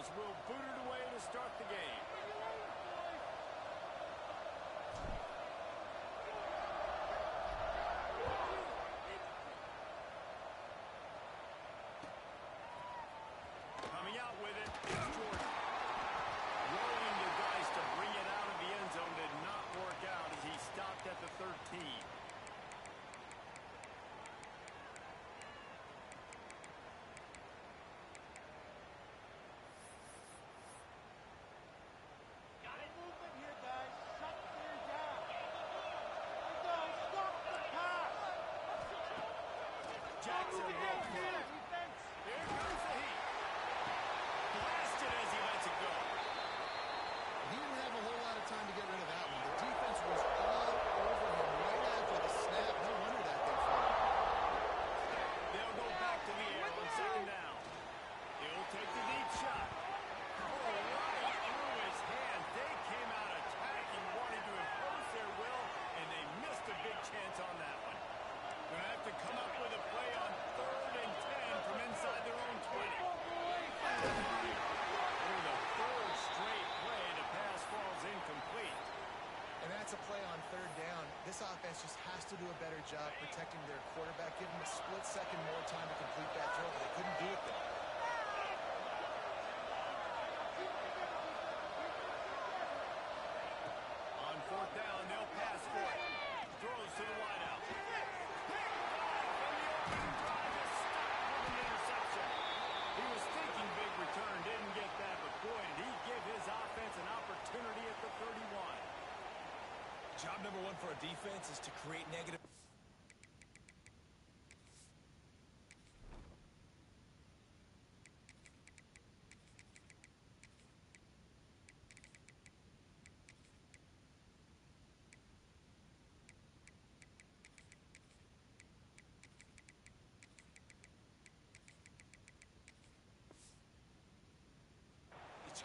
Eagles will boot it away to start the game. Coming out with it, Jordan. Rolling the dice to bring it out of the end zone did not work out as he stopped at the 13. Jackson will throw. Here comes the heat. Blasted as he lets it go. He didn't have a whole lot of time to get rid of that one. The defense was all over him right after the snap. No wonder that thing fell. They'll go back to the air on second down. He'll take the deep shot. Oh, right through his hands. They came out attacking, wanting to impose their will, and they missed a big chance on that one. Going to have to come up with a play on 3rd and 10 from inside their own 20. For the 3rd straight play, the pass falls incomplete. And that's a play on 3rd down. This offense just has to do a better job protecting their quarterback. Give them a split second more time to complete that throw, but they couldn't do it there. On 4th down, they'll pass for it. Throws to the wideout. Return, didn't get that, but boy, did he give his offense an opportunity at the 31. Job number 1 for a defense is to create negative.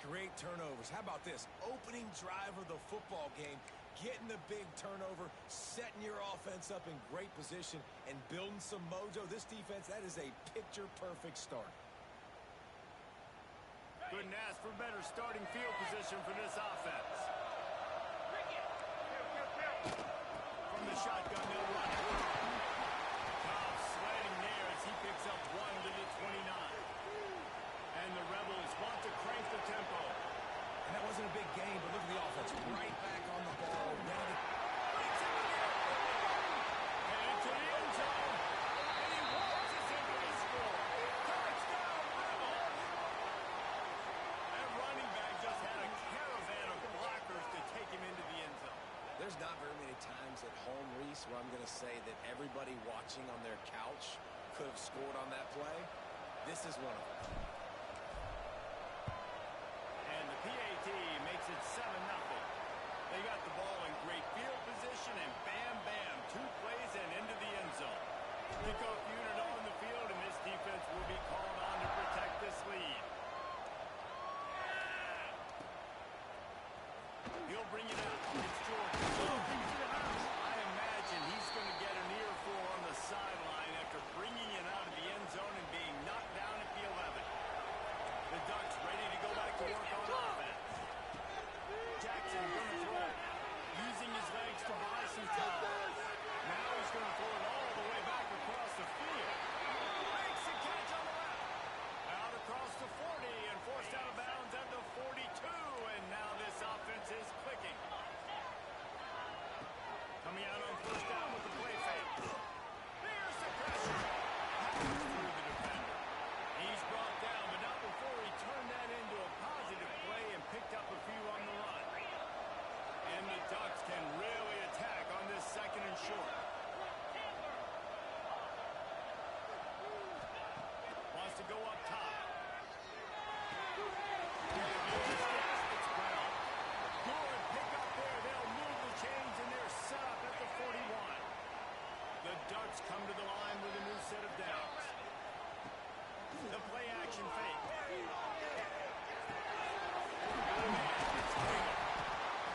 Great turnovers. How about this? Opening drive of the football game, getting the big turnover, setting your offense up in great position, and building some mojo. This defense, that is a picture-perfect start. Couldn't ask for better starting field position for this offense. From the shotgun, they'll run it. Cobb sliding there as he picks up 1 to the 29. And the Rebels want to crank the tempo. And that wasn't a big game, but look at the offense. Right back on the ball. Ready to... And into the end zone. And he walks us into the score. Touchdown, Rebels! That running back just had a caravan of blockers to take him into the end zone. There's not very many times at home, Reese, where I'm going to say that everybody watching on their couch could have scored on that play. This is one of them. Makes it 7-0. They got the ball in great field position, and bam, bam, 2 plays and into the end zone. Kickoff unit on the field, and this defense will be called on to protect this lead. He'll bring it out. It's Jordan. I imagine he's going to get an earful on the sideline after bringing it out of the end zone and being knocked down at the 11. The Ducks ready to go back to work on offense. Jackson going to throw it, using his legs to buy some time. Now he's going to throw it all the way back across the field. Makes the catch on the left. Out across the 40 and forced out of bounds at the 42. And now this offense is clicking. Coming out on 1st down with the play fake. There's the pressure. Passes through the defender. He's brought down, but not before he turned that into a positive play and picked up a few on the run. And the Ducks can really attack on this 2nd and short. Wants to go up top. It's Brown. Good pick up there. They'll move the chains and they're set up at the 41. The Ducks come to the line with a new set of downs. The play action fake.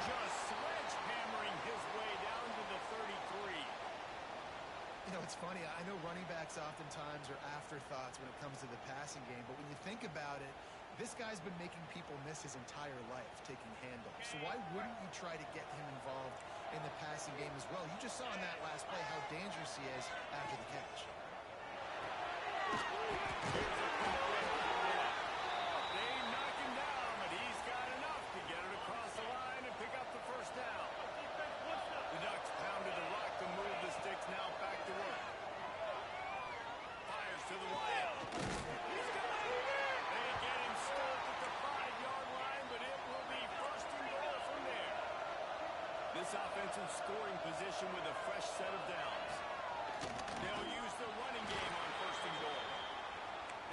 Just sledgehammering his way down to the 33. You know, it's funny. I know running backs oftentimes are afterthoughts when it comes to the passing game, but when you think about it, This guy's been making people miss his entire life taking handoffs. So why wouldn't you try to get him involved in the passing game as well? You just saw in that last play how dangerous he is after the catch. They knock him down, but he's got enough to get it across the line and pick up the first down. The Ducks pounded the rock to move the sticks, now back to work. Fires to the wide. He's got it! They get him stopped at the 5-yard line, but it will be first and goal from there. This offensive scoring position with a fresh set of downs. They'll use the running game on first and goal.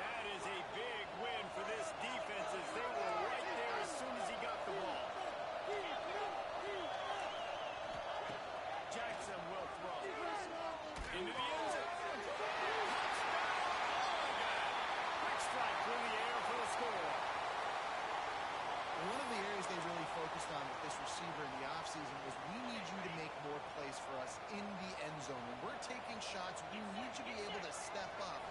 That is a big win for this defense as they were right there as soon as he got the ball. Jackson will throw. Into the end zone. Quick strike through the air for the score. One of the areas they really focused on with this receiver in the offseason was we need you to make more plays for us in the end zone. When we're taking shots, we need you to be able to step up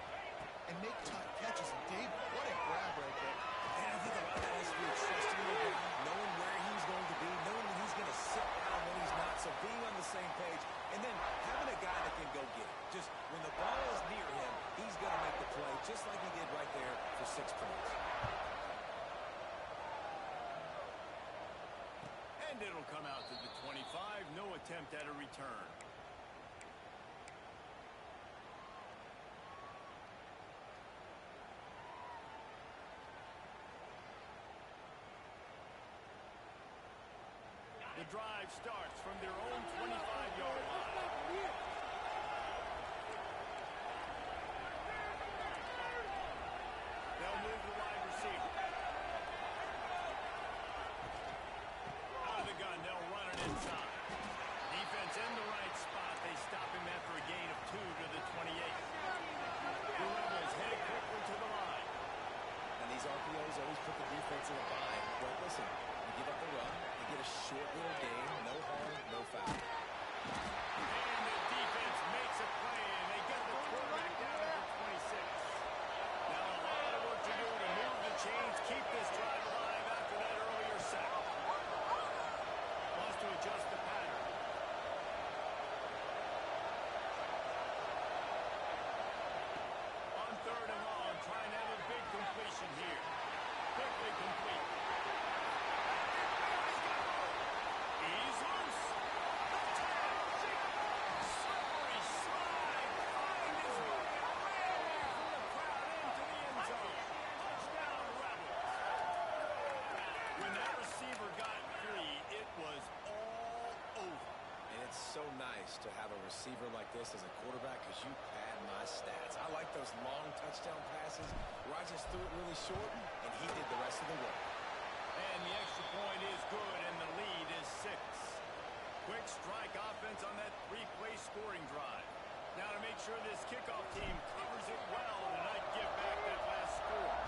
and make tough catches. And David, what a grab right there. And I think a lot of that has to do with trusting the guy, knowing where he's going to be, knowing that he's going to sit down when he's not, so being on the same page, and then having a guy that can go get it. Just when the ball is near him, he's going to make the play, just like he did right there for 6 points. And it'll come out to the 25. No attempt at a return. The drive starts from their own 25-yard line. They'll move the wide receiver. Out of the gun, they'll run it inside. Defense in the right spot. They stop him after a gain of 2 to the 28. The Rebels head quickly to the line. And these RPOs always put the defense in a bind. But listen, you give up the run, you get a short little gain, no harm, no foul. And the defense makes a play, and they get the quarterback down at the 26. Now a lot of work to do to move the chains, keep this drive alive after that earlier sack. Wants to adjust the pattern. On 3rd and long, trying to have a big completion here. Quickly complete. He's loose. The tag. Slippery slide. Find his way away from the crowd into the end zone. Touchdown, Rebels. When that receiver got free, it was all over. And it's so nice to have a receiver like this as a quarterback because you pad my stats. I like those long touchdown passes where I just threw it really short and he did the rest of the work. And the extra point is good, and the lead is 6. Quick strike offense on that 3-play scoring drive. Now to make sure this kickoff team covers it well and not give back that last score.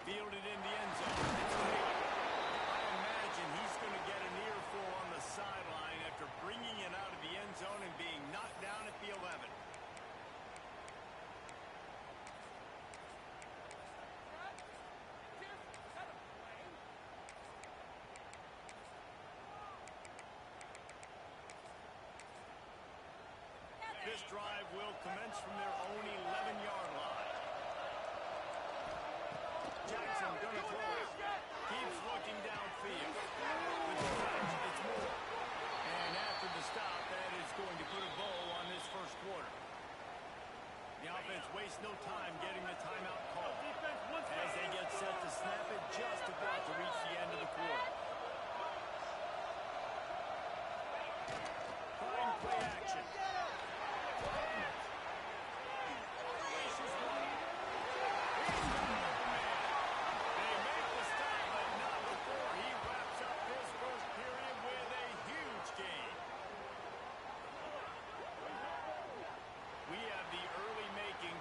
Fielded in the end zone. It's Taylor. I imagine he's going to get an earful on the sideline after bringing it out of the end zone and being knocked down at the 11. This drive will commence from their own 11-yard line. Jackson gonna throw it. Keeps looking downfield. With the catch, it's more. And after the stop, that is going to put a bow on this first quarter. The offense wastes no time getting the timeout call. As they get set to snap it, just about to reach the end of the quarter. Fine play action.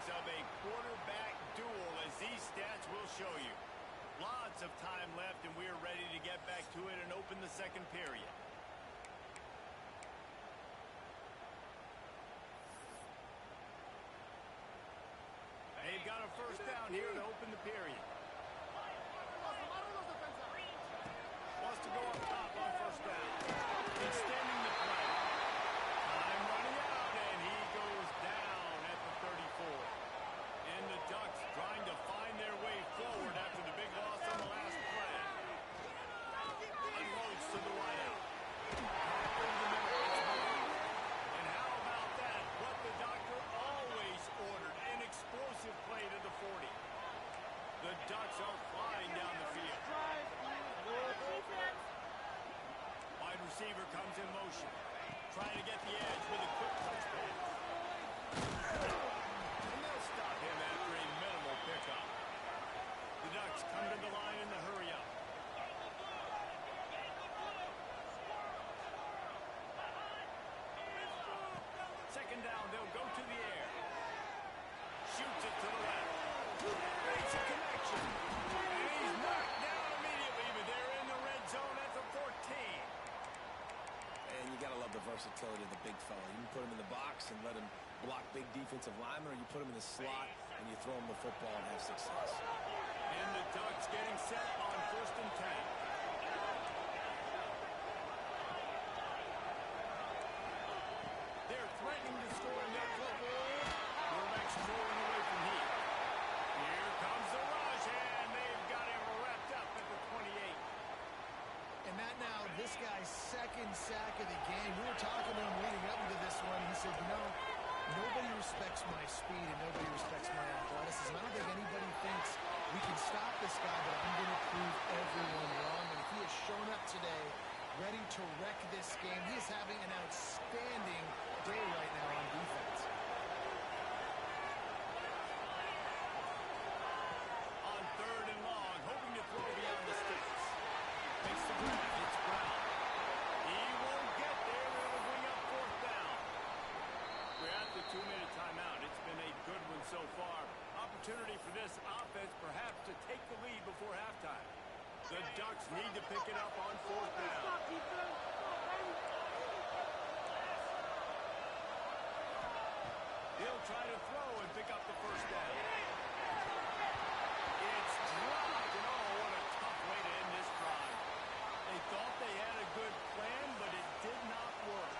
Of a quarterback duel, as these stats will show you. Lots of time left, and we are ready to get back to it and open the second period. down here to open the period. Wants to go up top on first down. Extending the play. Time running out, and he goes down at the 34. And the Ducks trying to find their way forward after the big loss on the last play. Unloads to the wideout. And how about that? What the doctor always ordered. An explosive play to the 40. The Ducks are flying down the field. Wide receiver comes in motion. Trying to get the edge with a quick touch pass. And they'll stop him after a minimal pickup. The Ducks come to the line in the hurry up. Second down, they'll go to the air. Shoots it to the left. Makes a connection. And he's knocked down immediately, but they're in the red zone at the 14. And you got to love the versatility of the big fella. You can put him in the box and let him block big defensive linemen, or you put him in the slot and you throw him the football and have success. And the Ducks getting set on 1st and 10. They're threatening to score in their football. Quarterback's throwing away from here. Here comes the rush, and they've got him wrapped up at the 28. And that now, this guy's second sack of the game. We were talking to him leading up into this one. He said, you know, nobody respects my speed and nobody respects my athleticism. I don't think anybody thinks we can stop this guy, but I'm going to prove everyone wrong. And he has shown up today, ready to wreck this game. He is having an outstanding day right now on defense. On 3rd and long, hoping to throw beyond the sticks. Makes the grab. It's Brown. He won't get there. It'll bring up 4th down. We're at the 2-minute timeout. It's been a good one so far. Opportunity for this offense perhaps to take the lead before halftime. The Ducks need to pick it up on 4th down. He'll try to throw and pick up the 1st down. It's dropped, and oh, what a tough way to end this drive. They thought they had a good plan, but it did not work.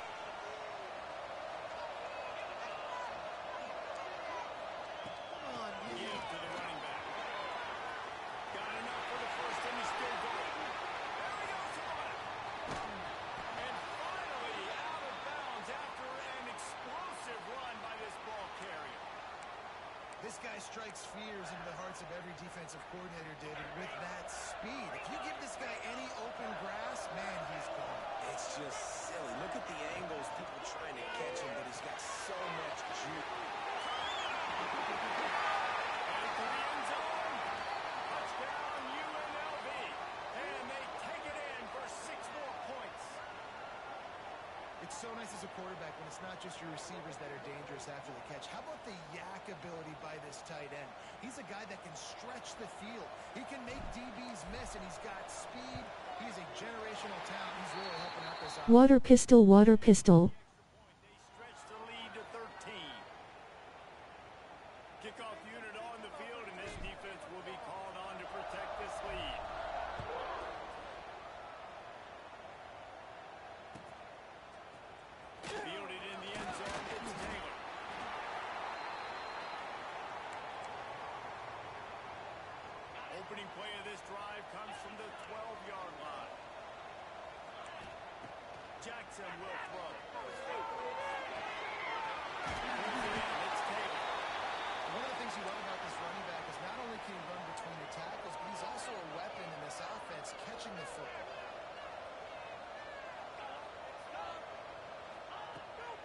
Come on, Give to the running back. Got enough for the 1st, and he's still going. There he goes to the left. And finally out of bounds after an explosive run by this ball carrier. This guy strikes fears into the hearts of every defensive coordinator, David, with that speed. If you give this guy any open grass, man, he's gone. It's just silly. Look at the angles, people trying to catch him, but he's got so much juke. Headed to the end zone. Touchdown UNLV. And they take it in for 6 more points. It's so nice as a quarterback when it's not just your receivers that are dangerous after the catch. How about the yak ability by this tight end? He's a guy that can stretch the field. He can make DBs miss, and he's got speed. He's a generational talent. He's really helping out this offense. Water pistol, water pistol. They stretch the lead to 13. Kickoff unit on the field, and this defense will be called on to protect this lead. Fielded in the end zone, it's Taylor. Opening play of this drive comes from the 12-yard line. Jackson will throw. It's Taylor. One of the things you love about this running back is not only can he run between the tackles, but he's also a weapon in this offense, catching the football.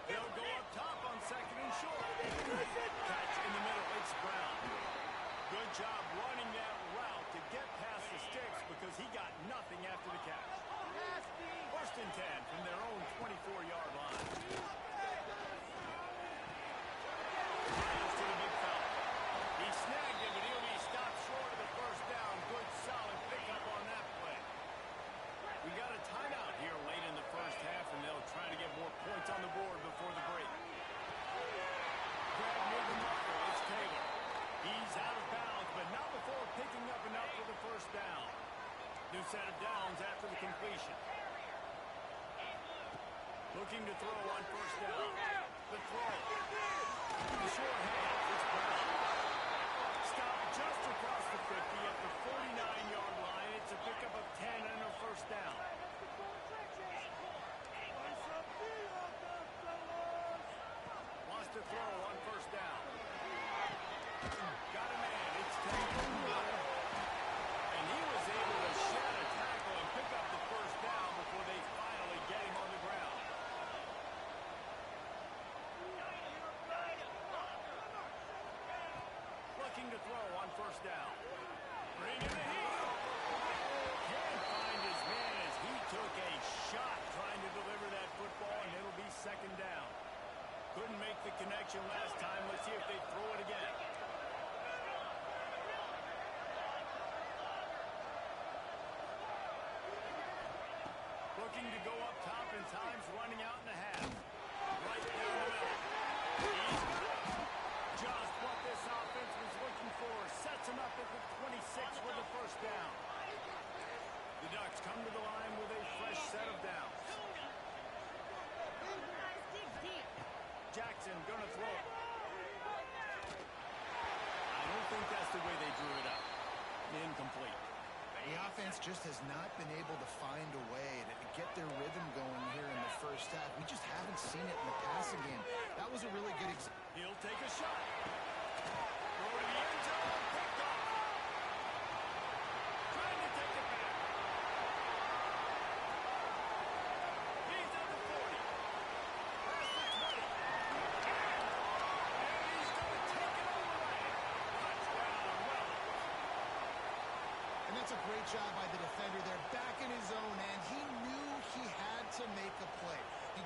They'll go up top on 2nd and short. Catch in the middle, it's Brown. Good job running that route to get past the sticks because he got nothing after the catch. 1st and 10 from their own 24-yard line. set of downs after the completion. Looking to throw on first down. The throw. The short hands. It's Brown. Stopped just across the 50 at the 49-yard line. It's a pickup of 10 and a first down. Wants to throw on first down. Got a man. It's Tango. And he was able to shed a tackle and pick up the first down before they finally get him on the ground. Looking to throw on first down. Bring in the heat. Can't find his man as he took a shot trying to deliver that football, and it'll be second down. Couldn't make the connection last time. Let's see if they throw it again. Looking to go up top, and time's running out in the half. Right down the middle. He's got it. Just what this offense was looking for. Sets him up at the 26 with the first down. The Ducks come to the line with a fresh set of downs. Jackson gonna throw it. I don't think that's the way they drew it up. Incomplete. The offense just has not been able to find a way to get their rhythm going here in the first half. We just haven't seen it in the passing game. That was a really good example. He'll take a shot. Throw to the end zone. Picked off. Trying to take it back. He's at the 40. Past the 20. And he's going to take it all the way. Touchdown, well. And that's a great job by the defender there, back in his own end. He knew he had to make a play. He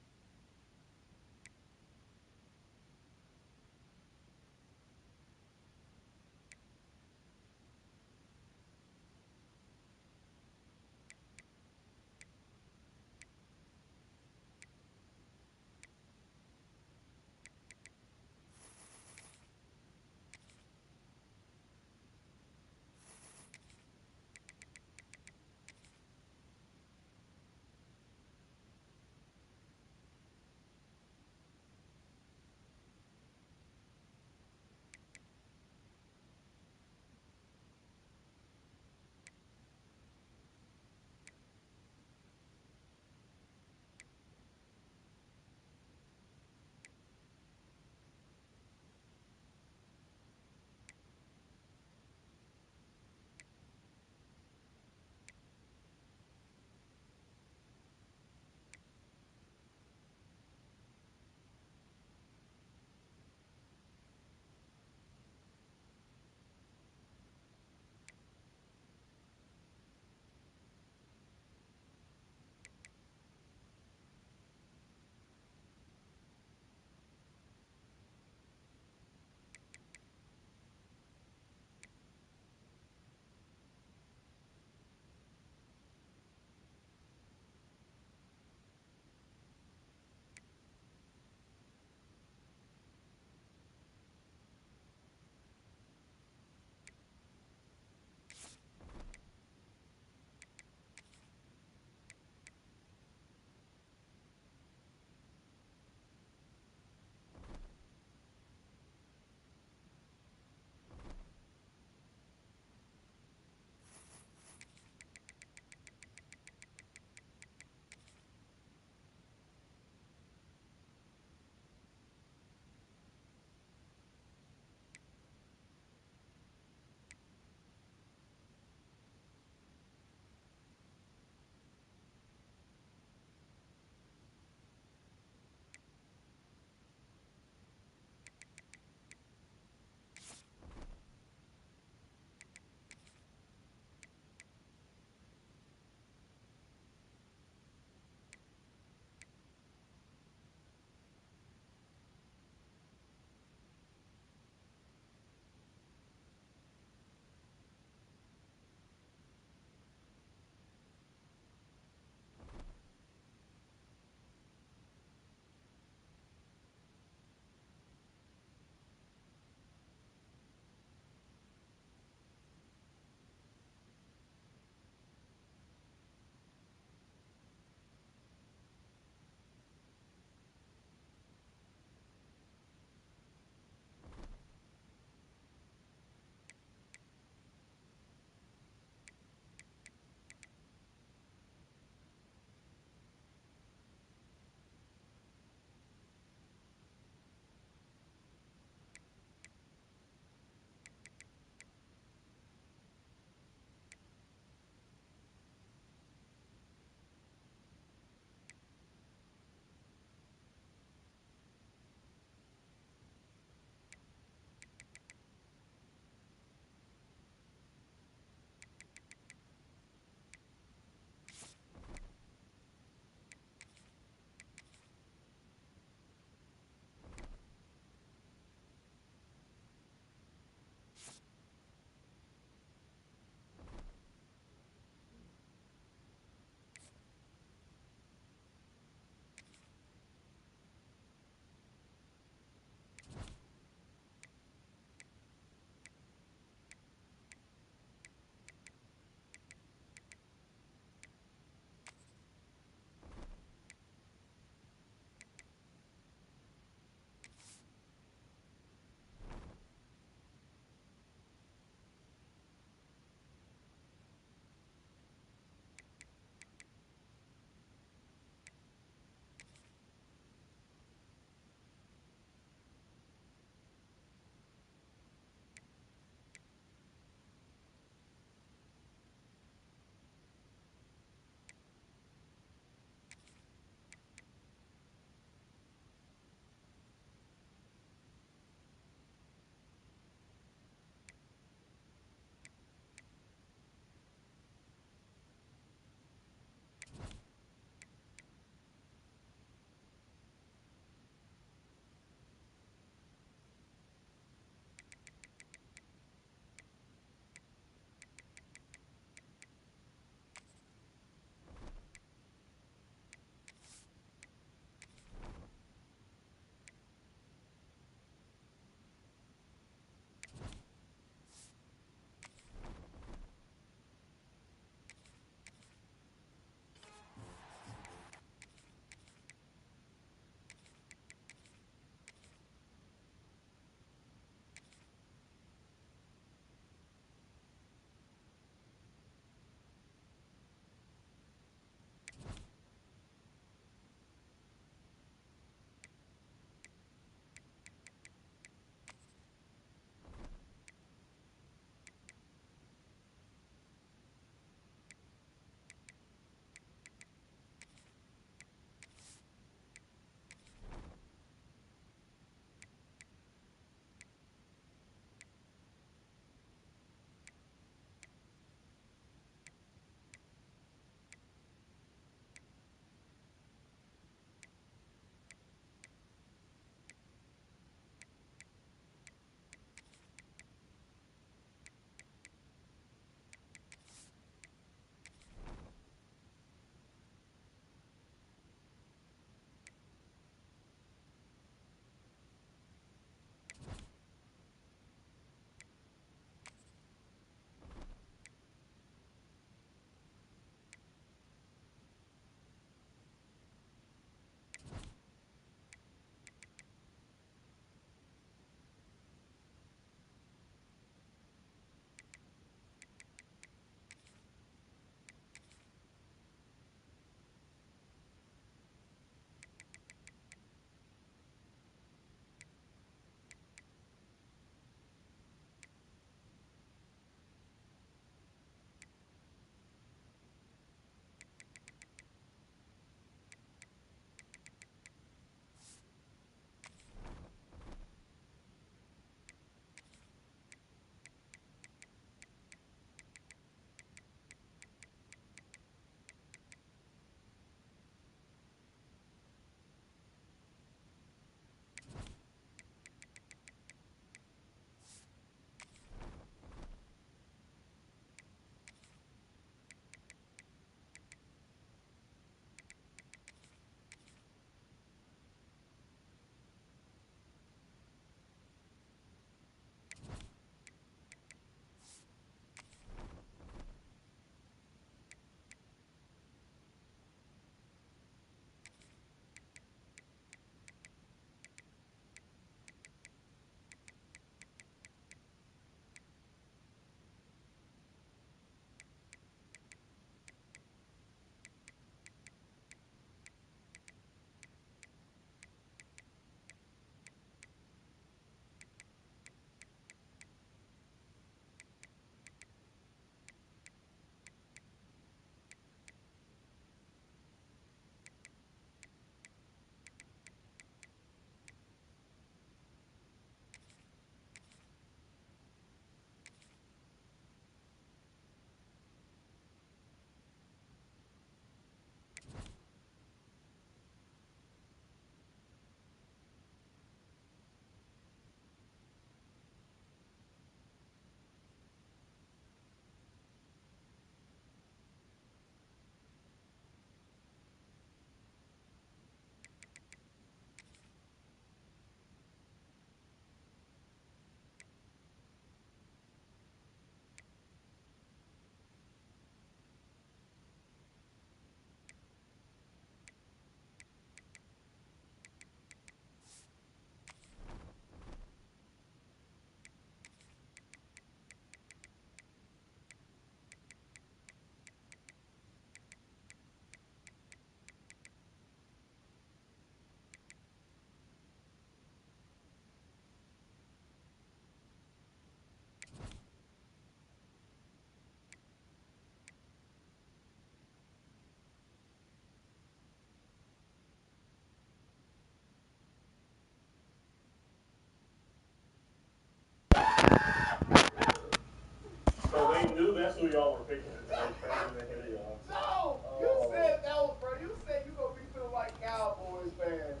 knew that's who y'all were picking. They traded ahead of y'all. No, you said that was, bro. You said you gonna be feeling like Cowboys fans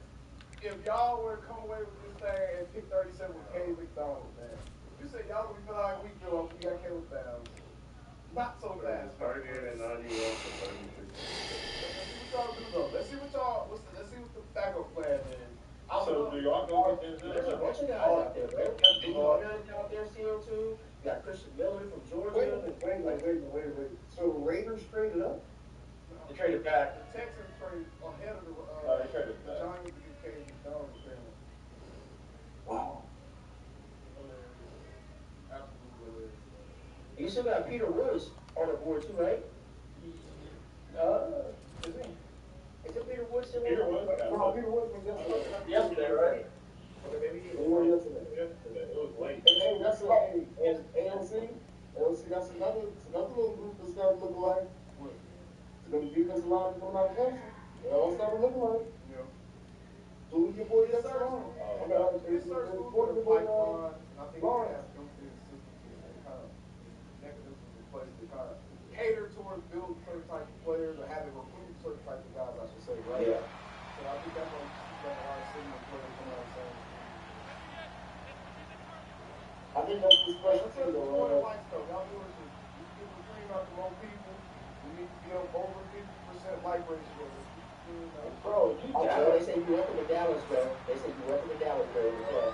if y'all were to come away with this thing and pick 37 with K McDonald, man. You said y'all gonna be feeling like we feel we got Caleb Downs. Not so fast. 38 and 91 for 36. Let's see what y'all do though. Let's see what the backup plan is. So do y'all go get Denzel? There's a bunch of guys out there, bro. You got Hernandez out there still too. You got Christian Miller from Georgia. Wait. So the Raiders traded up? They traded back. The Texans traded ahead of the They traded back. Giants to get K McDonald. Wow. Absolutely. You still got Peter Woods on the board too, right? Is he? Is it Peter Woods still Peter on? Woods. Peter Woods was Yesterday, right? It was late. Hey, that's a ALC. ALC, that's another little group that's starting to look like. It's going to be defensive line coming out of Clemson. They all started looking like. Yeah. So we get boy that's wrong. His search for the pipeline. I think he has to come to the consistency and kind of mechanisms in place to kind of cater towards building certain type of players or having recruited certain type of guys, I should say, right? Yeah. So I think that's why you got a lot of senior players coming out saying. I think that's the special thing, though. Y'all do is you get the cream out to more people. We need to get up over 50% like ratio. Bro, they say you welcome to Dallas, bro. They say you welcome to Dallas, bro. Yeah.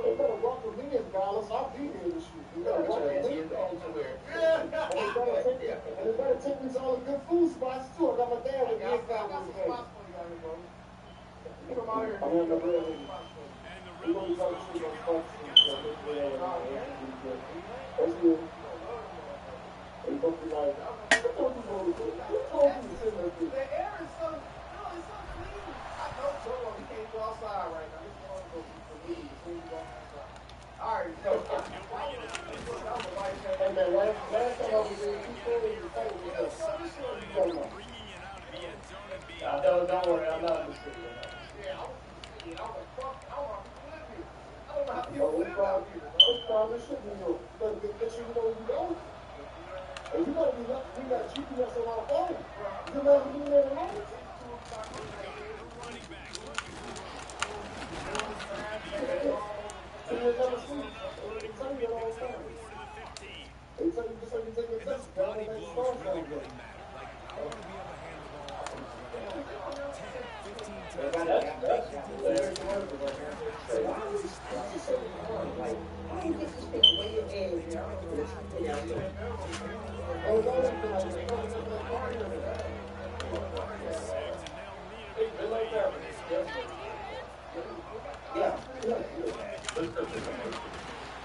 They better welcome me in Dallas. I'll be here this year. You better welcome me. And they better take me to all the good food spots, too. I got my dad with me. I got some spots for you out here, bro. Come out here. I'm in the building. We're going to talk to you about that's good. And don't be like, the air is so, it's so clean. I know Joe, he can't go outside right now. He's going to go for me as soon as he goes outside. All right, so, hey man, last time I was there, you told me to say, Don't worry, I'm not listening. yeah, I was like, fuck, I don't know how people live out here. It's probably shouldn't be you. You better get picture, you know where you going. And you better be lucky we got GPS on our phone. You never do that alone. You never sleep. They tell you that all the time. They tell you just like you take your test. You gotta make stars down there. Like, I want to be able to handle the ball for 10, 15 They times. got why you get this thing way ahead here? Yeah.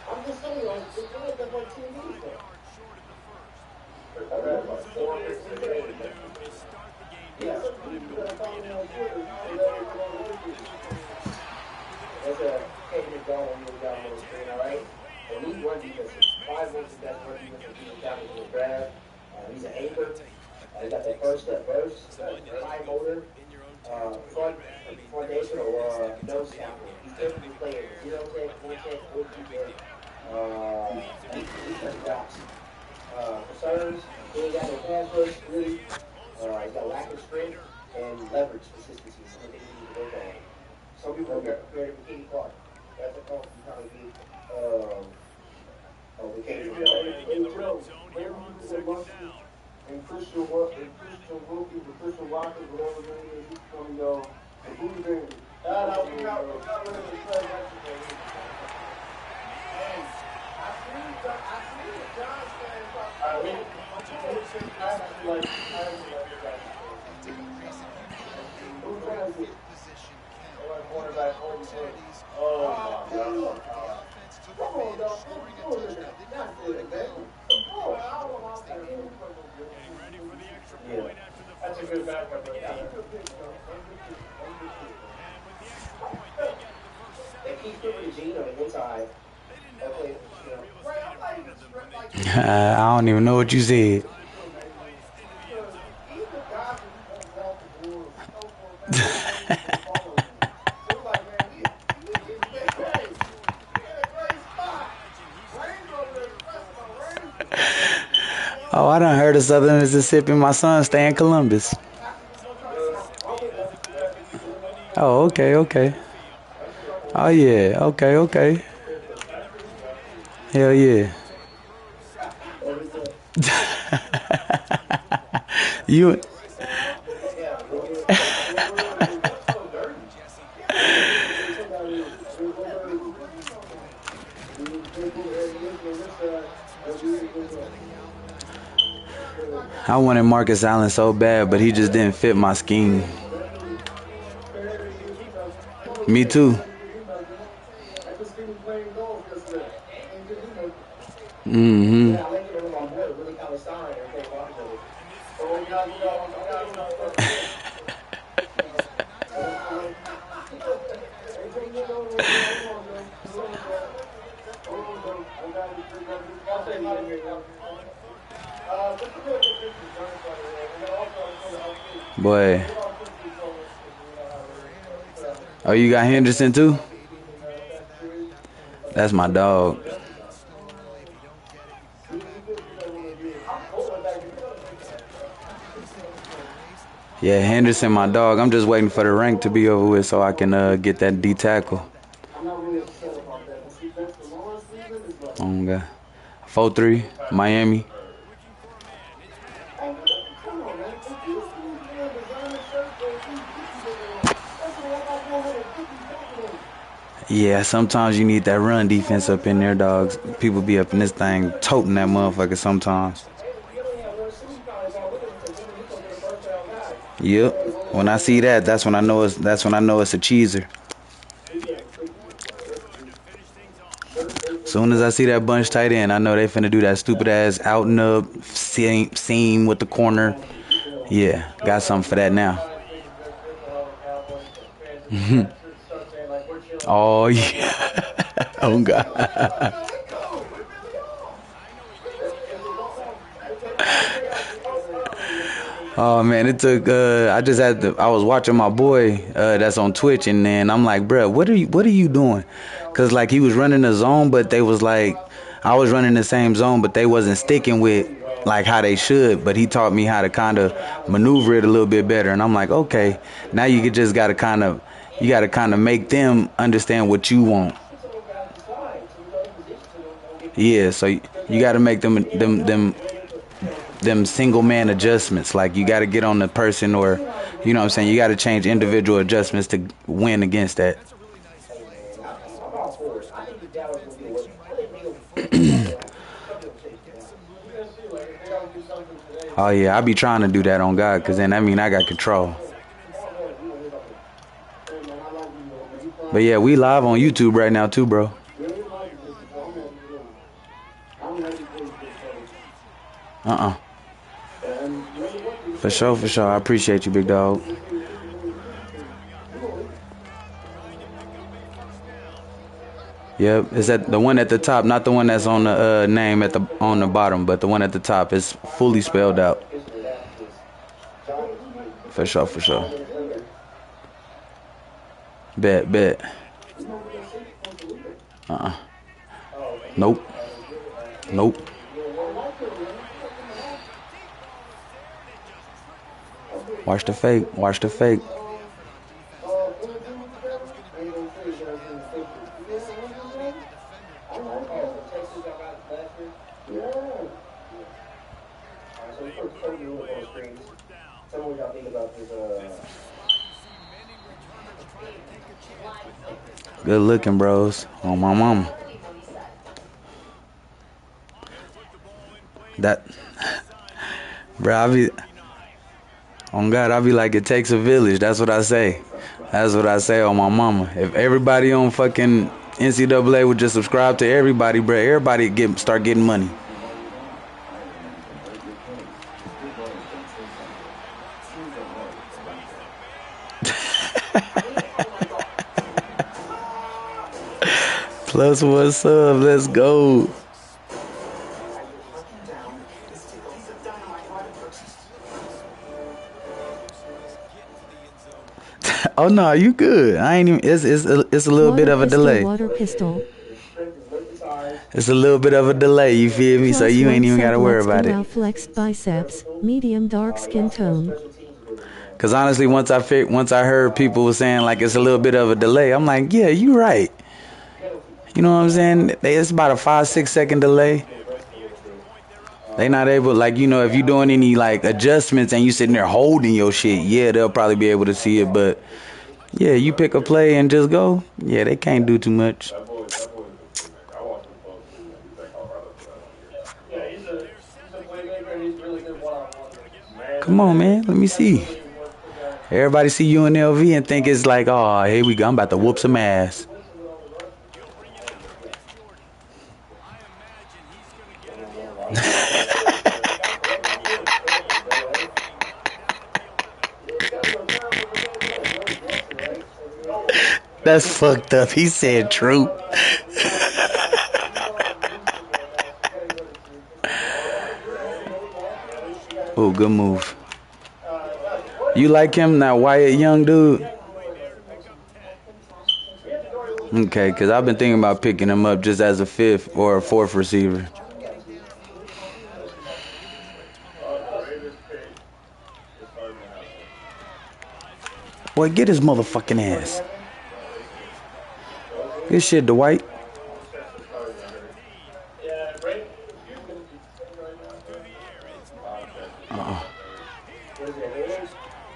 I'm just telling you, it's like that like 2 years ago. Yeah. That's a Kevin McDonald really got on the screen, all right? And he's one defense. 5 was the best run defense he's down in the draft. He's an anchor. He got that first step burst, high motor, foundation or nose tackle. He's typically playing 0 tech, 1 tech, 4 tech. He's got concerns. He ain't got no pass rush, really. He's got lack of strength and leverage consistency. Some of the things he needs to work on. Some people are compared to Kenny Clark. That's a call you probably need. The Kenny Clark. And Christian Wilkins, or Christian Rockets, whatever his name is, he's coming to go. The Blue Bandit. No, we got rid of the play yesterday. Hey, I see the Giants fans talking. Who's trying to get cornerback opportunities. Oh, my God. Come on, dog. Not good, man. Yeah. That's a good backup right there. They keep putting Gene on the inside. Okay, I don't even know what you said. Oh, I done heard of Southern Mississippi. My son stay in Columbus. Oh, okay, okay. Oh, yeah. Okay, okay. Hell yeah. You. I wanted Marcus Allen so bad, but he just didn't fit my scheme. Me too. Mm-hmm. Yeah, I like it when I'm on board. Really Palestine. Everything about each other. Oh, Boy. Oh, you got Henderson too? That's my dog. Yeah, Henderson, my dog. I'm just waiting for the rank to be over with so I can get that D tackle. Oh, God. 4-3, Miami. Yeah, sometimes you need that run defense up in there, dogs. People be up in this thing toting that motherfucker sometimes. Yep. When I see that, that's when I know it's a cheeser. Soon as I see that bunch tight end, I know they finna do that stupid ass out and up seam with the corner. Yeah, got something for that now. Oh yeah. Oh God. Oh man, it took. I was watching my boy that's on Twitch, and then I'm like, bruh, what are you doing? Cause like he was running the zone, but they was like, I was running the same zone, but they wasn't sticking with like how they should. But he taught me how to kind of maneuver it a little bit better, and I'm like, okay, now you just gotta kind of make them understand what you want. Yeah, so you gotta make them single man adjustments. Like you got to get on the person, or you know what I'm saying, you got to change individual adjustments to win against that. Oh yeah, I be trying to do that on God, because then that mean I got control. But yeah, we live on YouTube right now too, bro. For sure, for sure. I appreciate you, big dog. Yep, is that the one at the top, not the one that's on the name on the bottom, but the one at the top is fully spelled out. For sure, for sure. Bet. Nope. Watch the fake. Good looking, bros. On my mama. That, bro, on God, I be like, it takes a village. That's what I say. On my mama. If everybody on fucking NCAA would just subscribe to everybody, bro, everybody start getting money. Plus one sub, let's go. Oh no, you good. I ain't even. It's a little bit of a delay. Water pistol. It's a little bit of a delay, you feel me? So Plus you ain't one even sub gotta worry lets about it. allow flexed biceps, medium dark skin tone. Cause honestly, once I heard people was saying like it's a little bit of a delay, I'm like, yeah, you right. You know what I'm saying? It's about a 5-6 second delay. They not able, like, you know, if you doing any like adjustments and you sitting there holding your shit, yeah, they'll probably be able to see it. But yeah, you pick a play and just go. Yeah, they can't do too much. That boy is a playmaker. I watched him closely when he was at Colorado for that 1 year. Yeah, he's a playmaker and he's really good one-on-one. Man to Come on, man. Let me see. Everybody see UNLV and think it's like, oh, here we go. I'm about to whoop some ass. That's fucked up. He said true. Oh, good move. You like him, that Wyatt Young dude? Okay, because I've been thinking about picking him up just as a 5th or a 4th receiver. Boy, get his motherfucking ass. Good shit, Dwight.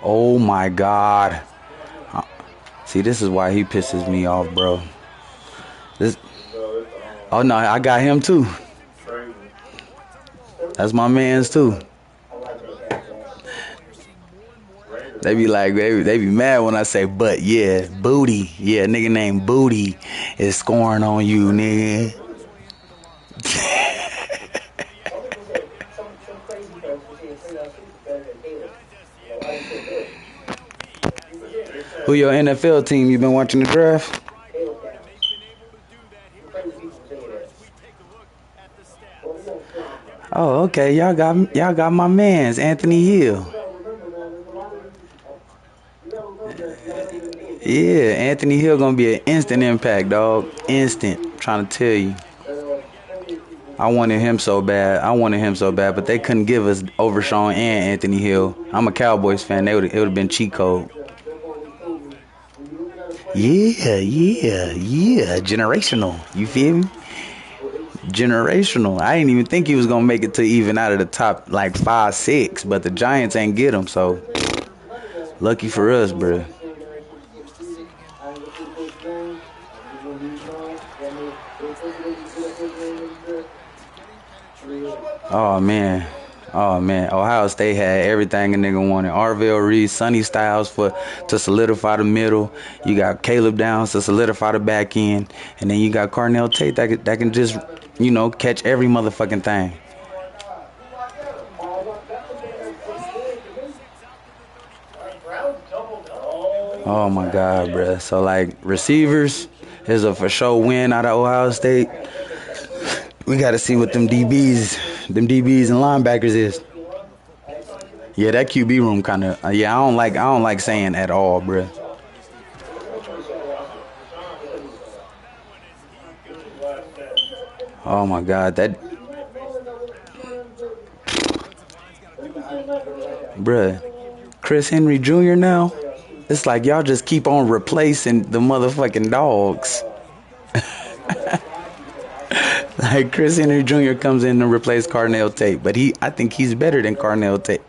Oh my God. See, this is why he pisses me off, bro. Oh no, I got him too. That's my man's too. They be like, they be mad when I say, but yeah, Booty. Yeah, nigga named Booty is scoring on you, nigga. Who your NFL team you been watching the draft? Oh, okay. Y'all got my man's Anthony Hill. Yeah, Anthony Hill gonna be an instant impact, dog. Instant. I'm trying to tell you. I wanted him so bad, but they couldn't give us Overshawn and Anthony Hill. I'm a Cowboys fan. It would have been cheat code. Yeah. Generational. You feel me? Generational. I didn't even think he was gonna make it to even out of the top like 5, 6, but the Giants ain't get him. So lucky for us, bro. Oh man. Ohio State had everything a nigga wanted. Arvell Reed, Sonny Styles to solidify the middle. You got Caleb Downs to solidify the back end, and then you got Carnell Tate that can just, you know, catch every motherfucking thing. Oh my God, bruh. So like receivers is a for sure win out of Ohio State. We got to see what them DBs and linebackers is. Yeah, that QB room kind of. I don't like saying at all, bruh. Oh my God, bruh. Chris Henry Jr. now. It's like y'all just keep on replacing the motherfucking dogs. Like Chris Henry Jr. comes in to replace Carnell Tate, but I think he's better than Carnell Tate.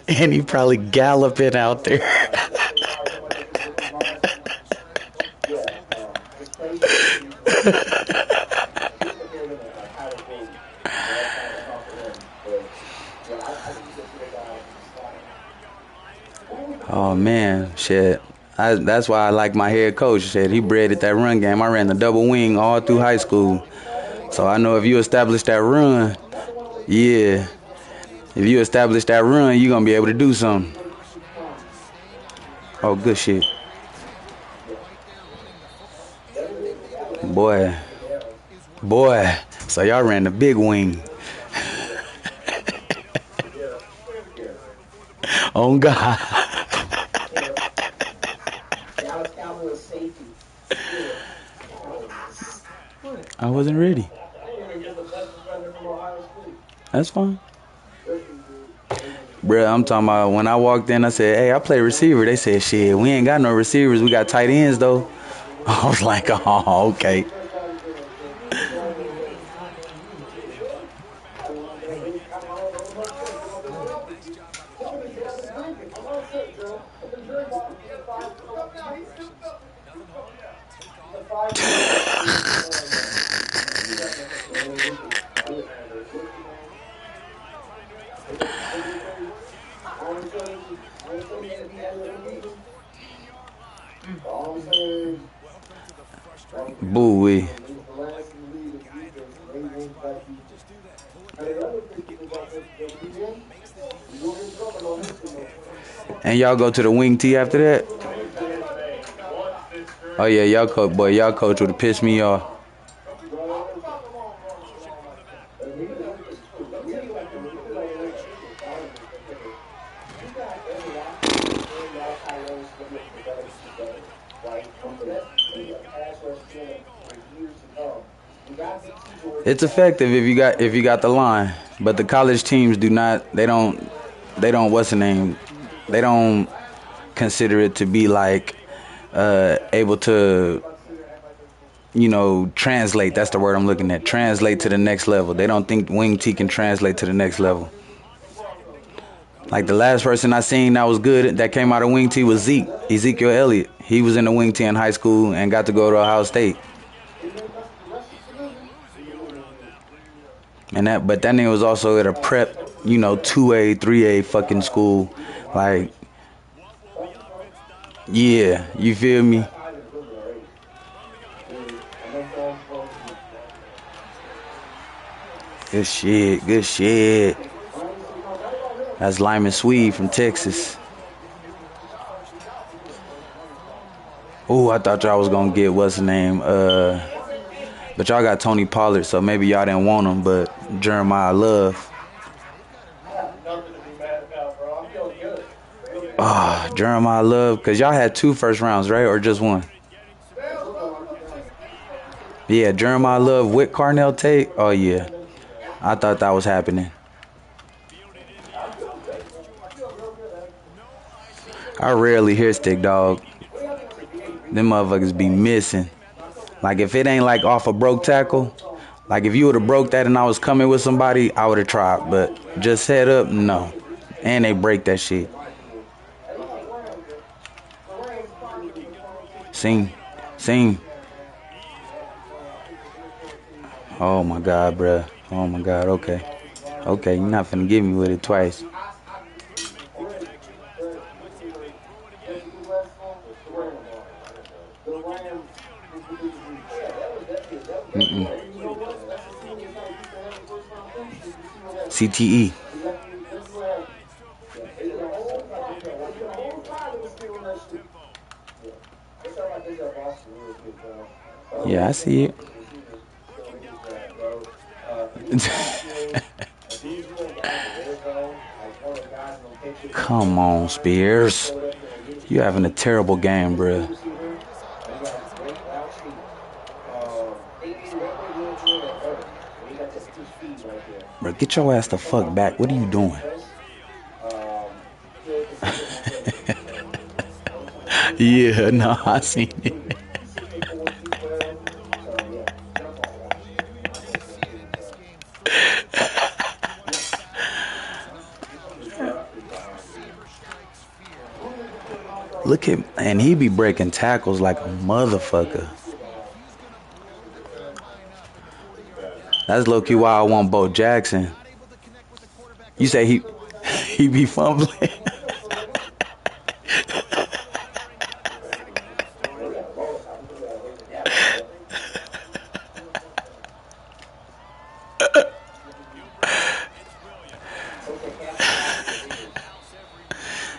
And he probably galloping out there. Oh man, shit. That's why I like my head coach. Shit, he bred at that run game. I ran the double wing all through high school, so I know if you establish that run, yeah. If you establish that run, you're gonna be able to do something. Oh, good shit. Boy. So y'all ran the big wing. Oh God. I wasn't ready. I didn't even get the best defender from Ohio State. That's fine. Bruh, I'm talking about when I walked in, I said, hey, I play receiver. They said, shit, we ain't got no receivers. We got tight ends, though. I was like, oh, okay. All I'm saying is, Boo-wee. he's the last in the league in defense, and they win back defense. And the other thing is offensive defense, you don't get trouble on this one. And y'all go to the wing tee after that? Oh, yeah, y'all coach would have pissed me off. It's effective if you got the line, but the college teams do not. They don't. What's the name? They don't consider it to be like able to, translate. That's the word I'm looking at. Translate to the next level. They don't think wing tee can translate to the next level. Like the last person I seen that was good that came out of wing tee was Ezekiel Elliott. He was in the wing tee in high school and got to go to Ohio State. But that nigga was also at a prep, 2A, 3A fucking school. Like, yeah, you feel me? Good shit. That's Lyman Swede from Texas. Oh, I thought y'all was gonna get what's the name? But y'all got Tony Pollard, so maybe y'all didn't want him. But Jeremiah Love. Jeremiah Love, because y'all had 2 first rounds, right? Or just 1? Yeah, Jeremiah Love with Carnell Tate. Oh, yeah. I thought that was happening. I rarely hear stick dog. Them motherfuckers be missing. Like, if it ain't like off a broke tackle, like if you would have broke that and I was coming with somebody, I would have tried. But just head up, no. And they break that shit. Sing. Oh my God, bruh. Oh my God, okay. Okay, you're not finna get me with it twice. CTE. Yeah, I see it. Come on, Spears. You having a terrible game, bruh. Bro, get your ass the fuck back. What are you doing? Yeah, no, I seen it. Look at, and he be breaking tackles like a motherfucker. That's low-key why I want Bo Jackson. You say he be fumbling?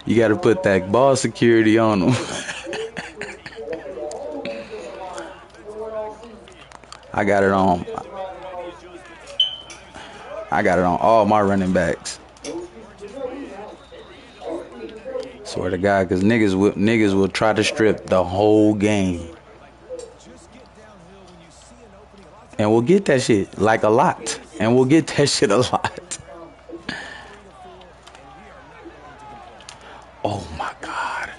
You got to put that ball security on him. I got it on. I got it on all my running backs. Swear to God, because niggas will try to strip the whole game. And we'll get that shit like a lot. And we'll get that shit a lot. Oh my God.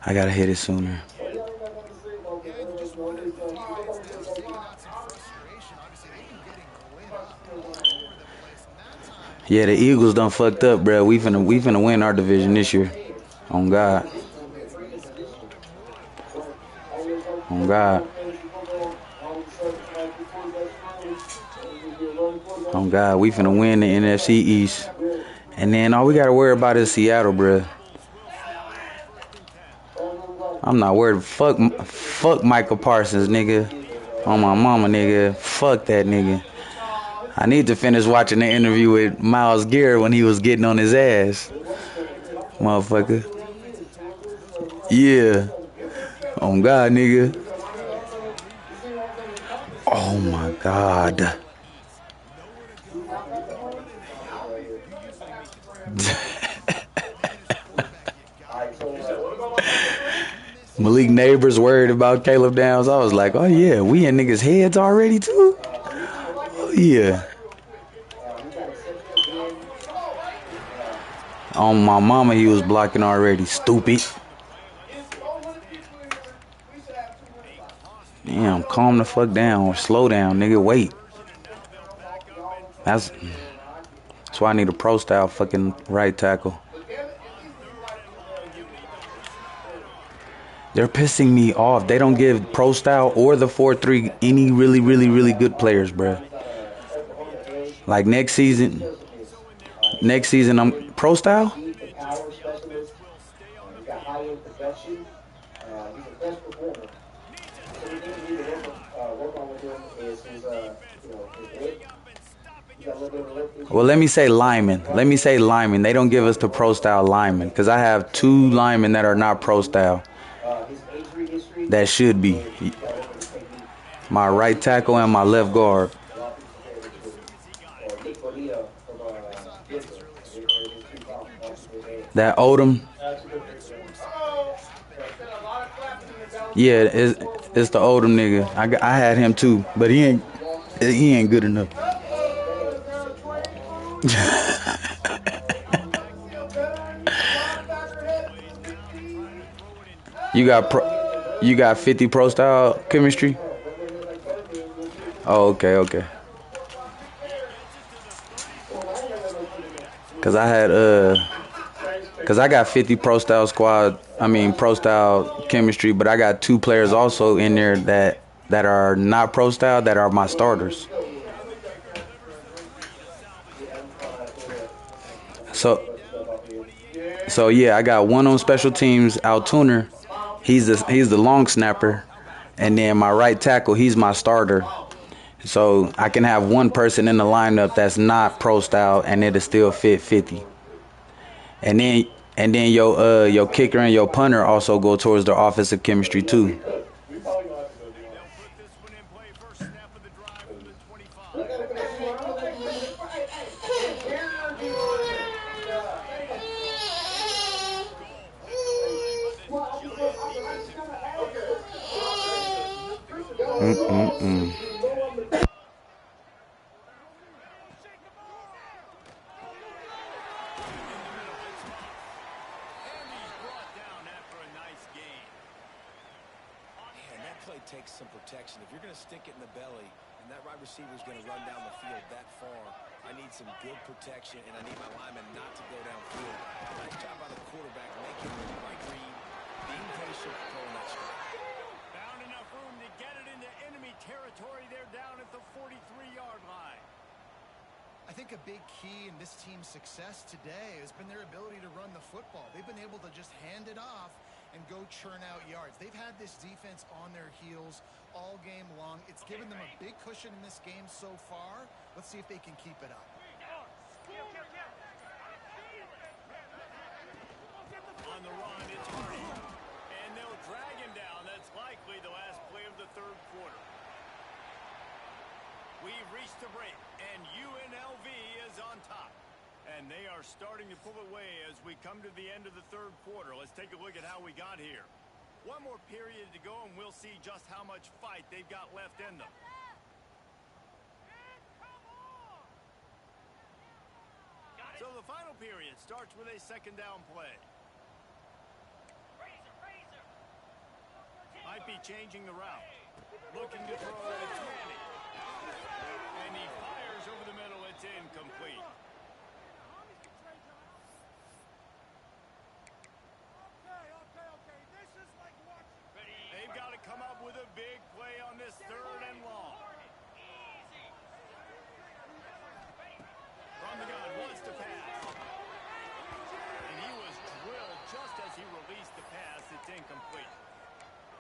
I gotta hit it sooner. Yeah, and you just wonder if the defense now is taking out some frustration. Obviously, they've been getting lit up all over the place, and that time. Yeah, the Eagles done fucked up, bro. We finna win our division this year. On God. On God. On God. We finna win the NFC East. And then all we gotta worry about is Seattle, bro. I'm not worried. Fuck Michael Parsons, nigga. On my mama, nigga. Fuck that nigga. I need to finish watching the interview with Myles Garrett when he was getting on his ass. Motherfucker. Yeah. On God, nigga. Oh my God. Malik Neighbors worried about Caleb Downs. I was like, oh yeah, we in niggas' heads already too? Oh yeah. On my mama, he was blocking already. Stupid. Damn, calm the fuck down or slow down, nigga. Wait. That's why I need a pro style fucking right tackle. They're pissing me off. They don't give pro style or the 4-3 any really good players, bro. Like next season I'm pro style. Power specialist. He's got high-end production. He's a best performer. So the things we need to work on with him is his, his lip. He's got a little bit of a lip issue. Well, let me say linemen. They don't give us the pro style linemen because I have 2 linemen that are not pro style. His injury history. That should be my right tackle and my left guard. That Odom. Yeah, it's the Odom nigga. I had him too, but he ain't good enough. You got 50 pro style chemistry? Oh, okay. Cause I got 50 pro style pro style chemistry, but I got 2 players also in there that are not pro style that are my starters. So yeah, I got one on special teams, Altuner. He's the long snapper, and then my right tackle, he's my starter. So I can have one person in the lineup that's not pro style, and it'll still fit 50. And then your kicker and your punter also go towards the offensive chemistry too. Takes some protection. If you're going to stick it in the belly and that right receiver is going to run down the field that far, I need some good protection, and I need my lineman not to go downfield. Nice job by the quarterback making the right read, being patient, throwing that strike. Found enough room to get it into enemy territory. They're down at the 43-yard line. I think a big key in this team's success today has been their ability to run the football. They've been able to just hand it off and go churn out yards. They've had this defense on their heels all game long. It's given them a big cushion in this game so far. Let's see if they can keep it up. On the run, it's Hardy. And they'll drag him down. That's likely the last play of the third quarter. We've reached a break, and UNLV is on top. And they are starting to pull away as we come to the end of the third quarter. Let's take a look at how we got here. One more period to go, and we'll see just how much fight they've got left in them. So the final period starts with a second down play. Might be changing the route. Looking to throw it. It's Manning. And he fires over the middle. It's incomplete. They've got to come up with a big play on this third and long. From the gun, wants to pass. And he was drilled just as he released the pass. It's incomplete.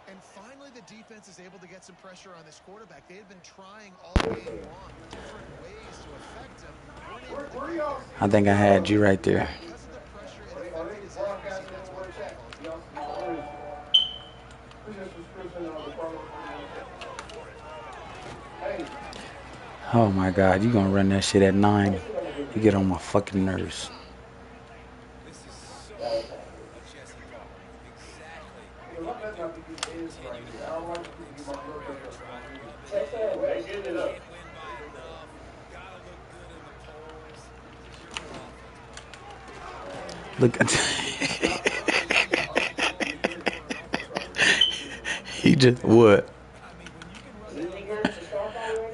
And finally, the defense is able to get some pressure on this quarterback. They had been trying all game long different ways to affect him. Weren't able to get there. I think I had you right there. Because of the pressure, it affected his accuracy. That's why the play calls. Oh my God, you gonna run that shit at 9? You get on my fucking nerves. This is so a Jesse call. Exactly. Can't win by enough. Gotta look good in the polls. This is your offense. Look at he just what?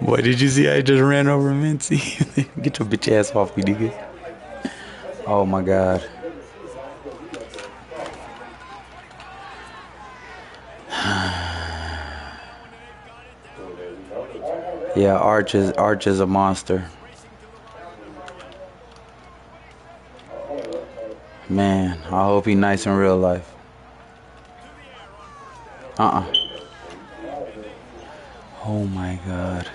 Boy, did you see I just ran over Mincy? Get your bitch ass off me, nigga. Oh my God. Yeah, Arch is a monster. Man, I hope he nice in real life. Oh my God.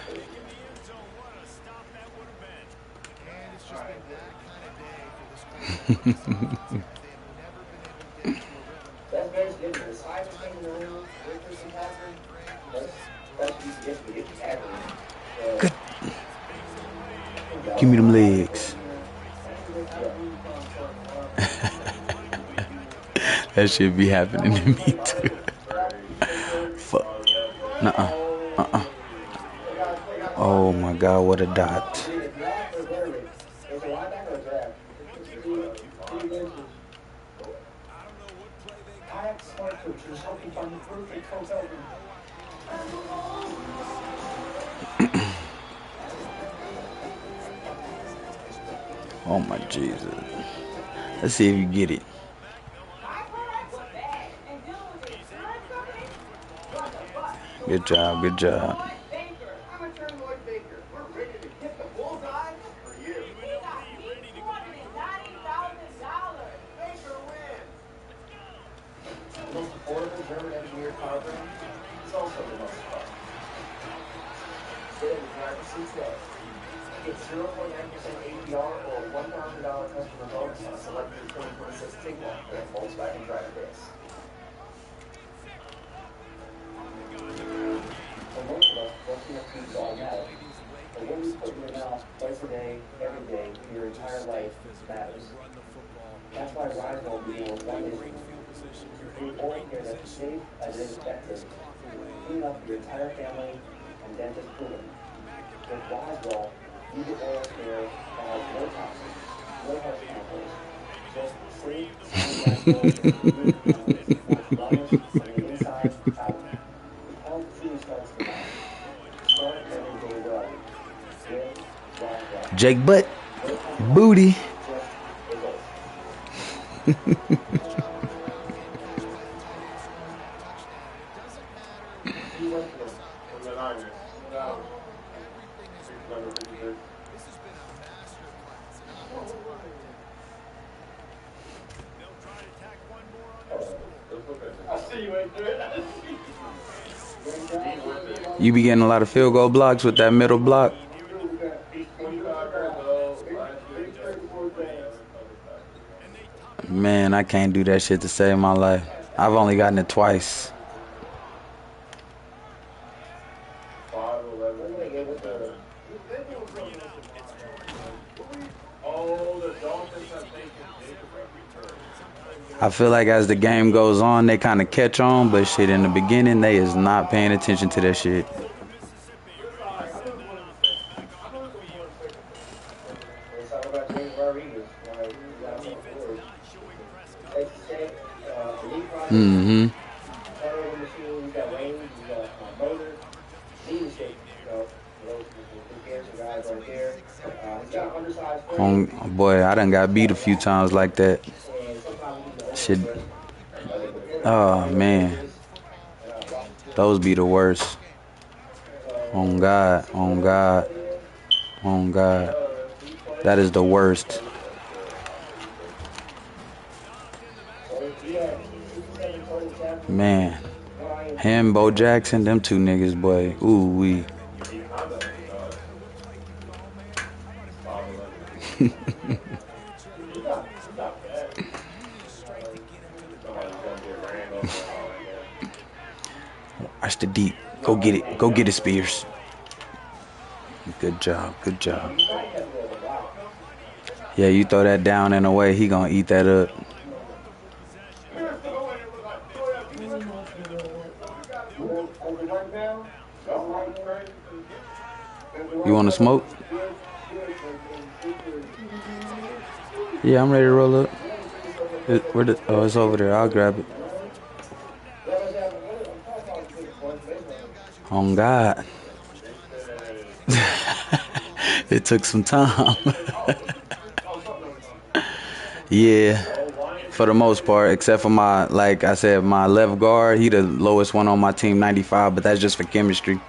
And it's just been that kind of day for this quarterback. They've never been able to get into a rhythm. That's basically the side of things around Richardson Packard. That's basically the average. Good. Give me them legs. That should be happening to me too. Fuck. Nuh-uh. Oh my God, what a dot. Oh my Jesus. Let's see if you get it. Good job, good job. The most affordable German engineered power brand is also the most fun. Sit in the driver's seat today. Get 0.9% APR or a $1,000 customer bonus on a selected 2026 Tiguan at Volkswagen Driver Days. For most of us, brushing our teeth is automatic. But when you put in your mouth twice a day, every day, for your entire life matters. That's why Rise won't be able to one day. We oral care that's as safe as it is effective. Clean up your entire family and dentist proven. With Roswell, you get oral care that has no toxins, no health chemicals, just safe, wellness from the inside out. Health truly starts with mind. Start every day well. With Roswell. Jake Butt. Booty. You be getting a lot of field goal blocks with that middle block. Man, I can't do that shit to save my life. I've only gotten it twice. I feel like as the game goes on, they kind of catch on, but shit, in the beginning, they is not paying attention to that shit. Mm-hmm. Turnover machine. He's got range. He's got motor, leadership. Those Garrison guys right there. He's got an undersized frame, Boy, I done got beat a few times like that. and sometimes he can be Shit. over-aggressive. But he's Oh, cardio man. focused. Watch his Those footwork. be the worst. On God. On God. On God. That is the worst. So he had 67 total tackles. Man. One Him, INT. Bo Jackson, them two niggas, boy. Ooh, wee. He kind of, he's not bad. Somebody's gonna get ran over and all that. Watch the deep. Go get it. Go get it, Spears. Good job. Good job. Yeah, you throw that down and away, he gonna eat that up. You want to smoke? Yeah, I'm ready to roll up. Oh, it's over there. I'll grab it. On God. It took some time. Yeah, for the most part, except for my, like I said, my left guard. He the lowest one on my team, 95, but that's just for chemistry.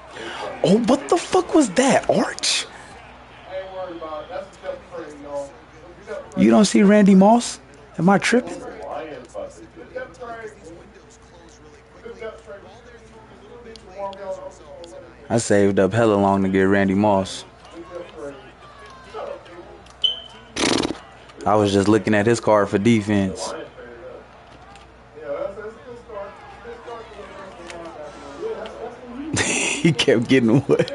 Oh, what the fuck was that, Arch? You don't see Randy Moss? Am I tripping? I saved up hella long to get Randy Moss. I was just looking at his card for defense. He kept getting what?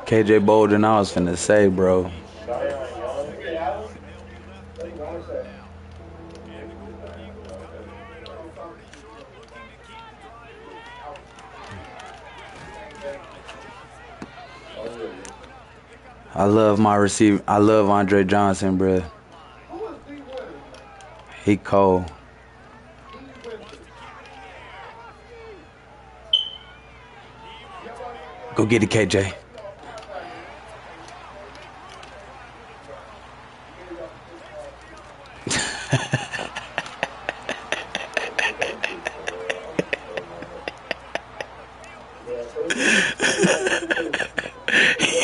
KJ Bolden, I was finna say, bro. I love my receiver. I love Andre Johnson, bro. He cold. Go get it, KJ.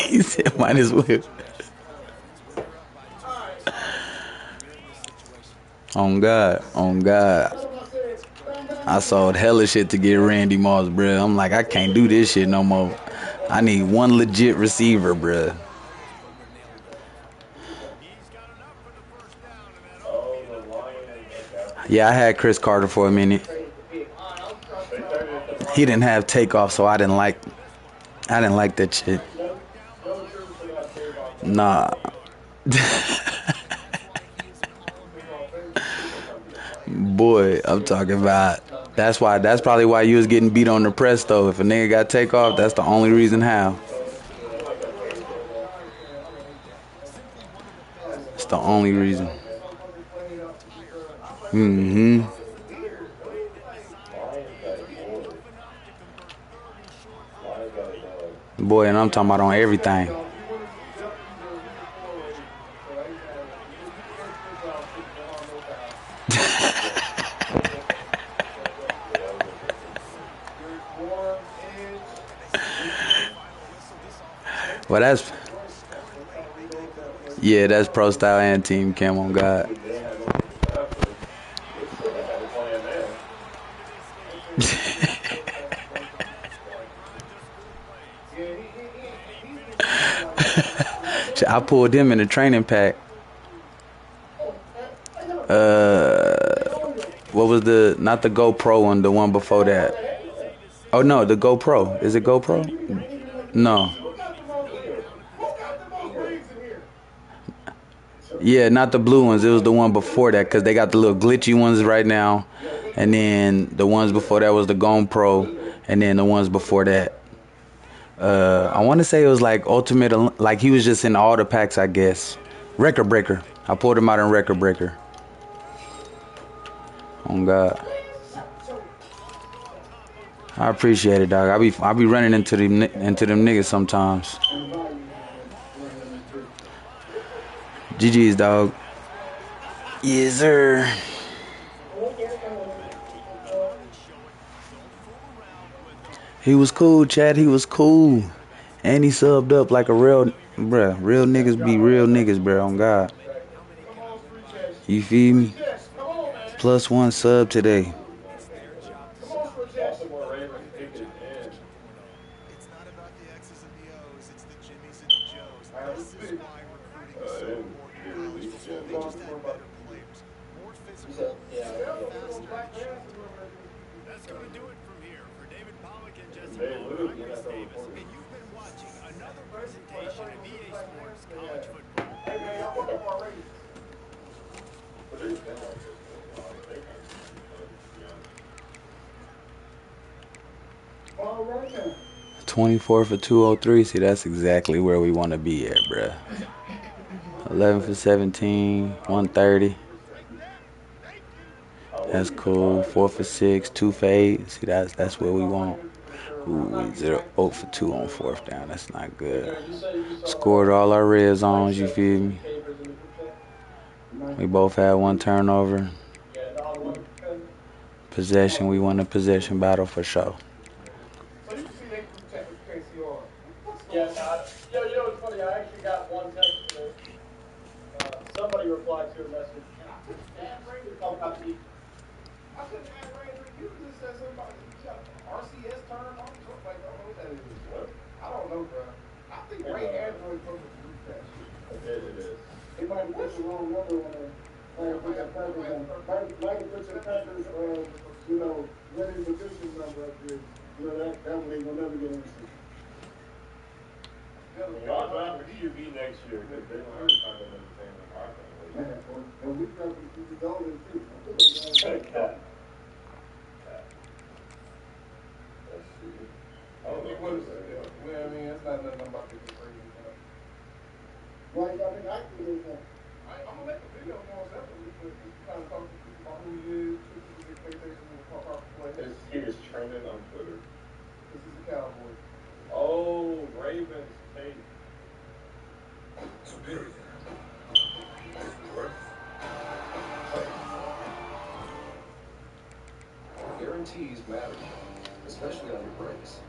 He said, might as well. On God, on God. I sold hella shit to get Randy Moss, bruh. I'm like, I can't do this shit no more. I need one legit receiver, bruh. Yeah, I had Chris Carter for a minute. He didn't have takeoff, so I didn't like that shit. Nah. Boy, I'm talking about. That's probably why you was getting beat on the press though. If a nigga got takeoff, that's the only reason how. It's the only reason. Mm-hmm. Boy, and I'm talking about on everything. Well, that's pro style and team cam on God. I pulled him in the training pack. What was not the GoPro one, the one before that? Oh no, the GoPro. Is it GoPro? No. Yeah, not the blue ones. It was the one before that because they got the little glitchy ones right now. And then the ones before that was the Gone Pro. And then the ones before that. I want to say it was like Ultimate, like he was just in all the packs, I guess. Record Breaker. I pulled him out in Record Breaker. Oh God. I appreciate it, dog. I be running into them niggas sometimes. GG's, dog. Yes, sir. He was cool, Chad. He was cool. And he subbed up like a real, bruh. Real niggas be real niggas, bruh, on God. You feel me? +1 sub today. Baltimore Ravens kick is in. It's not about the X's and the O's. It's the Jimmies and the Joes. This is why recruiting is so Didn't important in get college released football. yet. They just had better players, more physical, faster. That's going to do it from here for David Pollock and Jesse They Bowman. lose I'm when Reese that's Davis, over. and you've been watching another presentation of EA Sports College Football. Hey man, y'all fucking already. But they've been like this for a while. They kind of All right now. 24 for 203. See, that's exactly where we want to be at, bruh. 11 for 17, 130. That's cool. 4 for 6, 2 for 8. See, that's where we want. Ooh, we 0 for 2 on 4th down. That's not good. Scored all our red zones, you feel me? We both had 1 turnover. Possession, we won the possession battle for sure. So you can see that group chat, but you can't see ours. Yeah, you know what's funny? I actually got one text today. Somebody replied to a message. And I couldn't stand Ranger talking about the I couldn't add Ranger. You just said something about RCS term. I'm like, I don't know what that is. What? I don't know, bro. I think Ray Android from the group chat shit. It is. He might have put the wrong number on there. Might have put your Packers, you know, winning position number up there. You know, that one ain't gonna never get answered. Y'all draft for QB next year because they don't have kind of entertainment market. And we got the golden too. Let's see. I don't know what it's well, I mean, it's not nothing about this crazy stuff. Why you gotta make active this now? I'm gonna make a video more separately, but just kind of talk to people about who he is, people's expectations of the proper play. He is trending on Twitter. This is the Cowboys. Oh, Ravens tape. Superior. Guarantees matter, especially on your brakes.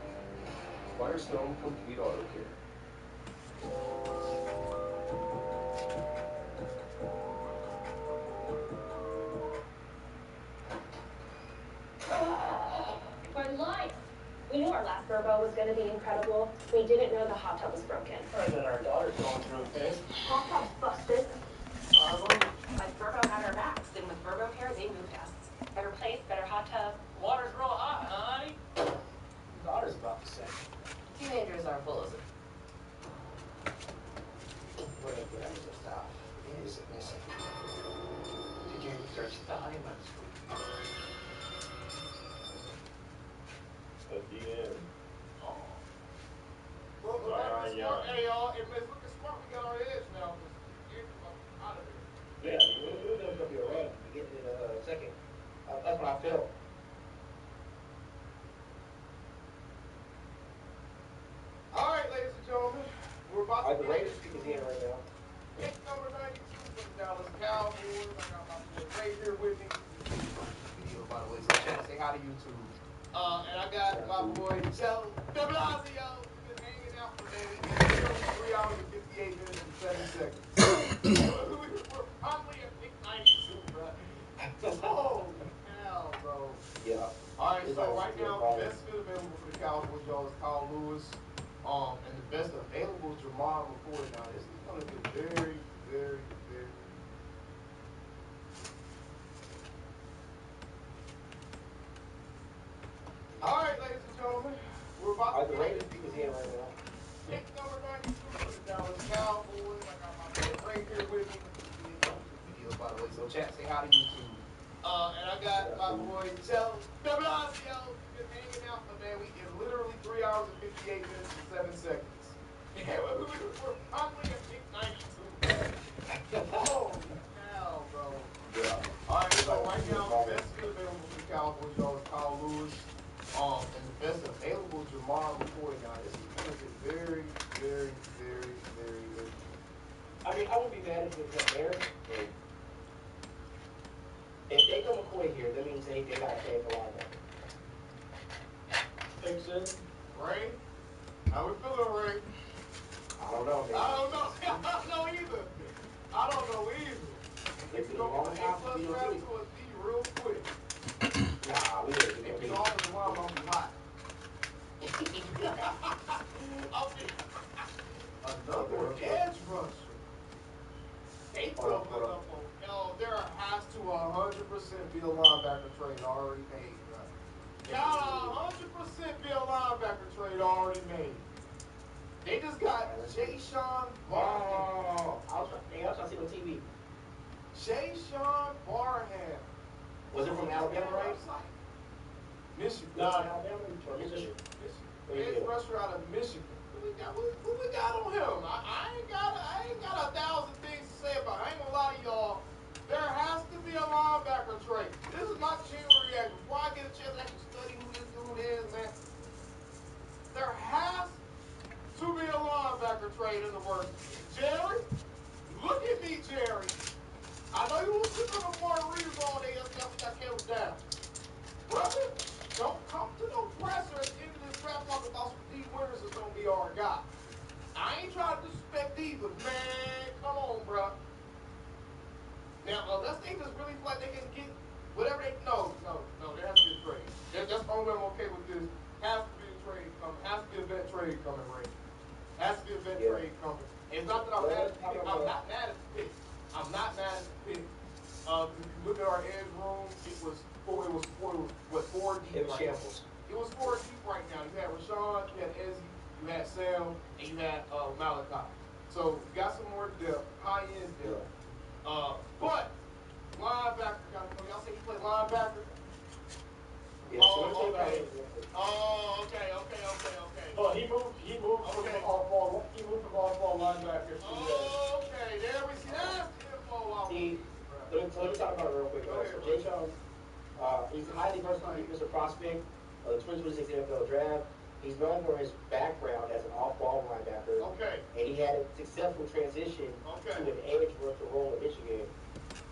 Firestone Complete Auto Care. We're live. We knew our last Burbo was going to be incredible. We didn't know the hot tub was broken. And then our daughter's going through a phase. Hot tub's busted. But Burbo had our backs, and with Burbo Care, they moved us. Better place, better hot tub. Water's real hot, honey. Daughter's about to say. Teenagers are full of it. Whatever the stuff is missing. Did you search the honeymoon? At the end. Well, hey, y'all, if it's looking smart, we got our edge now. Out of here. Yeah, we're going to be a run. We get it in a second. That's what I feel. All right, ladies and gentlemen, we're about to The Raiders pick is in right now. pick number 92 for the Dallas Cowboys. I got my boy Ray here with me. Video, by the way, so chat, say hi to YouTube. And I got my boy Joe de Blasio. We've been hanging out for days. 3 hours and 58 minutes and 7 seconds. We're probably at pick 92, bro. Oh, hell, bro. Yeah. All right, so right now, the best fit available for the Cowboys, y'all, is Kyle Lewis. And the best available is Jamal McCoy. Now, this is going to be very, very, very. All right, ladies and gentlemen, we're about to The Raiders pick is in right now. pick number 92 for the Dallas Cowboys. I got my boy Ray here with me. chat. Say hi to YouTube. And I got my boy Joe Damasio been hanging out, but man, we get literally 3 hours and 58 minutes and 7 seconds. Yeah, we're finally at pick 92. Holy cow, bro. Yeah. All right, so right now, the best is available for the Cowboys, y'all, is Kyle Lewis. And the best available is Jamar McCoy now. This is going to get very, very, very, very interesting. I mean, I wouldn't be mad if it was there. If they go McCoy here, that means they got to pay for linebacker. Texas. Ray? How we feeling, Ray? I don't know, man. I don't know. I don't know either. I don't know either. Let's go from an A-plus draft to a D real quick. Nah, we didn't. If you all in the line, I'll be hot. I'll be another edge rusher. They doubled up on. Yo, there has to 100% be a linebacker trade already made, bro. Got 100% be a linebacker trade already made. They just got Jaysean Barham. Oh, I was trying to see on TV. Jaysean Barham. Was it from Alabama, right? Michigan. No, Alabama or Michigan. Edge rusher out of Michigan. Who we got on him? I ain't got 1,000 things to say about it. I ain't gonna lie to y'all. There has to be a linebacker trade. This is my chain reaction. Before I get a chance to actually study who this dude is, man. There has to be a linebacker trade in the works. Jerry, look at me, Jerry. I know you were sitting on the Florida Readers all day. That's what got killed down. Brother, don't come to no presser at the end of this draft talking about some D Winters is going to be our guy. I ain't trying to disrespect D, but man, come on, bro. Now, unless they just really feel like they can get whatever they... No, there has to be a trade. That's the only way I'm okay with this. Has to be a trade coming. Has to be a vet trade coming, Ray. Has to be a vet trade coming. And it's not that I'm mad at the pick. I'm not mad at the pick. I'm not mad at the pick. If you look at our edge room, it was four deep. It was shambles. It was 4 deep right now. You had Rashawn, you had Ezzy, you had Sam, and you had Malachi. So you got some more depth, high end depth. But linebacker, y'all say he played linebacker? Yeah, okay. Okay. Oh, he moved from off-ball linebacker to Okay, there we see. That's the info. See, let me talk about it real quick. So Jaysean, he's a highly versatile defensive prospect of the 2026 NFL Draft. He's known for his background as an off-ball linebacker. Okay. And he had a successful transition to an edge rusher role in Michigan.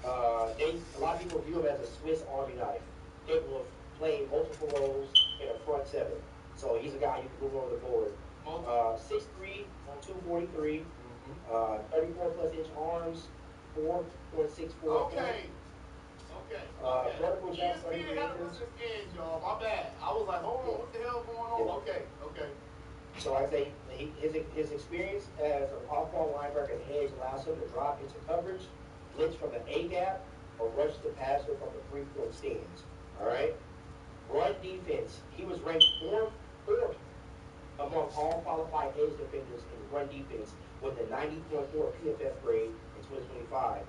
A lot of people view him as a Swiss Army knife, capable of playing multiple roles in a front seven. So he's a guy you can move over the board. 6'3", 243, 34+ inch arms, 4.64. Okay. Vertical jump, 30 ESPN had to inches. put this edge, y'all. My bad. I was like, hold on, what the hell going on? Yeah. Okay. So I say his experience as an off-ball linebacker and edge allows him to drop into coverage, blitz from the A-gap, or rush the passer from the 3-point stands. All right? Run defense. He was ranked fourth among all qualified edge defenders in run defense with a 90.4 PFF grade in 2025.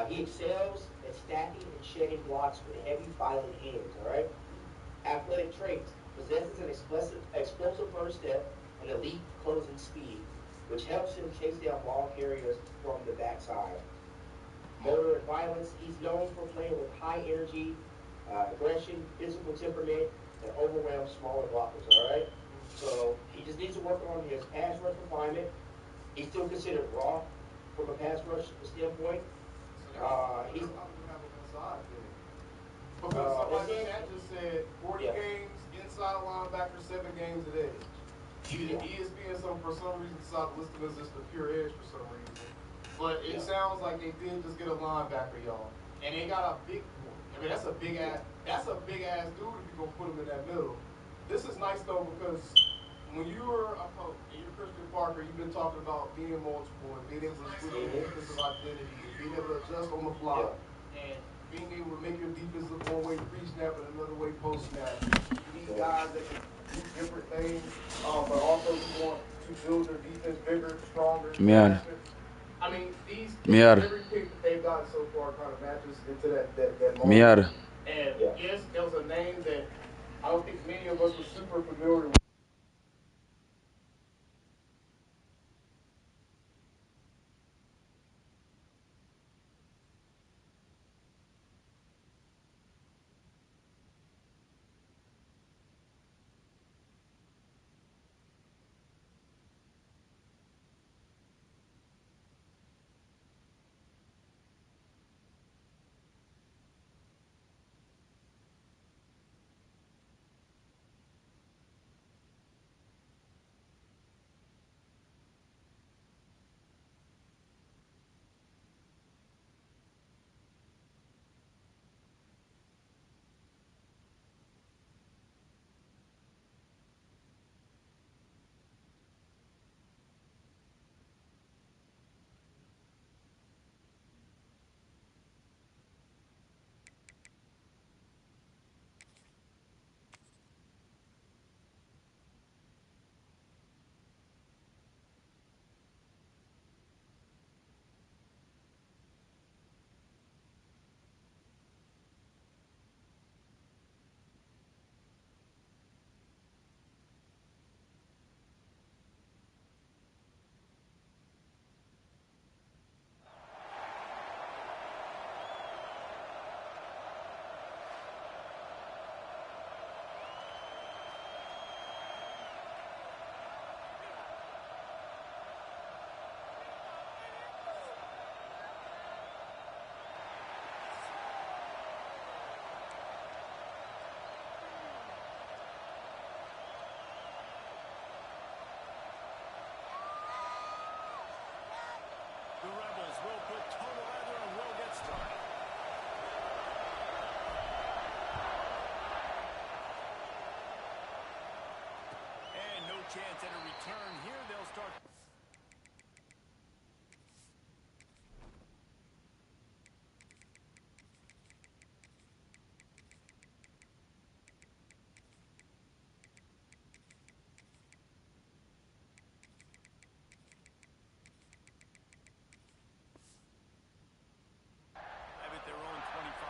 He excels at stacking and shedding blocks with heavy filing hands, all right? Athletic traits. Possesses an explosive first step and elite closing speed, which helps him chase down ball carriers from the backside. Motor and violence. He's known for playing with high energy, aggression, physical temperament, and overwhelms smaller blockers, all right? So he just needs to work on his pass rush refinement. He's still considered raw from a pass rush standpoint. He's because somebody in the chat just said 40 games inside linebacker, 7 games at edge. Even ESPN for some reason decided to list him as just a pure edge for some reason. But it sounds like they did just get a linebacker, y'all. And they got a big one. I mean, that's a big ass dude if you're gonna put him in that middle. This is nice though because when you're Christian Parker, you've been talking about being multiple and being able to switch your defensive identity and being able to adjust on the fly and being able to make your defense look one way pre-snap and another way post-snap. You need guys that can do different things, but also you want to build their defense bigger, stronger. Yeah. I mean, every pick that they've gotten so far kind of matches into that moment. Miata. And yes, there was a name that I don't think many of us were super familiar with. The Rebels will put total leather and will get started. And no chance at a return here. They'll start. Have it their own 25.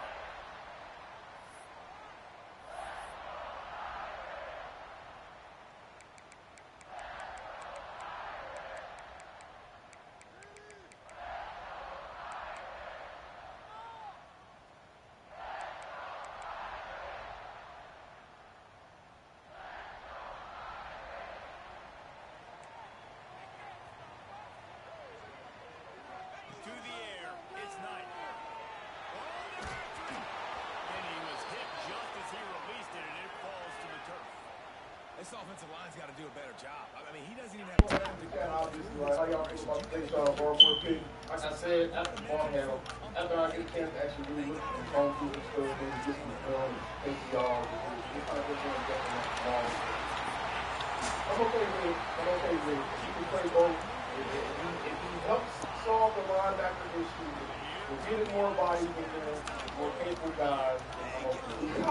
To the air, it's Knight. Oh, they're after him. And he was hit just as he released it, and it falls to the turf. This offensive line's got to do a better job. I mean, he doesn't even have time to Yeah, obviously, like, how y'all feel about the play style of our pick? Like I said, after the ball handle, after I get a chance to actually really look and comb through the stuff, maybe get some film, take the y'all, just kind of get some depth on that ball. I'm okay with it. I'm okay with it. He can play both. If he helps solve the linebacker issue, we're getting more bodies in there, more capable guys, I'm okay with it.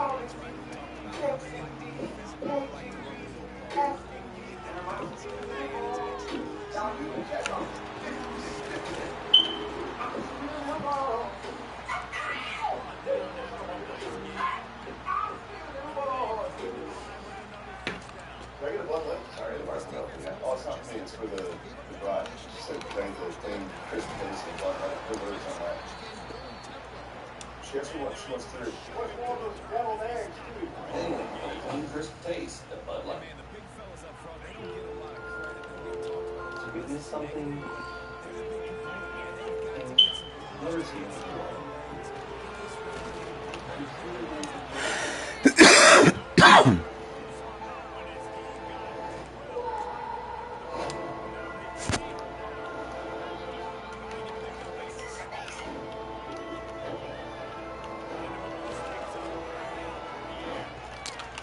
Oh, it's not me. It's for the drive. Just said thing, Chris Pace and whatnot. The words on that. She actually wants to. What's more of those deviled eggs, too? Clean crisp taste. The Bud Light. Man, the big fellas up front, they don't get a lot of credit. They don't get talked about. So give this something. They're the big component, man. They've got to get some Where is he?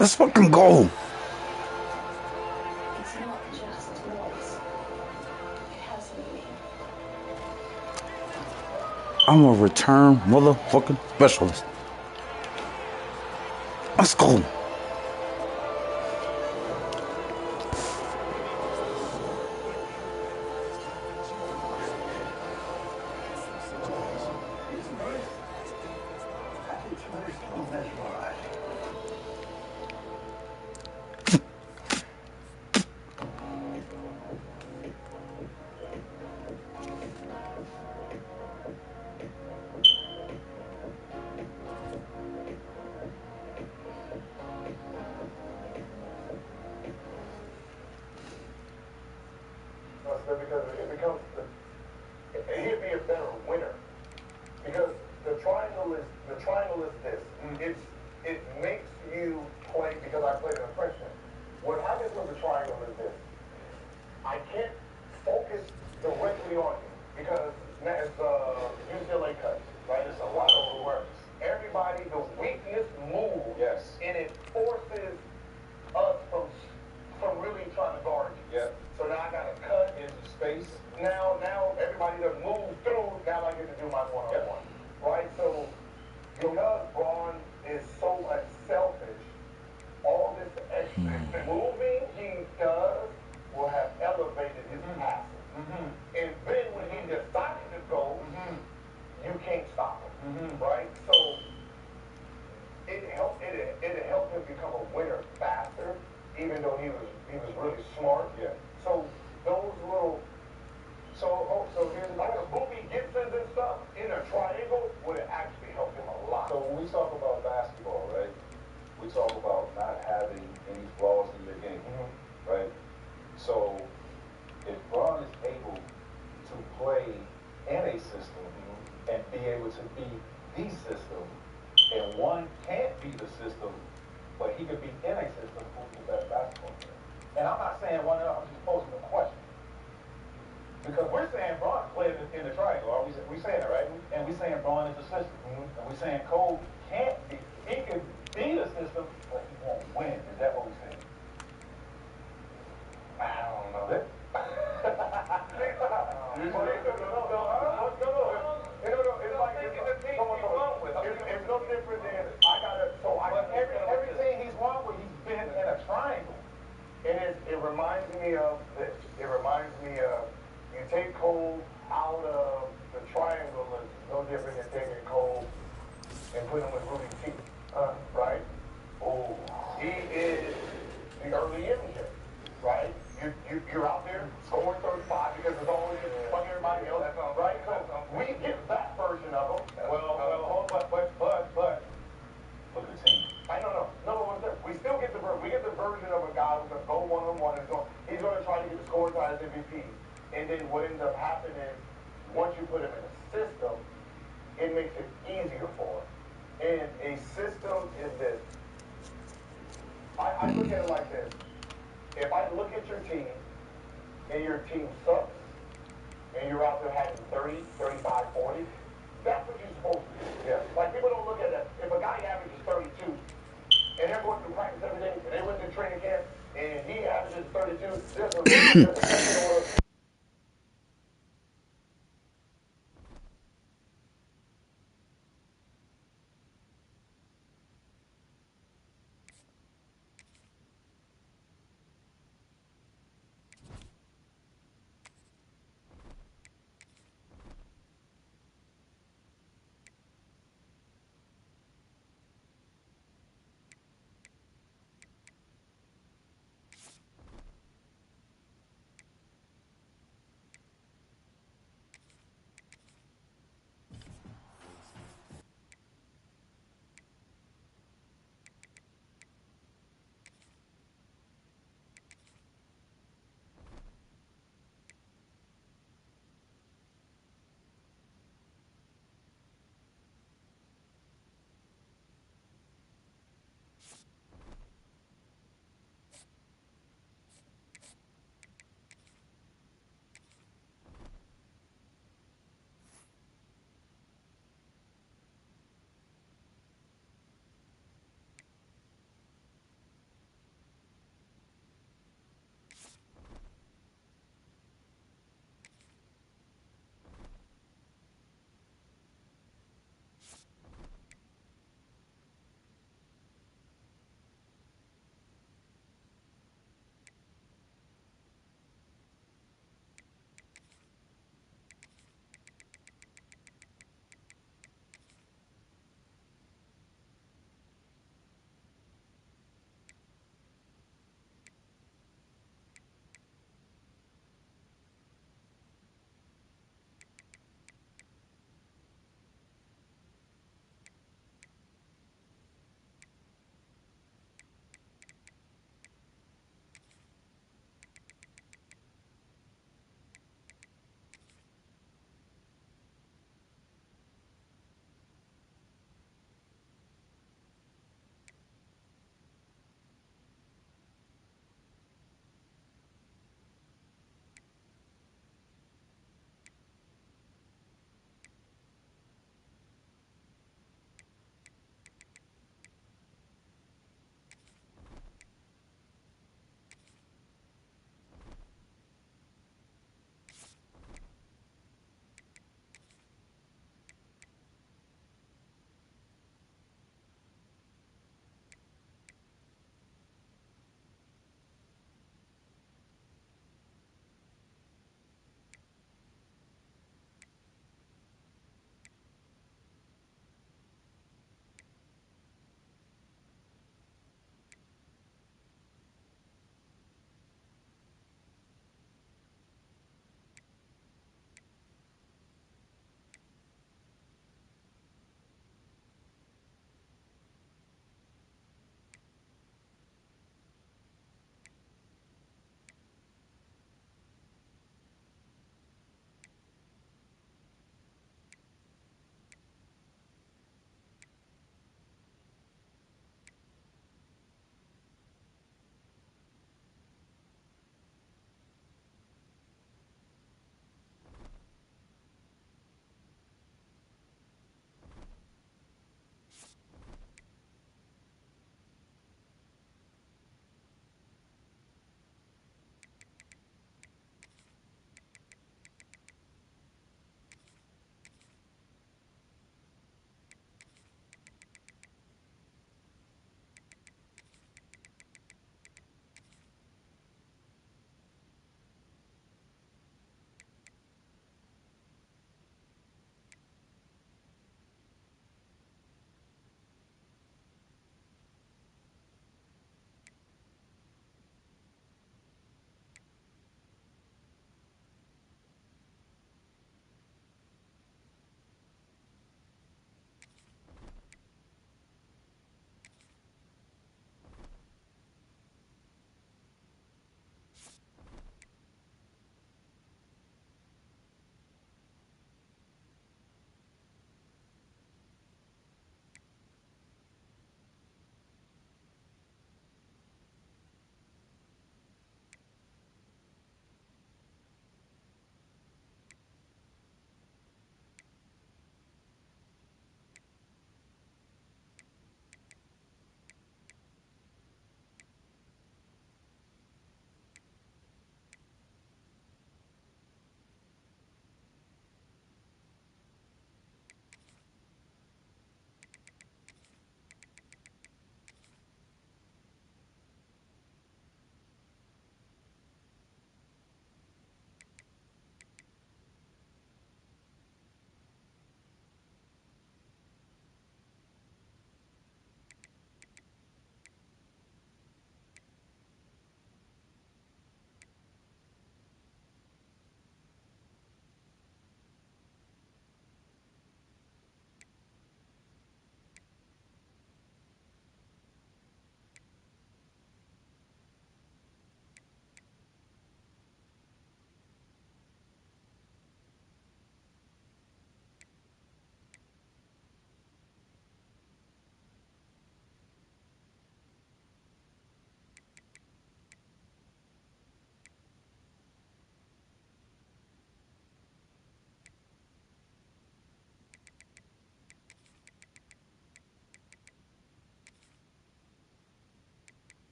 Let's fucking go. It's not just noise. It has meaning. I'm a return motherfucking specialist. Let's go. Because it becomes he'd be a better winner because the triangle is this. It makes you play because I played in a freshman. What happens with the triangle is this. I can't focus directly on you because it's UCLA cuts, right? It's a lot of awareness. Everybody, the weakness moves, yes, and it forces us from really trying to guard you. Yeah. So now I got to cut into space. Now everybody that moves through. Now I get to do my one-on-one, right? So because Braun is so unselfish, all this extra moving he does will have elevated his passing. And then when he decided to go, you can't stop him, right? So it helped him become a winner faster, even though he was really smart. Yeah. So those little so here's like a Booby Gibsons and stuff in a triangle would have actually helped him a lot. So when we talk about basketball, right? We talk about not having any flaws in your game, right? So if Braun is able to play in a system and be able to be the system, and one can't be the system, but he could be in a system who's the best basketball player. And I'm not saying one of them, I'm just posing a question. Because we're saying Braun played in the triangle, are we saying that, right? And we're saying Braun is the system. And we're saying Cole can't be. He can be the system, but he won't win. Is that what we're saying? I don't know. No. It's no different than I gotta. But everything he's won with, he's been in a triangle. And it reminds me of this. It reminds me of you take Cole out of the triangle is no different than taking Cole and putting him with Rudy T. Right? Oh, he is the early MJ, right? You're out there scoring 35 because there's always like everybody else, right? So we get that version of him. But look at the team. I don't know. No, we still get the version of a guy who's gonna go one-on-one and he's gonna try to get the scoring title MVP. And then what ends up happening is once you put him in a system, it makes it easier for him. And a system is this. I look at it like this. If I look at your team and your team sucks and you're out there having 30, 35, 40, that's what you're supposed to do. Yeah. Like people don't look at it. If a guy averages 32 and they're going through practice every day and they went to training camp and he averages 32, there's a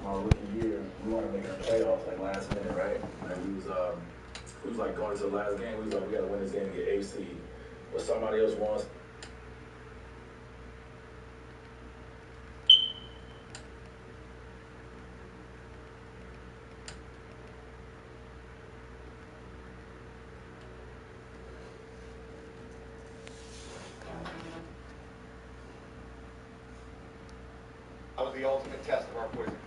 my rookie year, we wanted to make the playoffs like last minute, right? And we was like going to the last game. We was like, we gotta win this game and get A seed. But somebody else wants. That was the ultimate test of our poison.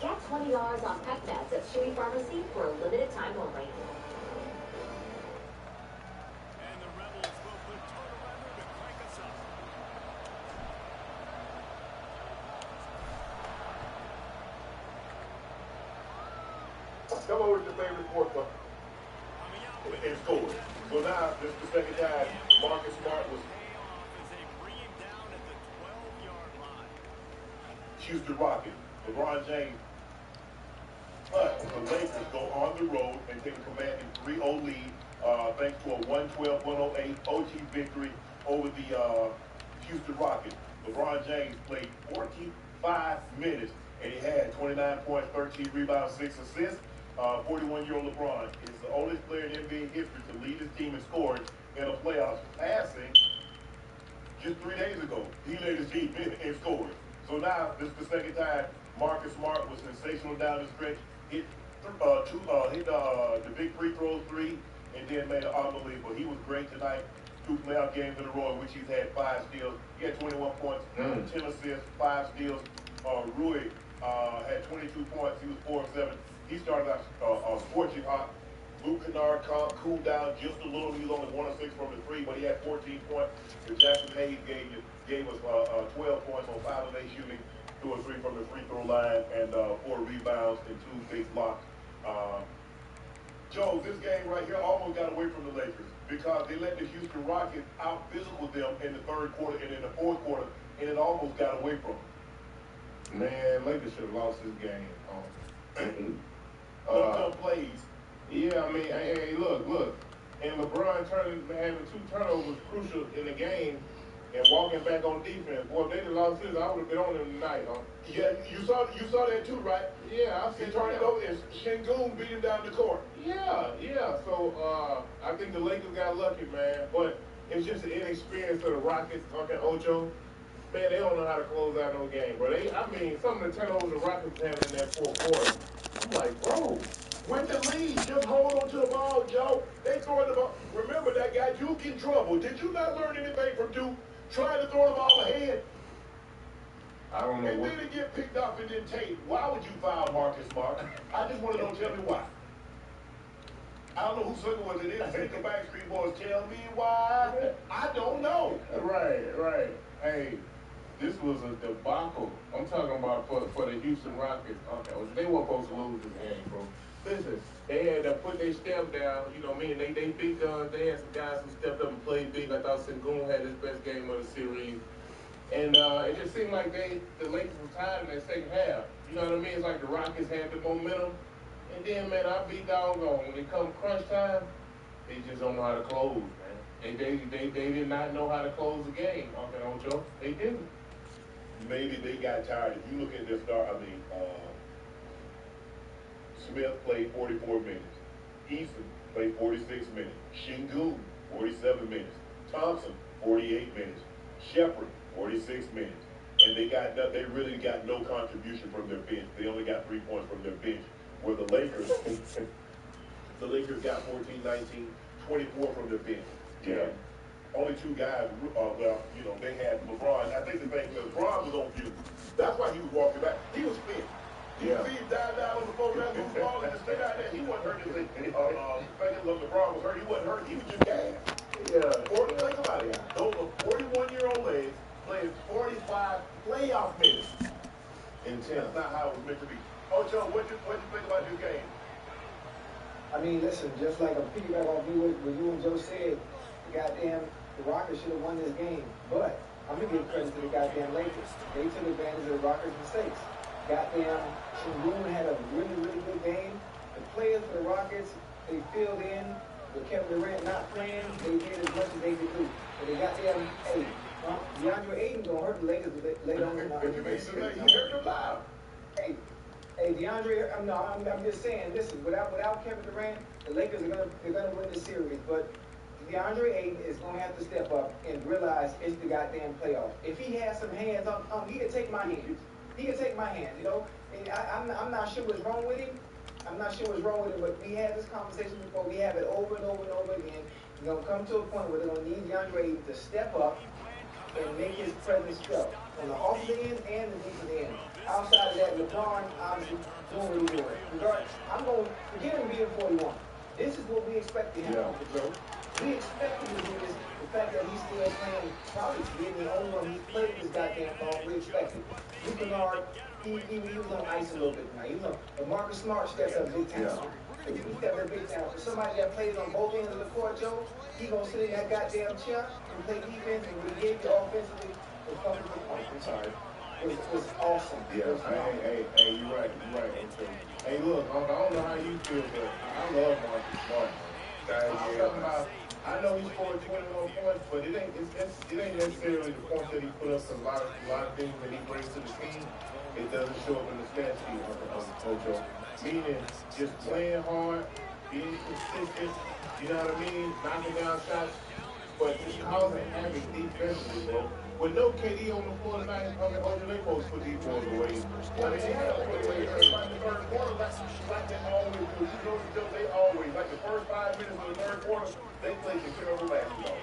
Get $20 on pet meds at Chewy Pharmacy for a limited time only. And the Rebels will put total weather to crank us up. Come on with your favorite quarter. And scored. So now, this is the second time Marcus Smart was As they bring him down at the 12-yard line. Houston Rockets. LeBron James. But the Lakers go on the road and take a commanding 3-0 lead thanks to a 112-108 OT victory over the Houston Rockets. LeBron James played 45 minutes and he had 29 points, 13 rebounds, 6 assists. 41-year-old LeBron is the oldest player in NBA history to lead his team in scoring in a playoffs, passing just 3 days ago. He led his team in scoring. So now, this is the second time Marcus Smart was sensational down the stretch. Hit the big free throws 3, and then made it unbelievable. He was great tonight. 2 playoff games in a row in which he's had 5 steals. He had 21 points, 10 assists, 5 steals. Rui had 22 points. He was 4 of 7. He started out scorching hot. Luke Kennard cooled down just a little. He was only 1 of 6 from the 3, but he had 14 points. The Jackson Hayes gave us 12 points on 5 of 8 shooting, 2 or 3 from the free throw line, and 4 rebounds and 2 big blocks. Joe, this game right here almost got away from the Lakers because they let the Houston Rockets out-physical them in the third quarter and in the fourth quarter, and it almost got away from them. Man, Lakers should have lost this game. Some plays. Yeah, I mean, hey, look. And LeBron having 2 turnovers crucial in the game and walking back on defense. Boy, if they'd have lost this, I would have been on them tonight, huh? Yeah, you saw that too, right? Yeah, I He said turned it over and Şengün beat him down the court. Yeah. So I think the Lakers got lucky, man. But it's just the inexperience of the Rockets. Okay, Ocho, man, they don't know how to close out no game, bro. Some of the turnovers the Rockets had in that fourth quarter. I'm like, bro. With the lead, just hold on to the ball, Joe. They throwing the ball. Remember that guy Duke in trouble. Did you not learn anything from Duke? Trying to throw the ball ahead. I don't know. And then it get picked up and then taken. Why would you foul Marcus Smart? I just want to know. Tell me why. I don't know whose second was it is. Take the Backstreet Boys. Tell me why. I don't know. Right. Hey, this was a debacle. I'm talking about for the Houston Rockets. Okay, they weren't supposed to lose this game, bro. Listen, they had to put their step down. You know what I mean? They big guns. They had some guys who stepped up and played big. I thought Şengün had his best game of the series. And it just seemed like the Lakers were tired in that second half. You know what I mean? It's like the Rockets had the momentum. And then, man, I be doggone. When it come crunch time, they just don't know how to close, man. They did not know how to close the game. Okay, Ocho. They didn't. Maybe they got tired. If you look at their start, Smith played 44 minutes. Eason played 46 minutes. Şengün, 47 minutes. Thompson, 48 minutes. Shepherd, 46 minutes. And they really got no contribution from their bench. They only got 3 points from their bench. Where the Lakers got 14, 19, 24 from their bench. Yeah. Only 2 guys, they had LeBron. I think the thing was LeBron was on view. That's why he was walking back. He was fit. You see him dive down on the floor, grab the ball, and just stay out there. He wasn't hurt. LeBron was hurt. He wasn't hurt. He was just gassed. Yeah. Think about it. Those are 41-year-old legs playing 45 playoff minutes. That's not how it was meant to be. Ocho, what you think about this game? I mean, listen, just like a piggyback on what you and Joe said, goddamn, The Rockets should have won this game, but I'm going to give credit to the goddamn Lakers. They took advantage of the Rockets' mistakes. Goddamn, Shingun had a really, really good game. The players for the Rockets, they filled in. With Kevin Durant not playing, they did as much as they could do. But they got them, hey, DeAndre Ayton gonna hurt the Lakers later on in the game. Hey, DeAndre, I'm just saying, listen, without Kevin Durant, the Lakers they're gonna win this series. But DeAndre Ayton is gonna have to step up and realize it's the goddamn playoffs. If he has some hands, he can take my hands. He can take my hands, you know. And I'm not sure what's wrong with him. I'm not sure what's wrong with him, but we had this conversation before. We have it over and over and over again. You're going to come to a point where they're going to need DeAndre to step up and make his presence felt on the offensive end and the defensive end. Outside of that, LeBron obviously doing what he's doing. I'm going to forget him being 41. This is what we expected him to do. We expected him to do this. The fact that he's still playing, probably being the only one who's played this goddamn ball, we expected. Luke Kennard, he was on ice a little bit tonight. He was on, but Marcus Smart stepped up big time. He stepped up big time. For somebody that plays on both ends of the court, Joe, he gonna sit in that goddamn chair and play defense, and what he gave you offensively was fucking good point. I'm sorry. It was awesome. Yeah, hey, you're right. Okay. Hey, look, I don't know how you feel, but I love Marcus Smart. I know he scored 21 points, but it ain't necessarily the points that he put up. A lot of things that he brings to the team, it doesn't show up in the stat sheet of Ocho. Meaning, just playing hard, being consistent, you know what I mean, knocking down shots, but just causing havoc defensively, bro. With no KD on the floor tonight, Ocho, they supposed to put these boys away. I mean, they have to put away like the third quarter, like they always do. You know, they always, like the first 5 minutes of the third quarter, they play considerable basketball.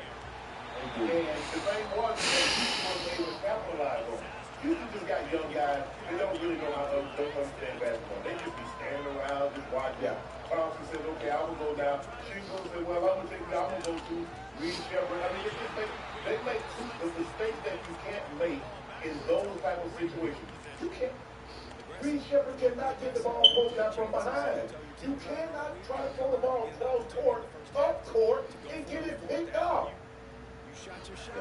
And the thing was, Houston wasn't able to capitalize on it. Houston just got young guys. They don't really know how to understand basketball. They just be standing around, just watching. Thompson says, okay, I will go down. Shingo said, well, I'm going to take you down. I'm going to go to Reed Shepard. I mean, they make the mistakes that you can't make in those type of situations. You can't. Reed Shepard cannot get the ball post out from behind. You cannot try to throw the ball cross court, up court, and get it picked up.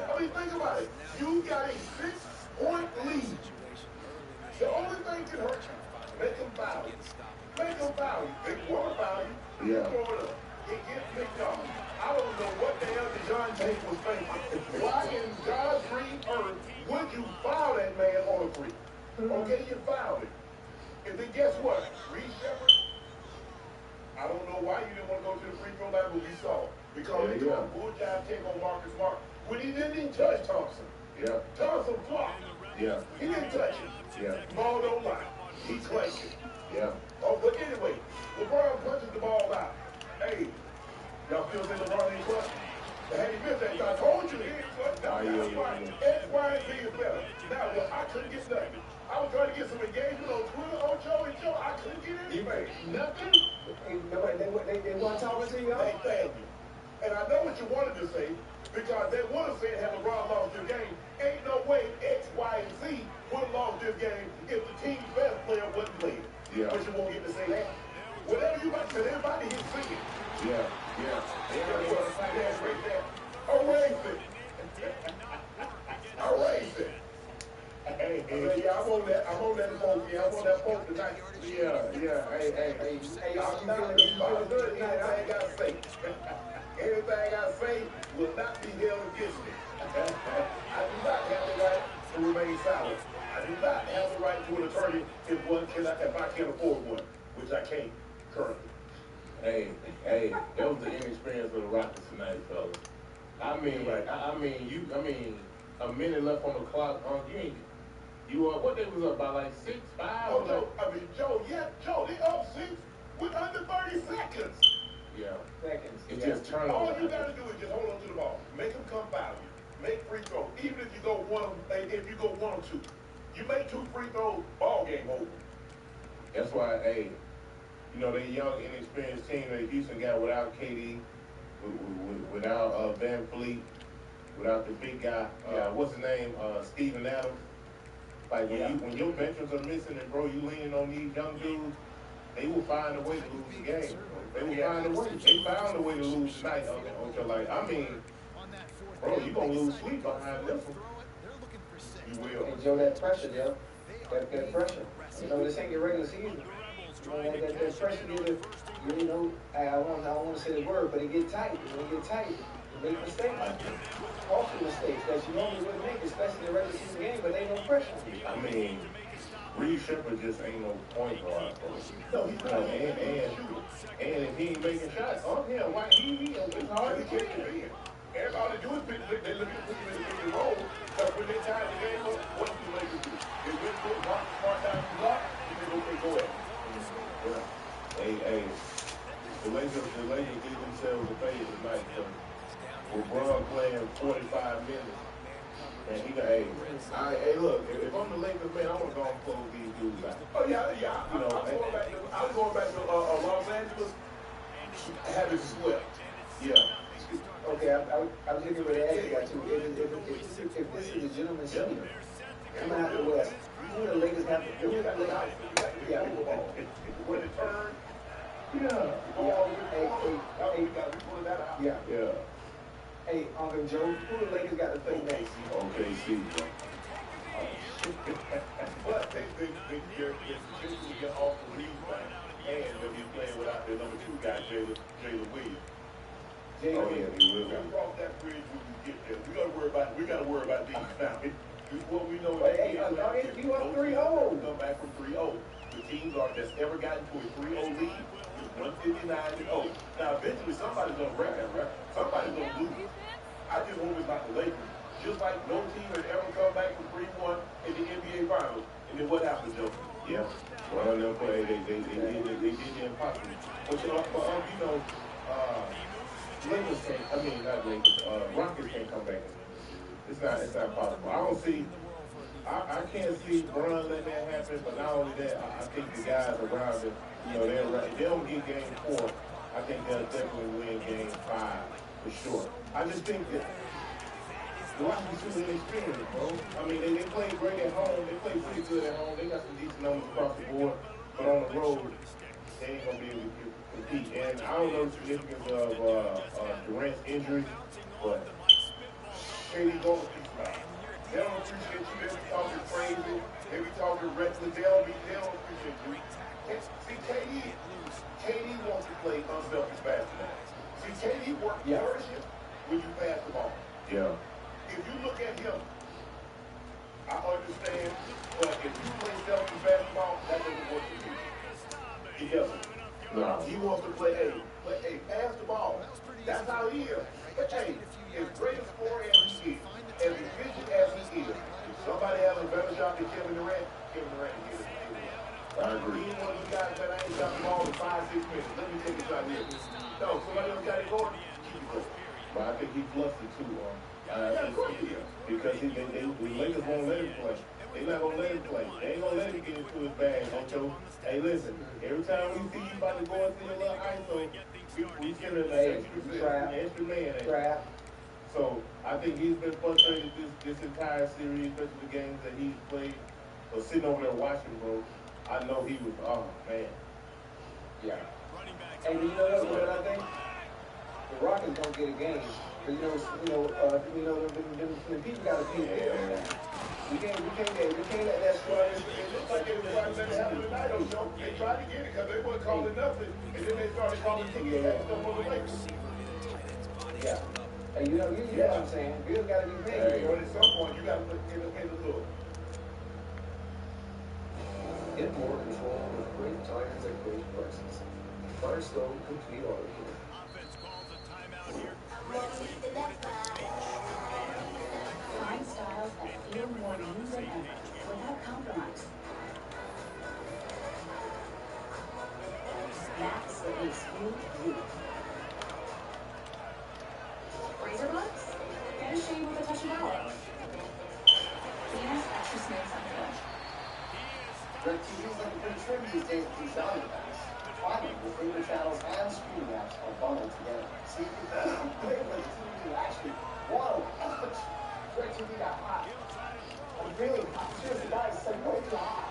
I mean, think about it. You got a 6-point lead. The only thing can hurt you, make them foul you. Make them foul you. They want to foul you. You throw it up. It gets picked up. I don't know what the hell John Tate was thinking. Why in God's green earth would you foul that man on a free? Okay, you fouled him. And then guess what? Reed Shepard, I don't know why you didn't want to go to the free throw line, but we saw it. Because they took a bull job take on Marcus Smart when he didn't even touch Thompson. Thompson flopped. He didn't touch him. Ball don't lie. He claimed it. Oh, but anyway, LeBron punches the ball out. Hey, y'all still think LeBron ain't clutch? Had he missed that, I told you he ain't clutch. Now that's why X, Y, and Z is better. Now, look, I couldn't get nothing. I was trying to get some engagement on Twitter, Ocho and Joe. I couldn't get anything. Nothing. They want to talk to you? They failed you. And I know what you wanted to say, because they would have said, had LeBron lost this game, ain't no way X, Y, and Z would have lost this game if the team's best player wasn't playing. But you won't get to say that. Whatever you like to say, everybody here singing. That's right there. Erase it. Erase it. Hey, I'm on that post. I'm on that post tonight. I'm not going to be good tonight. I ain't got to say. Anything I say will not be held against me. I do not have the right to remain silent. I do not have the right to an attorney if I can't afford one, which I can't currently. Hey, that was the inexperience of the Rockets tonight, fellas. I mean, a minute left on the clock. What they was up by like 6, 5? Oh, Joe, they up 6 with under 30 seconds. Seconds. It's just turnover. All you gotta do is just hold on to the ball. Make them come foul you. Make free throws. Even if you go 1 or 2. You make 2 free throws, ball game over. That's why, they young, inexperienced team that Houston got without KD, without Van Fleet, without the big guy, what's his name, Steven Adams. Like, when your veterans are missing and, bro, you leaning on these young dudes, they will find a way to lose the game. They will find a way. They found a way to lose tonight. Bro, you gonna lose sleep behind this one. You will. And Joe, that pressure, Joe. That pressure. You know, this ain't your regular season. You know, that pressure you know, I don't want to say the word, but it get tight. When it get tight, you make mistakes. Costly mistakes that you normally wouldn't make, especially in the regular season game, but they ain't no pressure on you. I mean, Reed Shepard just ain't no point guard. No, he's not. And if he ain't making shots on him, why it's hard to catch him. Everybody do is they look at him in the role. Because when they tie the game up, what do the Lakers do? They win for Mark Smart down the block, you can go at it. Hey, the Lakers did themselves a favor tonight because LeBron playing 45 minutes. And he got, hey, look, if I'm the Lakers, man, I want to go and close these dudes out. Oh, yeah. You know, I was going back to Los Angeles, having swept. Yeah. Okay, I was looking for the answer got too. If this is a gentleman's game, coming out the West, who the Lakers have to do? Yeah, when it turned, yeah. Hey, Uncle Joe, who the Lakers got to play next? Okay, see, bro. But they're get off the rebound, and they'll be playing without their number 2 guy, Jalen Williams. They will. We'll cross that bridge when we get there. We gotta worry about these now. What we know is you up 3-0. Come back from 3-0. The teams that's ever gotten to a 3-0 lead is 159-0. Now eventually somebody's gonna break that record. Somebody's gonna lose. I just hope it's not the Lakers. Just like no team has ever come back from 3-1 in the NBA Finals. And then what happened, Joe? Yeah. Well, they did the impossible. But you know, Lakers can't. I mean, not Lakers. Rockets can't come back. It's not possible. I don't see. I can't see Bron letting that happen. But not only that, I think the guys around him, you know, they don't get game 4. I think they'll definitely win game 5 for sure. I just think that the Rockets are inexperienced, bro. I mean, they play great at home. They play pretty good at home. They got some decent numbers across the board. But on the road, they ain't gonna be able to compete. And I don't know the significance of Durant's injury, but Shady don't speak about it. They don't appreciate you. They be talking crazy. They be talking reckless. They don't appreciate you. See, KD wants to play unselfish basketball. See, KD flourishes when you pass the ball. Yeah. If you look at him, I understand, but if you play selfish basketball, that doesn't work for you. He doesn't. No. He wants to play, pass the ball. That's how he is. But hey, as great a scorer as he is, as efficient as he is, if somebody has a better shot than Kevin Durant can get it. I agree. He's one of those guys that I ain't shot the ball in 5-6 minutes. Let me take a shot here. No, somebody else got it going. Keep it going. But I think he flushed it too. Because the Lakers won't let him play. They're not going to let him play. They ain't going to let him get into his bag, Ocho. Hey, listen, every time we see you about to go into your little ISO, we send an extra man. So I think he's been frustrated this entire series, especially the games that he's played. So sitting over there watching, bro, I know he was, oh, man. Yeah. Hey, you know what I think? The Rockets don't get a game. But the people got to pay bills. We can't let that slide. It looks like they were trying to let it happen tonight, Ocho. They tried to get it because they weren't calling nothing. And then they started calling tickets and stuff on the Lakers. Yeah. Hey, you know what I'm saying? Bills got to be paid. Hey, but at some point, you got to put in the look. Get more control with great tires at great prices. Firestone Complete Auto Care. Offense calls a timeout here. Find styles that feel more you than ever without compromise. That's what makes you. Razor bucks? Get a shave with a touch of aloe. Venus extra smooth shampoo. Red TV's looking pretty trim these days with these value packs. Finally, your favorite channels and streaming apps are bundled together. So you can play with the TV actually. Whoa! Ouch! Red TV got hot. I'm really hot. Seriously, guys, it's like way too hot.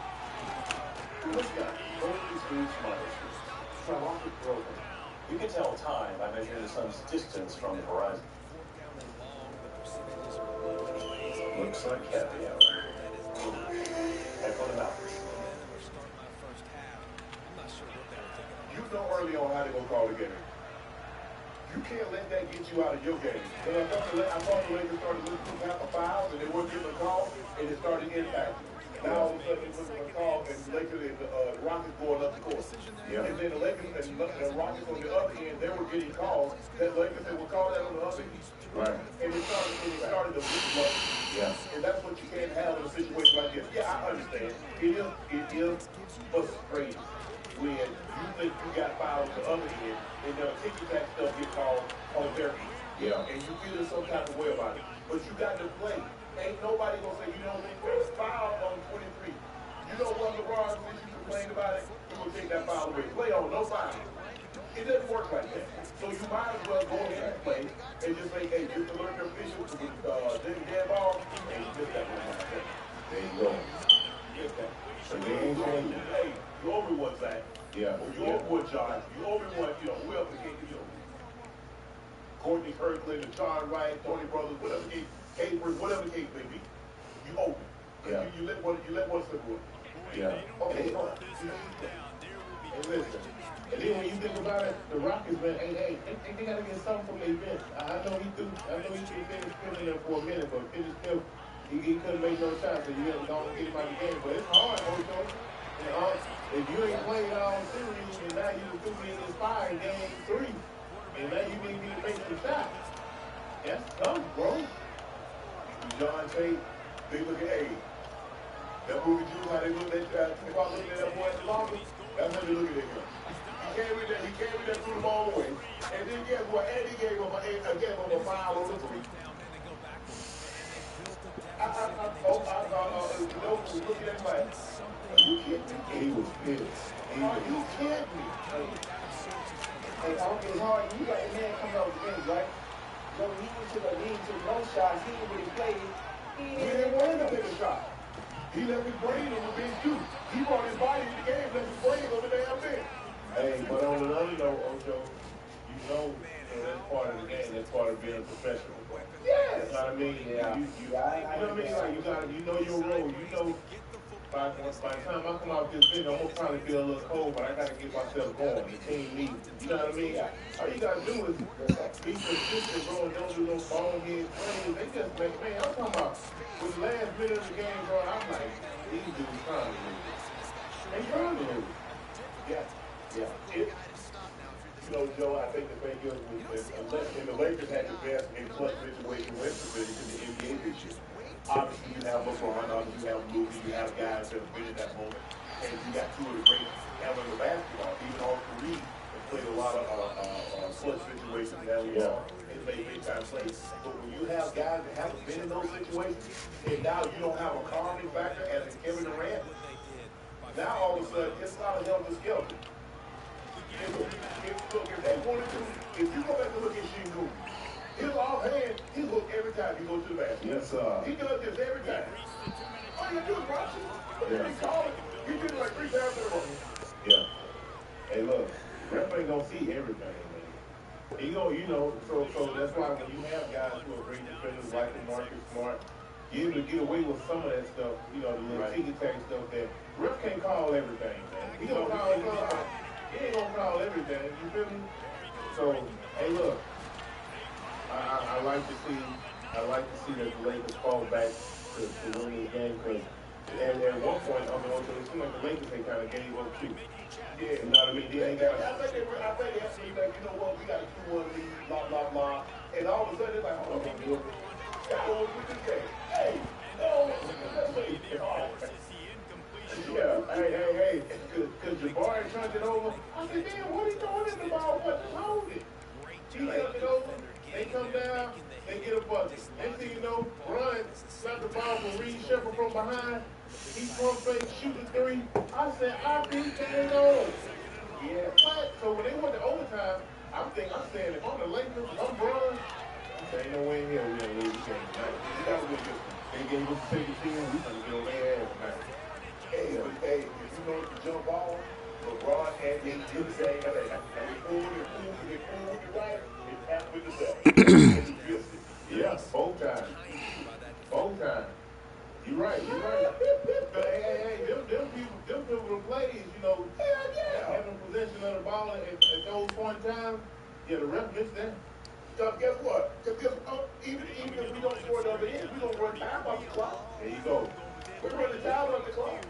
This guy, Golden Speed Smart from Rocket Broker. You can tell time by measuring the sun's distance from the horizon. Looks like happy hour. Heck on the mouth. You know early on how they're going to call the game. You can't let that get you out of your game. I thought the Lakers started looking half a foul, and they weren't getting a call, and it started impacting. Now all of a sudden they're looking at a call, and the Lakers and the Rockets going up the court. And then the Lakers and the Rockets on the other end, they were getting calls. That Lakers said, "We'll call that on the other end." Right. And it started to move up. Yeah. And that's what you can't have in a situation like this. Yeah, I understand. It is frustrating when you think you got fouled on the other end, and then ticky-tack stuff get called on their end. Yeah. And you feel some kind of way about it. But you got to play. Ain't nobody going to say, you know, first foul on 23. You know what, LeBron, since you complained about it, we will take that foul away. Play on, no foul. It doesn't work like that. So you might as well go ahead and play and just say, hey, just alert your officials with this dead ball, and you missed that one. There you go. Missed that. So they ain't changing. Hey, you owe me one, Zach. Yeah. You owe me one, John. You owe me one, whoever the case, Courtney Kirkland, John Wright, Tony Brothers, whatever the case, Capers, whatever the case may be. You owe me. Yeah. You let one slip away. Yeah. Okay, hold on. And listen, and then when you think about it, the Rockets, man, they gotta get something from their bench. I know he finished filling there for a minute, but finished still, he couldn't make no shots, so you gotta go and get him out of the game. But it's hard, Ocho. If you ain't played all series, and now you just threw me in this fire in game 3, and now you need me to make some shots. That's tough, bro. John Tate, they look at A. That movie Jews, how they look at if I look at that boy at the lobby, that's how they look at him. He carried that through the ball away. And then guess what? Eddie gave him a foul on the three. Those was looking at him like, are you kidding me? He was pissed. Are you kidding me? Hey, it's hard. You got the man coming out the bench, right? So he took no shots. He didn't really play. He didn't want him to take a shot. He left his brain on the bench too. He brought his body to the game, left his brain on the damn bench. Hey, but on another note, Ocho, you know that's part of the game. That's part of being a professional. Yes. You know what I mean? Yeah. You know what I mean? Like you know your role. You know, by the time I come out this bench, I'm gonna probably feel a little cold, but I gotta get myself going. The team needs it. You know what I mean? All you gotta do is be consistent, bro, and don't do no bonehead plays. They just make, man, I'm talking about with the last minute of the game, bro. I'm like, these dudes trying to lose. They trying to lose. Yeah. You know, Joe, I think the thing is, and the Lakers had the best in clutch situation Western in the NBA this year. Obviously, you have LeBron, obviously you have Luka, you have guys that have been in that moment, and you got two of the great handling of basketball. Even all three have played a lot of clutch situations down here and made big-time plays. But when you have guys that haven't been in those situations, and now you don't have a calming factor as in Kevin Durant, now all of a sudden it's not a helter-skelter. If they wanted to, if you go back and look at Shingu, his offhand, he look every time he goes to the basket. Yes, sir. He does this every time. All you do is watch it. But then he call it. He did it like 3 times in a row. Yeah. Hey, look, ref ain't gonna see everything, man. He go, so that's why when you have guys who are great defenders like Marcus Smart, you're able to get away with some of that stuff, the little ticky-tack stuff that ref can't call everything, man. He gonna call everything. He ain't gonna call everything, you feel me? So, hey, look, I like to see that the Lakers fall back to win this game because at one point, it seemed like the Lakers they kind of gave up too. Yeah. You know what I mean? They ain't got. I think they have to be like, you know what, we got a 2-1 lead, blah, blah, blah. And all of a sudden, it's like, hold on, man. Got one with this game. Hey, no, let's wait. Yeah, hey, because Jabari turned it over. I said, damn, what are you doing in the ball? What is hold it? He turned it over. They come down. They get a bucket. Next thing you know, run, snap the ball from Reed Shepard from behind. He pump fake, shoot a 3. I said, I think they know. Yeah, but so when they went to overtime, I'm saying, if I'm the Lakers, I'm Bron. There ain't no way in hell we're going to lose this game tonight. We got to win this one. They gave us a second team. We're going to get on their ass tonight. Hey, if you know the jump ball, LeBron and they do the same thing. They pulled it right, it tapped with the left. Yeah, both times. one time, yeah, the ref missed that. Because guess what? Even if we don't score the other end, we don't run time off the clock. There you go. We run the time off the clock.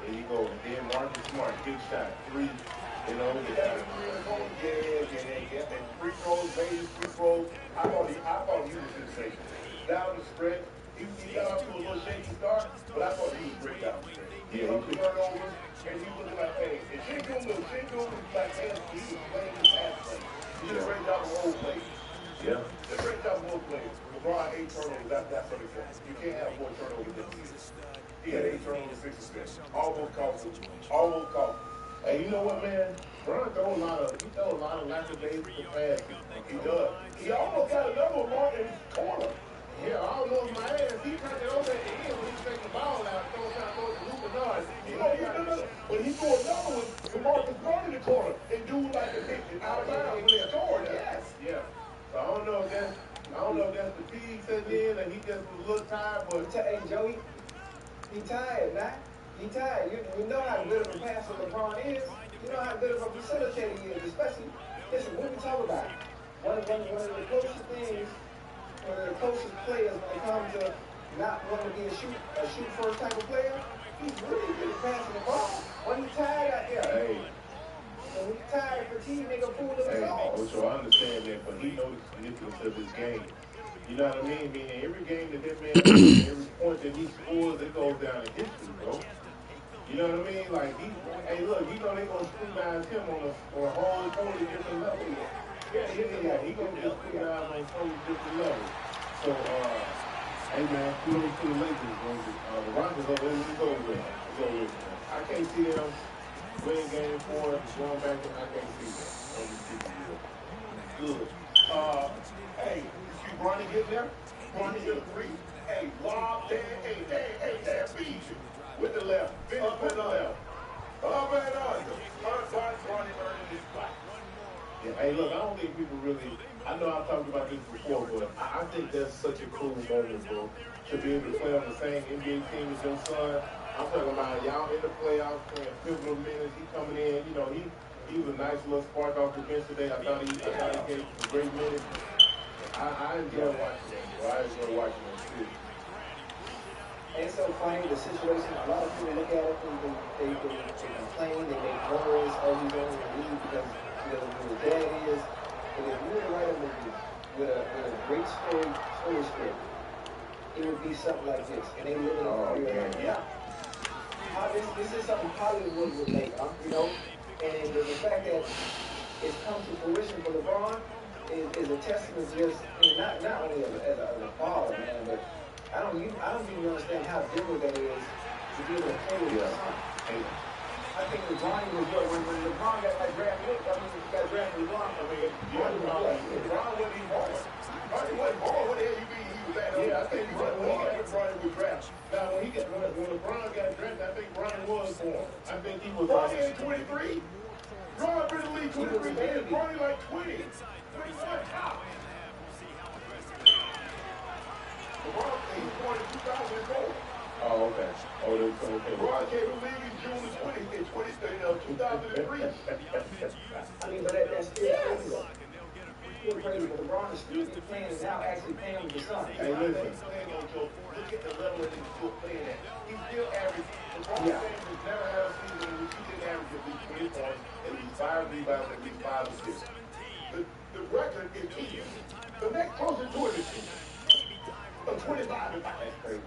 There you go. And then Marcus Smart, big shot, 3. You know, Yeah, and free throws, made his free throws. I thought he was sensational. Down the stretch, he got off to a little shaky start, but I thought he was great down the stretch. He had turnovers, and he was like, hey, and Shingun was like, man, he was playing his ass play. He did a great job of role play. yeah. Did a great job of role play. LeBron 8 turnovers, that's what it says. You can't have more turnovers than he did. He had 8 turnovers, 6 assists. Almost cost him. Almost cost him. Hey, you know what, man? Bron throw a lot of lackadaisical passes. He does. He almost got another one marked in his corner. Yeah, I don't know if my ass. He tried it over at the end when he taking the ball out, trying to throw it to Luka Nard. But he threw another one to Marcus Smart in the corner and do like a hit out of bounds when they scored. Yes. Yeah. So I don't know if that's fatigue setting in and he just was a little tired, but Hey, Joey, he tired, man. He tired. You know how good of a passer LeBron is. You know how good of a facilitator he is, especially. Listen, what we talk about? One of the closest things, one of the closest players when it comes to not wanting to be a shoot first type of player, he's really good at passing the ball. When he's tired out there. hey. When he's tired, fatigue, make a fool of his own. So I understand that, but he knows the significance of his game. You know what I mean? Meaning every game that man every point that he scores, it goes down in history, bro. You know what I mean? Like, hey, look, you know they're going to scrutinize him on a whole totally different level. Yeah, he going to get scrutinized on a totally different level. So, hey, man, kudos to the Lakers, bro. The Rockets, it's over with. It's over with, man. I can't see them winning game 4, going back, and I can't see that. Good. Hey, you see Bronny getting there? Bronny hit a 3. Hey, lob there. Hey, beat you. With the left. Finish with the left. Oh, man, Bronny earning his spot. Yeah, hey, look, I don't think people really, I know I've talked about this before, but I think that's such a cool moment, bro, to be able to play on the same NBA team as your son. I'm talking about y'all in the playoffs, playing pivotal minutes. He coming in, you know, he was a nice little spark off the bench today. I thought he gave some great minutes. I enjoy watching that, bro. I enjoy watching that, too. It's so funny, the situation, a lot of people look at it and they complain, they make noise, oh, he's only in the league because of who his dad is. But if you were to write a movie with a great story script, it would be something like this. And they live in a career. Yeah. This is something Hollywood would make, you know? And the fact that it's come to fruition for LeBron is a testament to just, not only as a father, man, but I don't even understand how difficult that is to be able to play with your son. I think LeBron was when LeBron got drafted. LeBron. LeBron wasn't even born. He wasn't born. What the hell you mean he was at? Yeah, I think when LeBron was drafted. Now, when LeBron got drafted, I think Bron was born. I think he was. Bron ain't 23. Bron been in the league 23 years. Bron like 20. 21 top. LeBron, he was born in 2004. Oh, okay. Okay. LeBron came to the league in June of 2003. I mean, but that's still crazy. Still crazy, but LeBron is still playing and now actually playing with his son. Hey, listen. Look at the level that he's still playing at. He's still average. LeBron James has never had a season in which he didn't average at least 20 points, at least 5 rebounds, at least 5 assists. The record is key. The next closest to it is 25 and 5. That's crazy.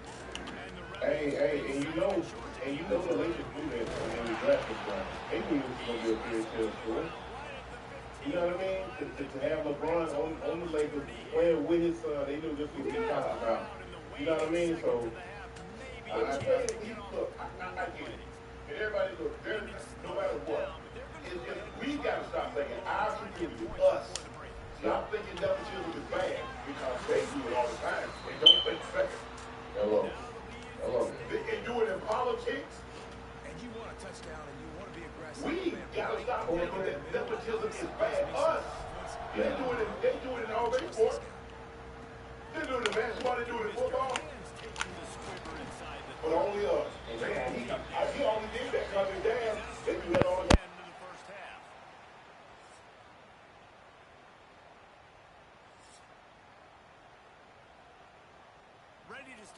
Hey, and you know the Lakers do that when they drafted Bron. They knew this was going to be a fairy tale story. You know what I mean? To have LeBron on the Lakers playing with his son, they knew this was what he talked about. You know what I mean? So, I get it. And everybody, look, no matter what, we got to stop thinking our community, us. Stop thinking nepotism is bad because they do it all the time. They don't think second. Hello. They do it in politics. And you want a touchdown and you want to be aggressive. We got to stop thinking that nepotism is bad. Us. They do it in all their sports. They do it in basketball. They do it in football. But only us. Man, he only did that because his dad, they do that all the time.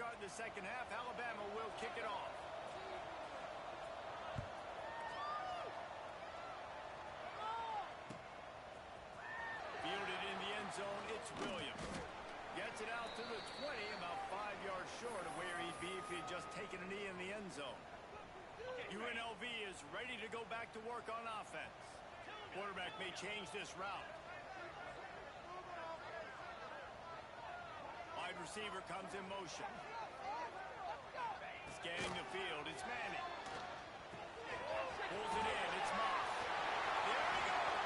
start in the second half. Alabama will kick it off. Fielded in the end zone, it's Williams. Gets it out to the 20, about 5 yards short of where he'd be if he had just taken a knee in the end zone. UNLV is ready to go back to work on offense. Quarterback may change this route. Wide receiver comes in motion. Scanning the field, it's Manning. Pulls it in, it's Moss. There he goes.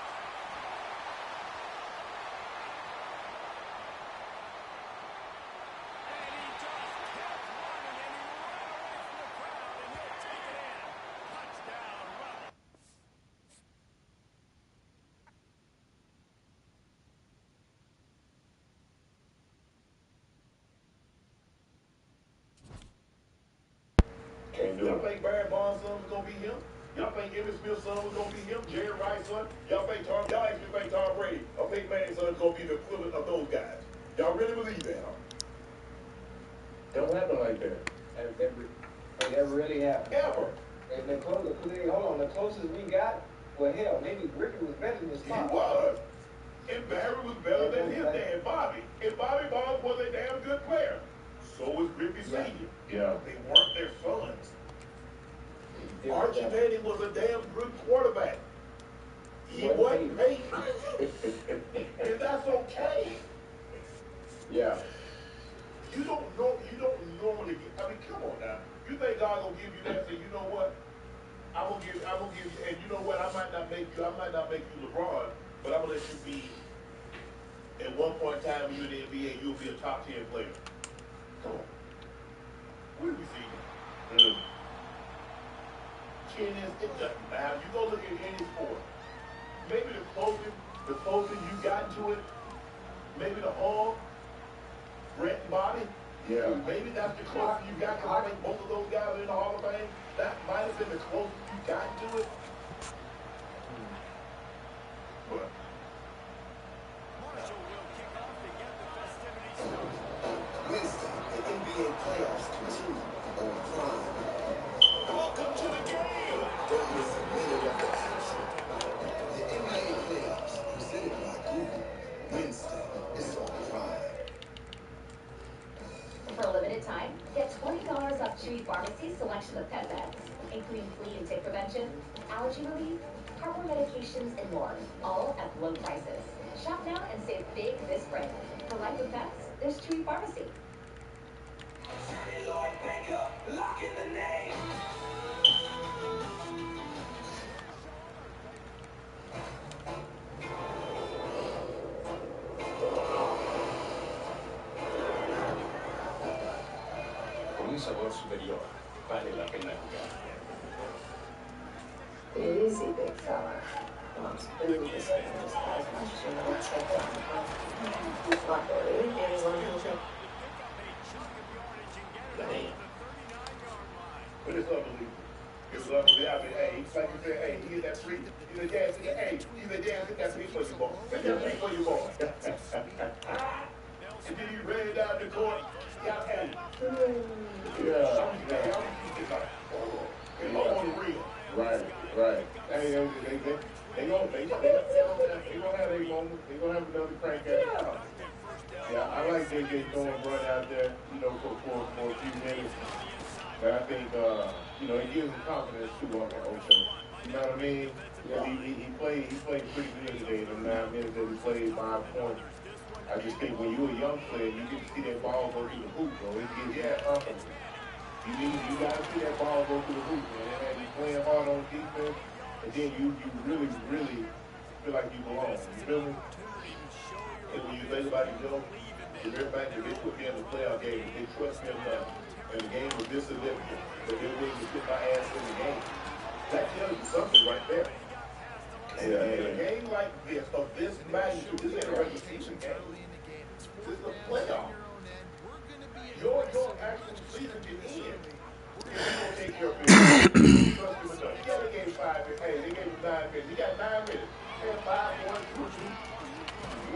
And he just kept running, and he ran away from the crowd, and he'll take it in. Touchdown, Rebel. Y'all think Barry Bonds' son was gonna be him? Y'all think Emmitt Smith's son was gonna be him? Jerry Rice's son? Y'all actually think Tom Brady or Peyton Manning's son is gonna be the equivalent of those guys? Y'all really believe that, huh? Don't happen like that. That never really happened. Ever. And the closest we got, well, hell, maybe Ricky was better than his He father. was. And Barry was better than his dad, Bobby. And Bobby Bonds was a damn good player. So was Griffey Sr. Yeah. They weren't their sons. Archie Manning was a damn good quarterback. He wasn't paid. And that's okay. Yeah. You don't normally get, I mean, come on now. You think God gonna give you that and say, you know what? I'm gonna give you, and you know what? I might not make you LeBron, but I'm gonna let you be, at one point in time when you're in the NBA, you'll be a top 10 player. Come on. Where do we see that? Tennis, it doesn't matter. You go look at any sport. Maybe the closer you got to it, maybe the arm, Brett and Bobby. Yeah. Maybe that's the closer you got, because I think both of those guys are in the Hall of Fame. That might have been the closest you got to it. But Marshall will kick off to get the festivities started. Wednesday, the NBA playoffs continue on Prime. welcome to the game. Don't miss a minute of the action. The NBA playoffs, presented by Google. Wednesday is on Prime. For a limited time, get $20 off Chewy Pharmacy's selection of pet meds, including flea and tick prevention, allergy relief, heartworm medications, and more, all at low prices. Shop now and save big this spring. For life with pets, there's Chewy Pharmacy. Lock in the name. Con un sabor superior, vale la pena jugar. Easy, big fella. Mom's food is as much as you want to check on. Luckily, anyone who'll take But it's unbelievable. It's unbelievable. I mean, hey, like you said, hey, he get that free. He's a dance. Hey, he's a dance. Get that free for your ball. Get that free for your ball. And then he ran down the court. Yeah, hey. Yeah. It's all on the real. Right. Hey, they gonna have their moment. They gonna have another crank at it. Yeah, I like J.J. throwing run out there, for a few minutes. But I think, it gives him confidence too on that Ocho. You know what I mean? Yeah. He played pretty good today. The 9 minutes that he played, 5 points. I just think when you're a young player, you get to see that ball go through the hoop, bro. It gives you that confidence. You got to see that ball go through the hoop, man. And you playing hard on defense, and then you really, really feel like you belong. You feel me? And when you think about it, the very fact that they put me in the playoff game, they trust me enough, and the game was this significant, that they're willing to put my ass in the game. That tells you something right there. And in a game like this, of this magnitude, this ain't a regular season game. This is a playoff. Your actual season can end. If you don't take care of business. Trust him enough. Yeah, they gave 5 minutes. Hey, they gave him 9 minutes. He got 9 minutes. He had 5, 1, 2,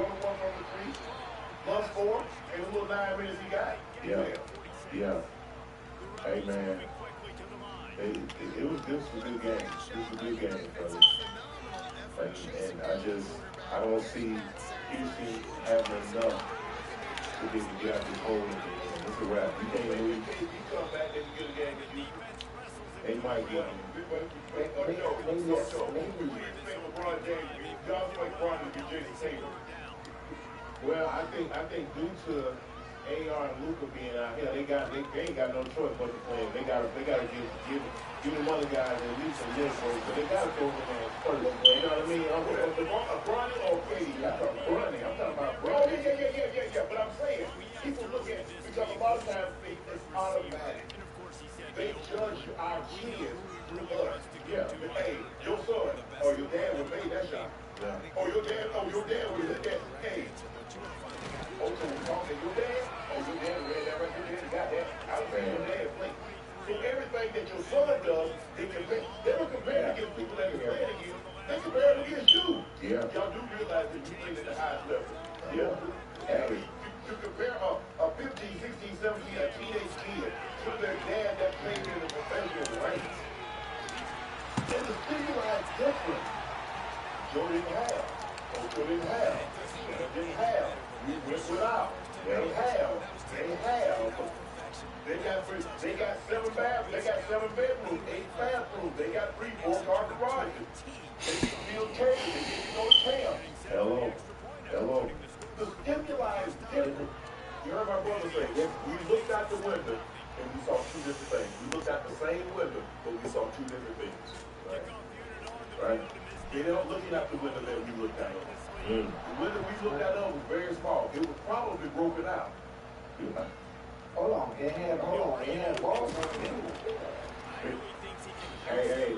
1, 1 from the 3, plus 4, and the little 9 minutes he got. Yeah. Yeah. Hey, man. This was a good game. This was a good game, fellas. And I don't see Houston having enough to be able to get out this hole at the end. It's a wrap. You can't lose. You come back and you get a game that you they might get him. Maybe. What do you think LeBron James, y'all think LeBron to be Jason Tatum? Well, I think due to AR and Luka being out here, they ain't got no choice but to play. They gotta give them other guys at least a little break. So they gotta throw them in first. You know what I mean? Bronny or Katie? I'm talking Bronny. I'm talking about Bronny. Yeah. But I'm saying people look at because a lot of times it's automatic. They judge our kids through us. Yeah. Hey, your son or your dad would made that shot. Yeah. Or your dad would hit that. Hey. Oh, so we talking your dad? Oh, your dad read that right there. Got that. I was saying your dad played. So everything that your son does, they don't compare against people that are playing against. They compare it against you. Yeah. Y'all do realize that you play at the highest level. Yeah. Hey, you compare a 15, 16, 17, a teenage kid to their dad that played in the professional ranks. And the stimuli is different. Joe didn't have. Ocho didn't have. Shannon didn't have. We went without. They have. They got 7 bathrooms. They got 7 bedrooms, 8 bathrooms. They got 3, 4-car garages. They still cater. They get to go to camp. Hello. The stimuli is different. You heard my brother say, we looked out the window and we saw 2 different things. We looked out the same window, but we saw 2 different things. Right? They don't looking out the window that we looked out of. The window we looked out of was very small. It was probably broken out. Hold on. They had balls on them. Hey,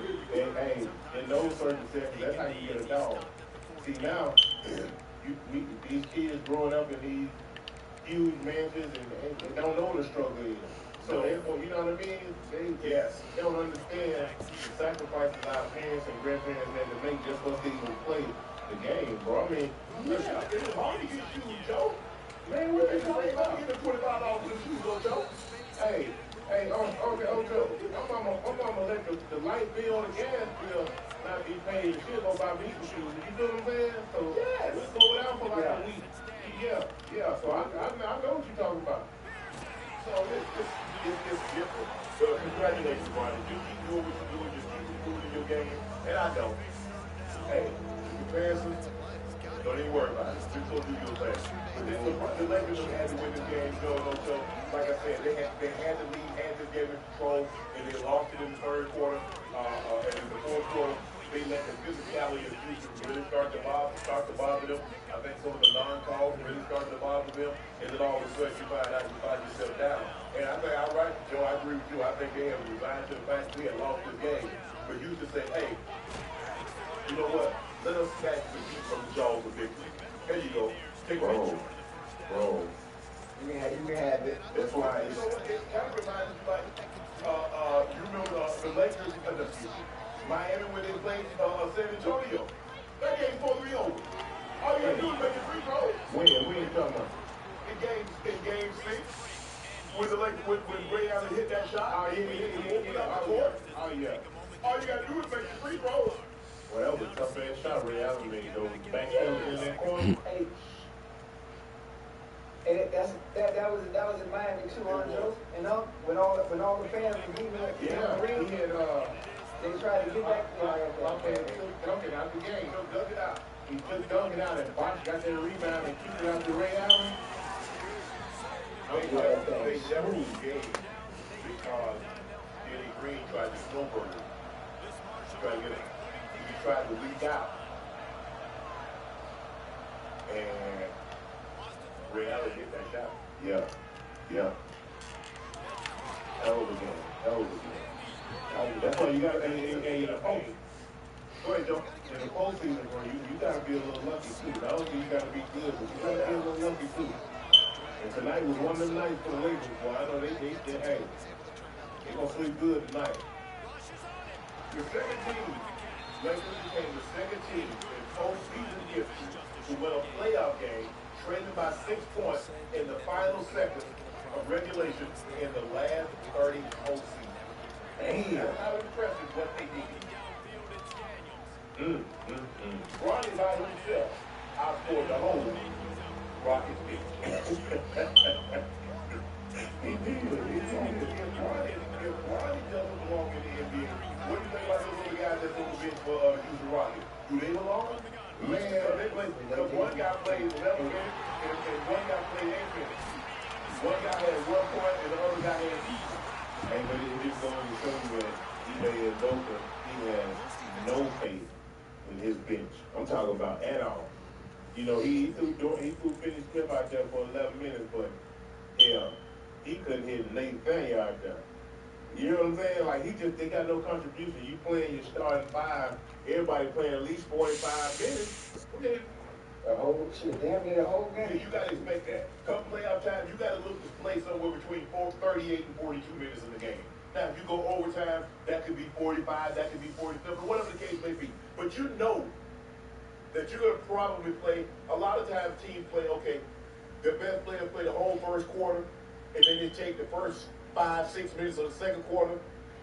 in those circumstances, that's how you get a dog. See, now, these kids growing up in these huge mansions and they don't know what the struggle is. So therefore, you know what I mean? They don't understand the sacrifices our parents and grandparents had to make just so they can play the game, bro. I mean, it's hard to get shoes, Joe. Man, what they talking about? Get the $25 for the shoes, Joe. Hey, Joe, I'm gonna let the light bill, the gas bill not be paid. She'll go buy me some shoes. You feel what I'm saying? So we'll slow it down for like a week. Yeah. So I know what you're talking about. So it's different. So congratulations, Brian. You keep doing what you're doing. Just keep improving your game. And I don't. Hey, in comparison, don't even worry about it. Just go do your thing. But the Lakers had to win this game. So like I said, they had the lead, had this game in control, and they lost it in the third quarter. And in the fourth quarter, they let the physicality of Houston really start to bother them. I think some of the non-calls really started to bother them. And then all of a sudden, you find yourself down. And I think, all right, Joe, I agree with you. I think they have resigned to the fact that we had lost this game. But Houston said, hey, you know what? Let us snatch the heat from the jaws of victory. There you go. Take a picture. Bro. You can have it. That's why it's... You know what? It kind of reminds me like... you remember the Lakers... Miami when they played San Antonio. That game's supposed to be over. All you got to do is make a free throw. When you talking about? In game 6. When Ray Allen hit that shot. He opened up the court. All you got to do is make a free throw. Well, that was a tough ass shot Ray Allen made. Those back in that corner. And that was in Miami too, Joe. You know, when all the fans were leaving the ring, they tried to get back. Dunking out the game. Dug it out. He took dunking out and Bosch got that rebound and kicked it out to Ray Allen. They never lose the game because Danny Green tried to snowbird it. He tried to leak out. And Ray Allen hit that shot. Yeah. Hell of a game. That's why you got to in the post. Go ahead, Joe. In the postseason, bro, you got to be a little lucky too. Not only you got to be good, but you got to be a little lucky too. And tonight was one of them nights for the Lakers, boy. I know they gonna sleep good tonight. The second team, Lakers became the second team in postseason history to win a playoff game, trailing by 6 points in the final seconds of regulation in the last 30 postseasons. Damn. That's how impressive what they did. Ronnie by himself outscored the whole Rockets bench. He did. If Ronnie doesn't belong in the NBA, what do you think about those other guys that's on the bench for Houston Rockets? Do they belong? Man, because one guy played 11 minutes and one guy played 8 minutes. One guy had 1 point and the other guy had 8. Hey, but it just goes to show you that Ime Udoka, he has no faith in his bench. I'm talking about at all. You know, he threw Finney Smith out there for 11 minutes, but yeah, he couldn't hit Nathan out there. You know what I'm saying? Like, they got no contribution. You playing your starting 5, everybody playing at least 45 minutes. Okay. Damn near the whole game. Yeah, you got to expect that. Come playoff time, you got to look to play somewhere between 38 and 42 minutes in the game. Now, if you go overtime, that could be 45, that could be 47, whatever the case may be. But you know that you're going to probably play, a lot of times teams play, okay, the best players play the whole first quarter, and then they take the first 5-6 minutes of the second quarter,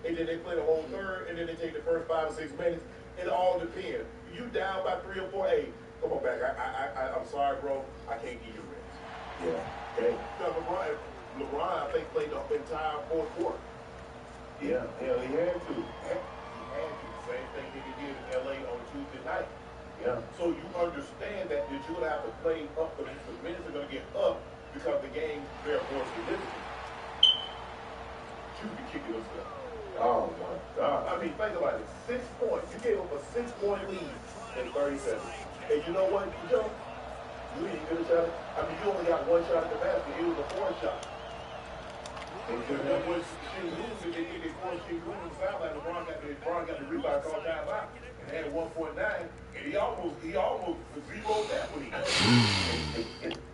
and then they play the whole third, and then they take the first 5 or 6 minutes. It all depends. You down by 3 or 4, hey, come on back. I'm sorry, bro. I can't give you rest. Yeah. Okay. LeBron, I think, played the entire fourth quarter. Yeah, he had to. He had to. Same thing that he did in L.A. on Tuesday night. Yeah. So you understand that you're going to have to play up. The minutes are going to get up because the game's very more significant. You be kicking us up. Oh, my God. I mean, think about it. 6 points. You gave up a 6-point lead in 30 seconds. And you know what, Joe? You didn't get a shot. I mean, you only got 1 shot at the basket. It was a 4th shot. And then when they forced Shingun on the sideline, LeBron got the rebound, called time out, and had 1.9, and he almost zeroed that when he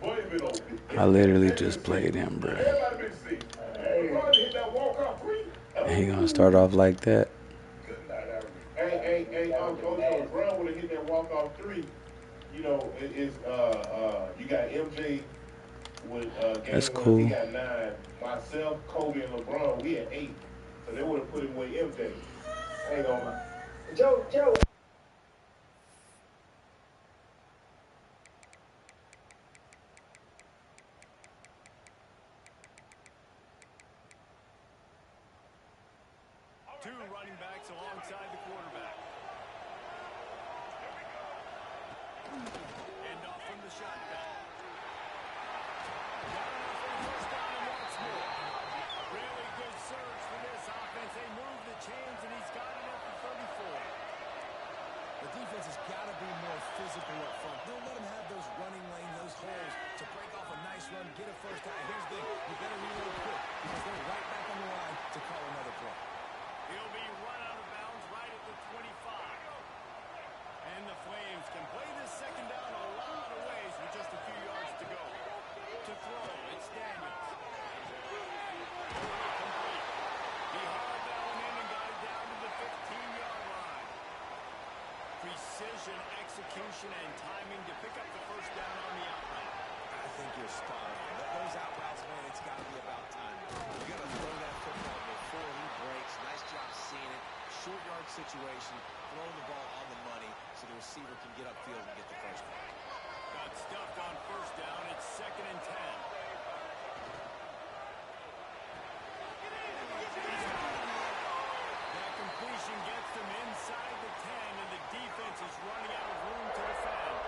Boy, been open. I literally just played him, bro. Everybody been sick. LeBron hit that walk-off 3. And he gonna start off like that. Hey, Coach, if Brown would have hit that walk-off 3, you know, you got MJ with That's game cool. He got 9. Myself, Kobe, and LeBron, we had 8. So they would have put him with MJ. I ain't gonna lie. Joe. Two running backs alongside the quarterback. End off from the shotgun. First down and once more. Really good surge for this offense. They move the chains, and he's got it up to 34. The defense has got to be more physical up front. Don't let them have those running lane, those holes to break off a nice run, get a first down. Here's the thing. You got to reload quick because they're right back on the line to call another play. He'll be run out of bounds right at the 25. And the Flames can play this second down a lot of ways with just a few yards to go. To throw, it's Daniels. Complete. He hauled that one in and got it down to the 15-yard line. Precision, execution, and timing to pick up the first down on the out route. I think you're spot on. Those out routes, man, it's got to be about time. You got to throw that football before he breaks. Nice job seeing it. Short yard situation, throwing the ball on the money so the receiver can get upfield and get the first one. Got stuffed on first down. It's 2nd and 10. That completion gets them inside the 10, and the defense is running out of room to defend.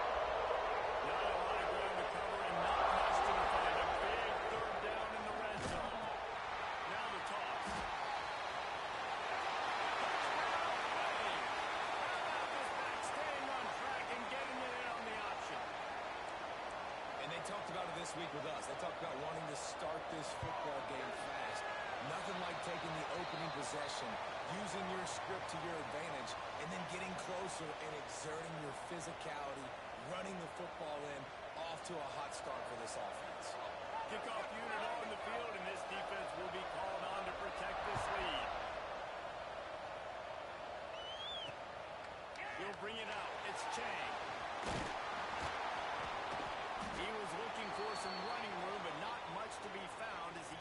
Not a lot of ground to cover and not much to defend. A big 3rd down in the red zone. Now the toss. Staying on track and getting it in on the option. And they talked about it this week with us. They talked about wanting to start this football game fast. Nothing like taking the opening possession, using your script to your advantage, and then getting closer and exerting your physicality, running the football in, off to a hot start for this offense. Kickoff unit on the field, and this defense will be called on to protect this lead. He'll bring it out. It's Chang. He was looking for some running room, but not much to be found as he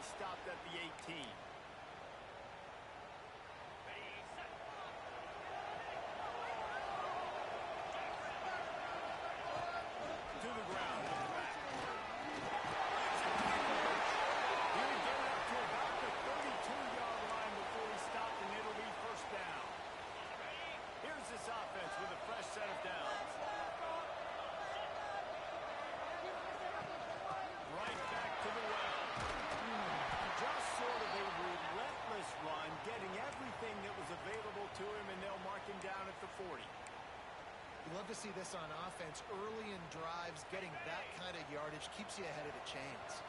see this on offense early in drives. Getting that kind of yardage keeps you ahead of the chains.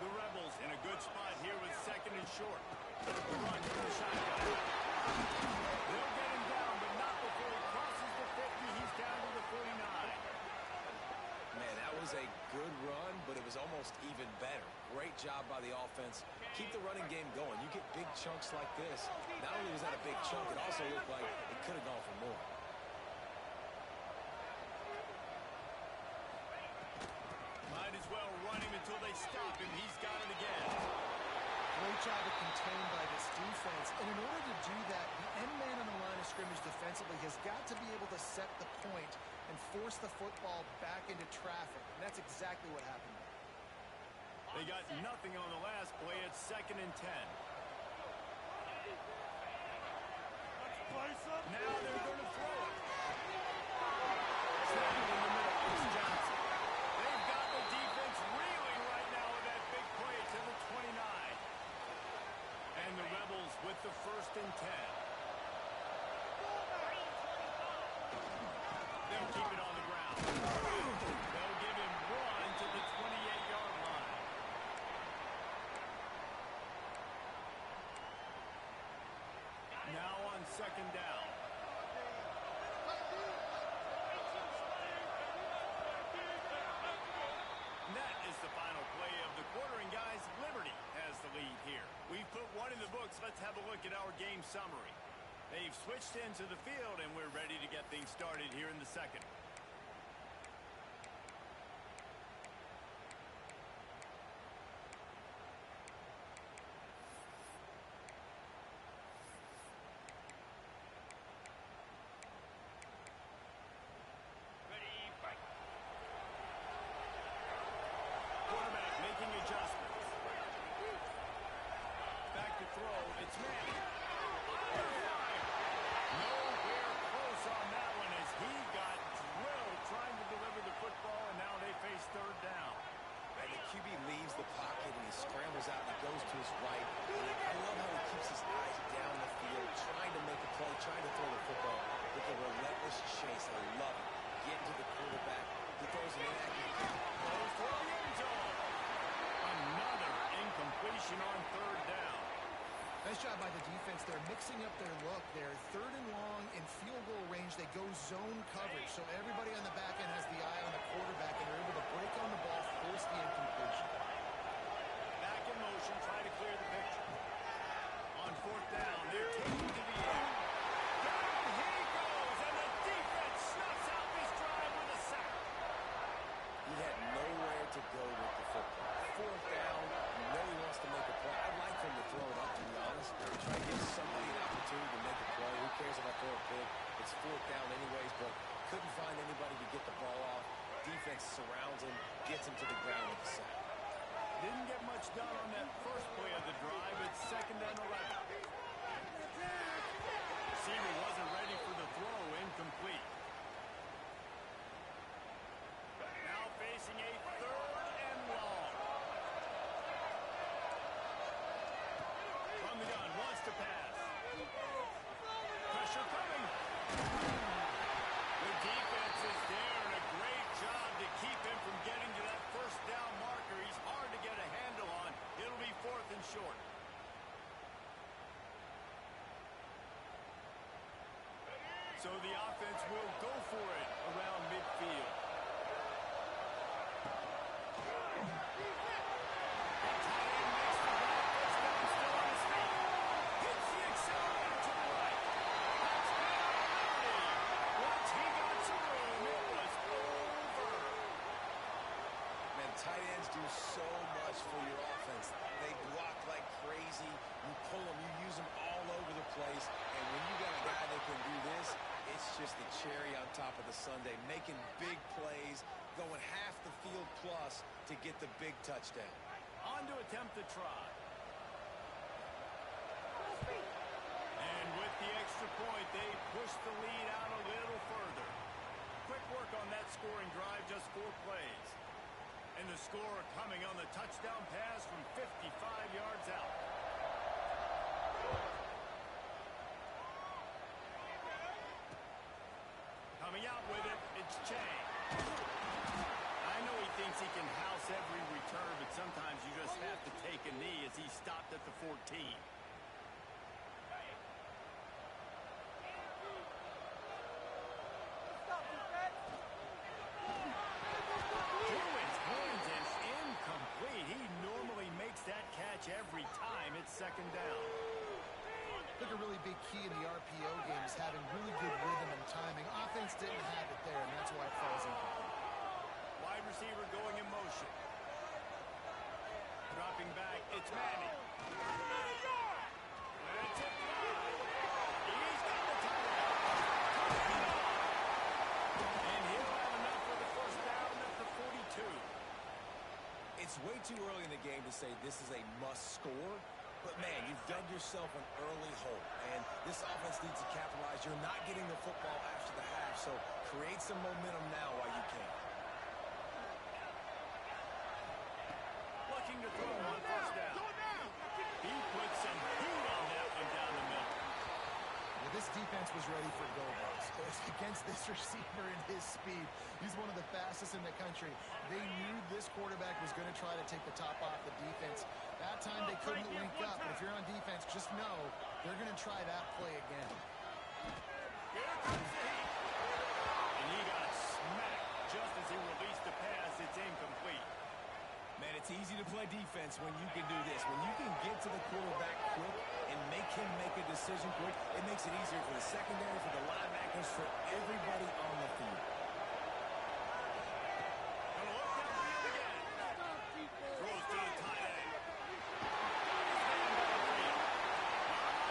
The Rebels in a good spot here with second and short. Run from the shotgun. They'll get him down, but not before he crosses the 50. He's down to the 49. Man, that was a good run, but it was almost even better. Great job by the offense. Keep the running game going. You get big chunks like this. Not only was that a big chunk, it also looked like it could have gone for more. Might as well run him until they stop him. He's got it again. Great job of contained by this defense. And in order to do that, the end man on the line of scrimmage defensively has got to be able to set the point and force the football back into traffic. And that's exactly what happened. They got nothing on the last play. It's second and 10. Now they're going to throw it. Snap in the middle. It's Johnson. They've got the defense reeling right now with that big play to the 29. And the Rebels with the first and 10. They'll keep it on the ground. They'll give him one to the 28-yard line. Now on second down. That is the final play of the quarter, and guys, Liberty has the lead here. We've put one in the books. Let's have a look at our game summary. They've switched into the field, and we're ready to get things started here in the second. Quarterback making adjustments. Back to throw. It's Manning. Nowhere close on that one as he got drilled trying to deliver the football, and now they face third down. And the QB leaves the pocket and he scrambles out and he goes to his right. I love how he keeps his eyes down the field, trying to make a play, trying to throw the football with a relentless chase. I love it. Getting to the quarterback. He throws an inaccurate kick. Goes for the end zone. Another incompletion on third down. Nice job by the defense. They're mixing up their look. They're third and long in field goal range. They go zone coverage. So everybody on the back end has the eye on the quarterback, and they're able to break on the ball, force the incompletion. Back in motion, try to clear the picture. On fourth down, they're taking to the end. Down he goes, and the defense snuffs out this drive with a sack. He had nowhere to go with the football. Fourth down, you know he wants to make a play. I'd like for him to throw it up, to be honest. Try to give somebody an opportunity to make a play. Who cares if I throw it big? It's fourth down anyways, but couldn't find anybody to get the ball off. Defense surrounds him, gets him to the ground with the sack. Didn't get much done on that first play of the drive. It's second and 11. Receiver wasn't ready for the throw, incomplete. Now facing a third and long. From the gun, wants to pass. Pressure coming. The defense is there, and a great job to keep him from getting to that first down marker. He's hard to get a handle on. It'll be fourth and short. So the offense will go for it around midfield. Tight ends do so much for your offense. They block like crazy. You pull them, you use them all over the place. And when you got a guy that can do this, it's just the cherry on top of the sundae. Making big plays, going half the field plus to get the big touchdown. On to attempt the try. And with the extra point, they push the lead out a little further. Quick work on that scoring drive, just 4 plays. And the score coming on the touchdown pass from 55 yards out. Coming out with it, it's exchange. I know he thinks he can house every return, but sometimes you just have to take a knee as he stopped at the 14. He normally makes that catch every time it's second down. I think a really big key in the RPO game is having really good rhythm and timing. Offense didn't have it there, and that's why it falls incomplete. Wide receiver going in motion. Dropping back, it's Manning. That's it. He's got the touchdown. And he'll have enough for the first down at the 42. It's way too early in the game to say this is a must score, but man, you've dug yourself an early hole, and this offense needs to capitalize. You're not getting the football after the half, so create some momentum now while you can. Looking to throw on first down. He put some heat on that one down the middle. Well, this defense was ready for go-balls. Against this receiver and his speed, he's one of the fastest in the country. They knew this quarterback was going to try to take the top off the defense. That time they couldn't link up, but if you're on defense, just know they're going to try that play again. Here comes the heat. And he got smacked just as he released the pass. It's incomplete. Man, it's easy to play defense when you can do this. When you can get to the quarterback quick and make him make a decision quick, it makes it easier for the secondary, for the linebackers, for everybody on the field. Gonna look downfield again. Throws to the tight end.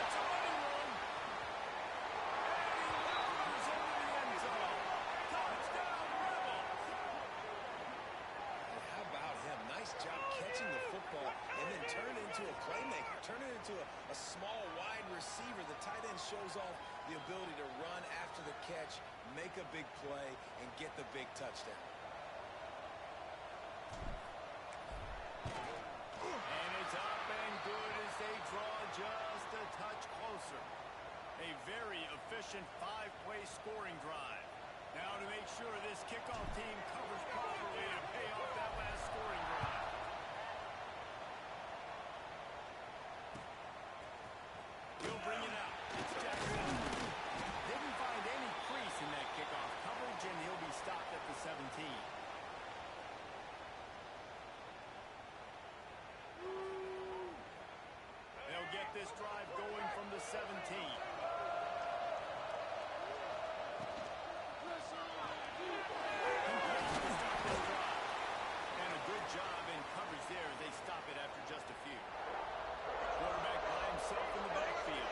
It's a running room. And he wanders into the end zone. Touchdown, Rebels. How about him? Nice job catching the football and then turn it into a playmaker. Turn it into a small, wide receiver. The tight end shows off the ability to run after the catch, make a big play, and get the big touchdown. And it's up and good as they draw just a touch closer. A very efficient five-play scoring drive. Now to make sure this kickoff team covers properly to pay off that last scoring drive. He'll bring it out. It's Jackson. Didn't find any crease in that kickoff coverage, and he'll be stopped at the 17. They'll get this drive going from the 17. And a good job in coverage there. They stop it after just a few. Quarterback by himself in the backfield.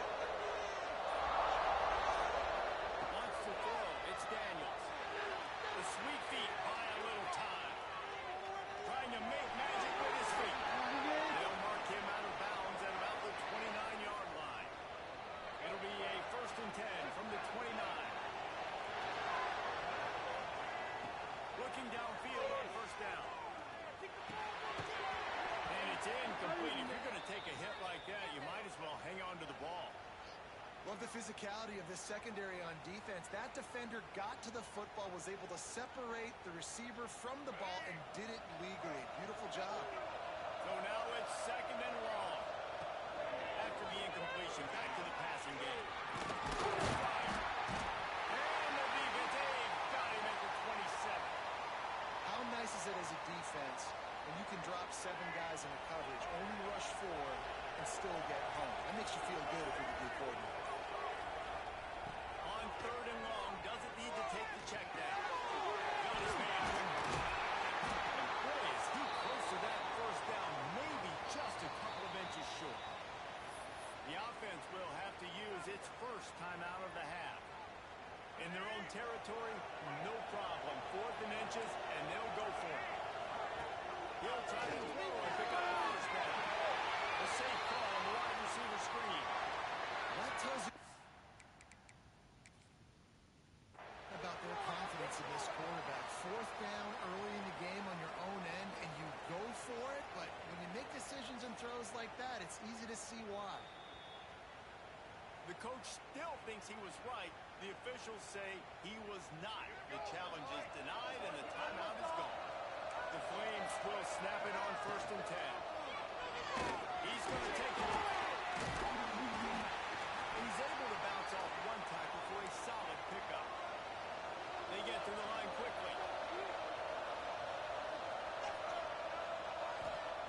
Wants to throw. It's Daniels. The sweet feet buy a little time. Trying to make magic with his feet. They'll mark him out of bounds at about the 29-yard line. It'll be a 1st and 10 from the 29. Looking downfield on first down. And it's incomplete. If you're going to take a hit like that, you might as well hang on to the ball. Love the physicality of this secondary on defense. That defender got to the football, was able to separate the receiver from the ball, and did it legally. Beautiful job. So now it's 2nd and long. After the incompletion, back to the passing game. And the defense got him at the 27. How nice is it as a defense when you can drop 7 guys in a coverage, only rush 4, and still get home? That makes you feel good if you're the D coordinator. On 3rd and long, doesn't need to take the check down. Got his man. And boy, is he close to that first down, maybe just a couple of inches short. The offense will have to use its first timeout of the half. In their own territory, no problem. 4th and inches, and they'll go for it. He'll try to throw and pick up the first down. A safe call on the wide receiver screen. That tells you about their confidence in this quarterback. 4th down early in the game on your own end, and you go for it, but when you make decisions and throws like that, it's easy to see why. The coach still thinks he was right. The officials say he was not. The challenge is denied, and the timeout is gone. The Flames will snap it on 1st and 10. He's going to take it away. He's able to bounce off one tackle for a solid pickup. They get to the line quickly.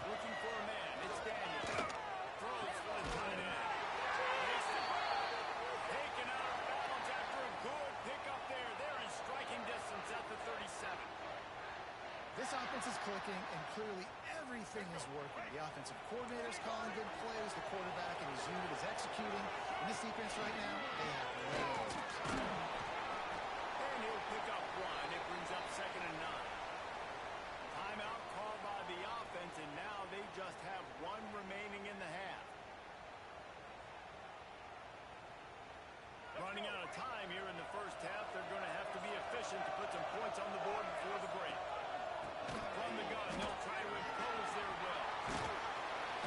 Looking for a man. It's Daniel. Throws for the tight end. Taken out of bounds after a good pickup there. They're in striking distance at the 37. This offense is clicking, and clearly everything is working. The offensive coordinator's calling good plays. The quarterback and his unit is executing. And this defense right now, they have no answers. And he'll pick up one. It brings up 2nd and 9. Timeout called by the offense, and now they just have one remaining in the half. Running out of time here in the first half. They're going to have to be efficient to put some points on the board before the break. From the gun, they'll try to impose their will.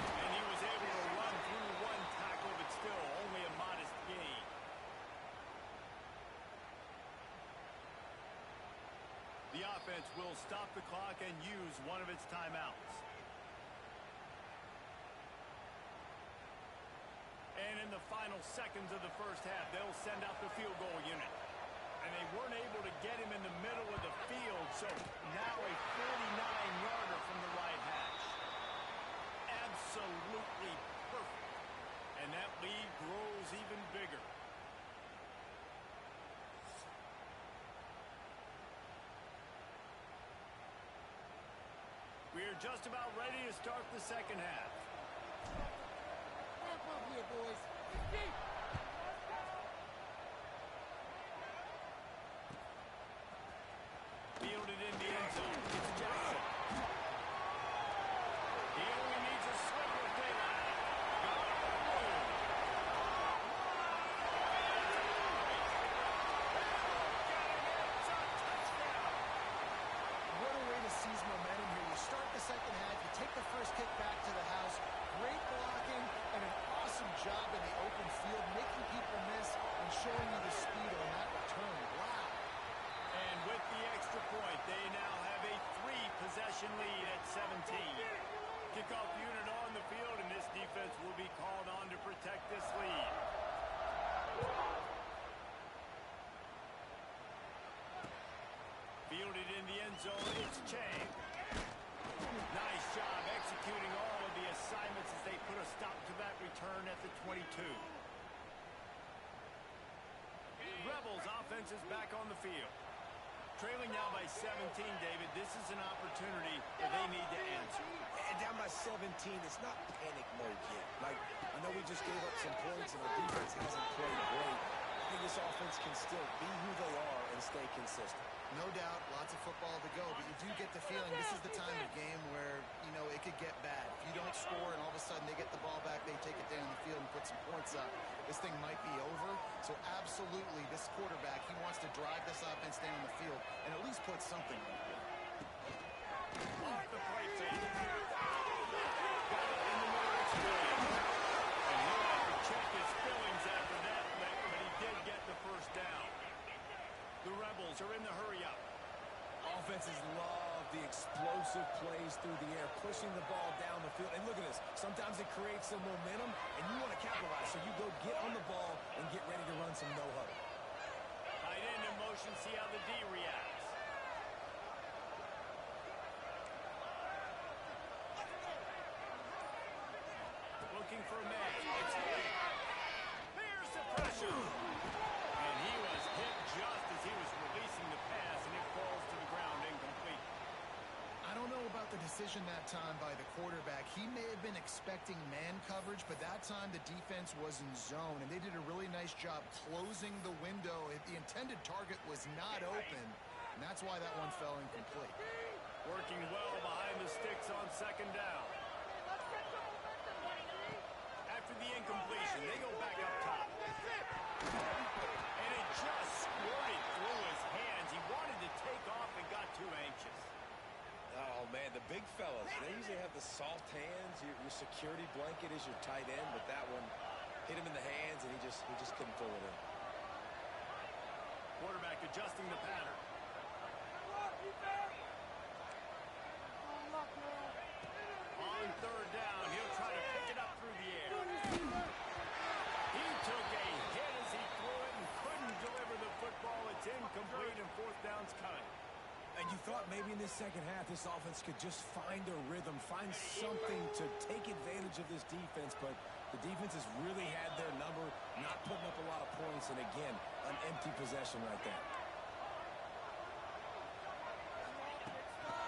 And he was able to run through one tackle, but still only a modest gain. The offense will stop the clock and use one of its timeouts. And in the final seconds of the first half, they'll send out the field goal unit. And they weren't able to get him in the middle of the field, so now a 49-yarder from the right hash. Absolutely perfect. And that lead grows even bigger. We're just about ready to start the second half. Wrap up here, boys. Deep. Fielded in the end zone. It's Jackson. He only needs a sliver of daylight. What a way to seize momentum here. You start the second half, you take the first kick back to the house. Great blocking and an awesome job in the open field, making people miss and showing you the speed on that return. Wow. And with the extra point, they now have a 3-possession lead at 17. Kickoff unit on the field, and this defense will be called on to protect this lead. Fielded in the end zone, it's Chang. Nice job executing all of the assignments as they put a stop to that return at the 22. Rebels offense is back on the field. Trailing now by 17, David. This is an opportunity that they need to answer. And down by 17, it's not panic mode yet. Like, I know we just gave up some points and our defense hasn't played great. I think this offense can still be who they are and stay consistent. No doubt, lots of football to go, but you do get the feeling this is the time of game where, you know, it could get bad. If you don't score and all of a sudden they get the ball back, they take it down the field and put some points up, this thing might be over. So absolutely, this quarterback, he wants to drive this offense down the field and at least put something on the field. Off the play fake. Got it in the middle of his feelings. And he'll have to check his feelings after that, but he did get the first down. The Rebels are in the hurry-up. Offenses love the explosive plays through the air, pushing the ball down the field. And look at this. Sometimes it creates some momentum, and you want to capitalize. So you go get on the ball and get ready to run some no-huddle. Tight end in motion, see how the D reacts. Looking for a man. It's him. There's the pressure. And he was hit just as he was releasing the pass, and it falls to the ground incomplete. I don't know about the decision that time by the quarterback. He may have been expecting man coverage, but that time the defense was in zone, and they did a really nice job closing the window. The intended target was not open, and that's why that one fell incomplete. Working well behind the sticks on second down. After the incompletion, they go back up top. And it just squirted through his hands. He wanted to take off and got too anxious. Oh, man, the big fellas, they usually have the soft hands. Your security blanket is your tight end, but that one Hit him in the hands, and he just couldn't pull it in. Quarterback adjusting the pattern. On third down, he'll try to pick it up through the air. He took a hit as he threw it and couldn't deliver the football. It's incomplete, and fourth down's coming. And you thought maybe in this second half this offense could just find a rhythm, find something to take advantage of this defense, but the defense has really had their number, not putting up a lot of points, and again, an empty possession right there.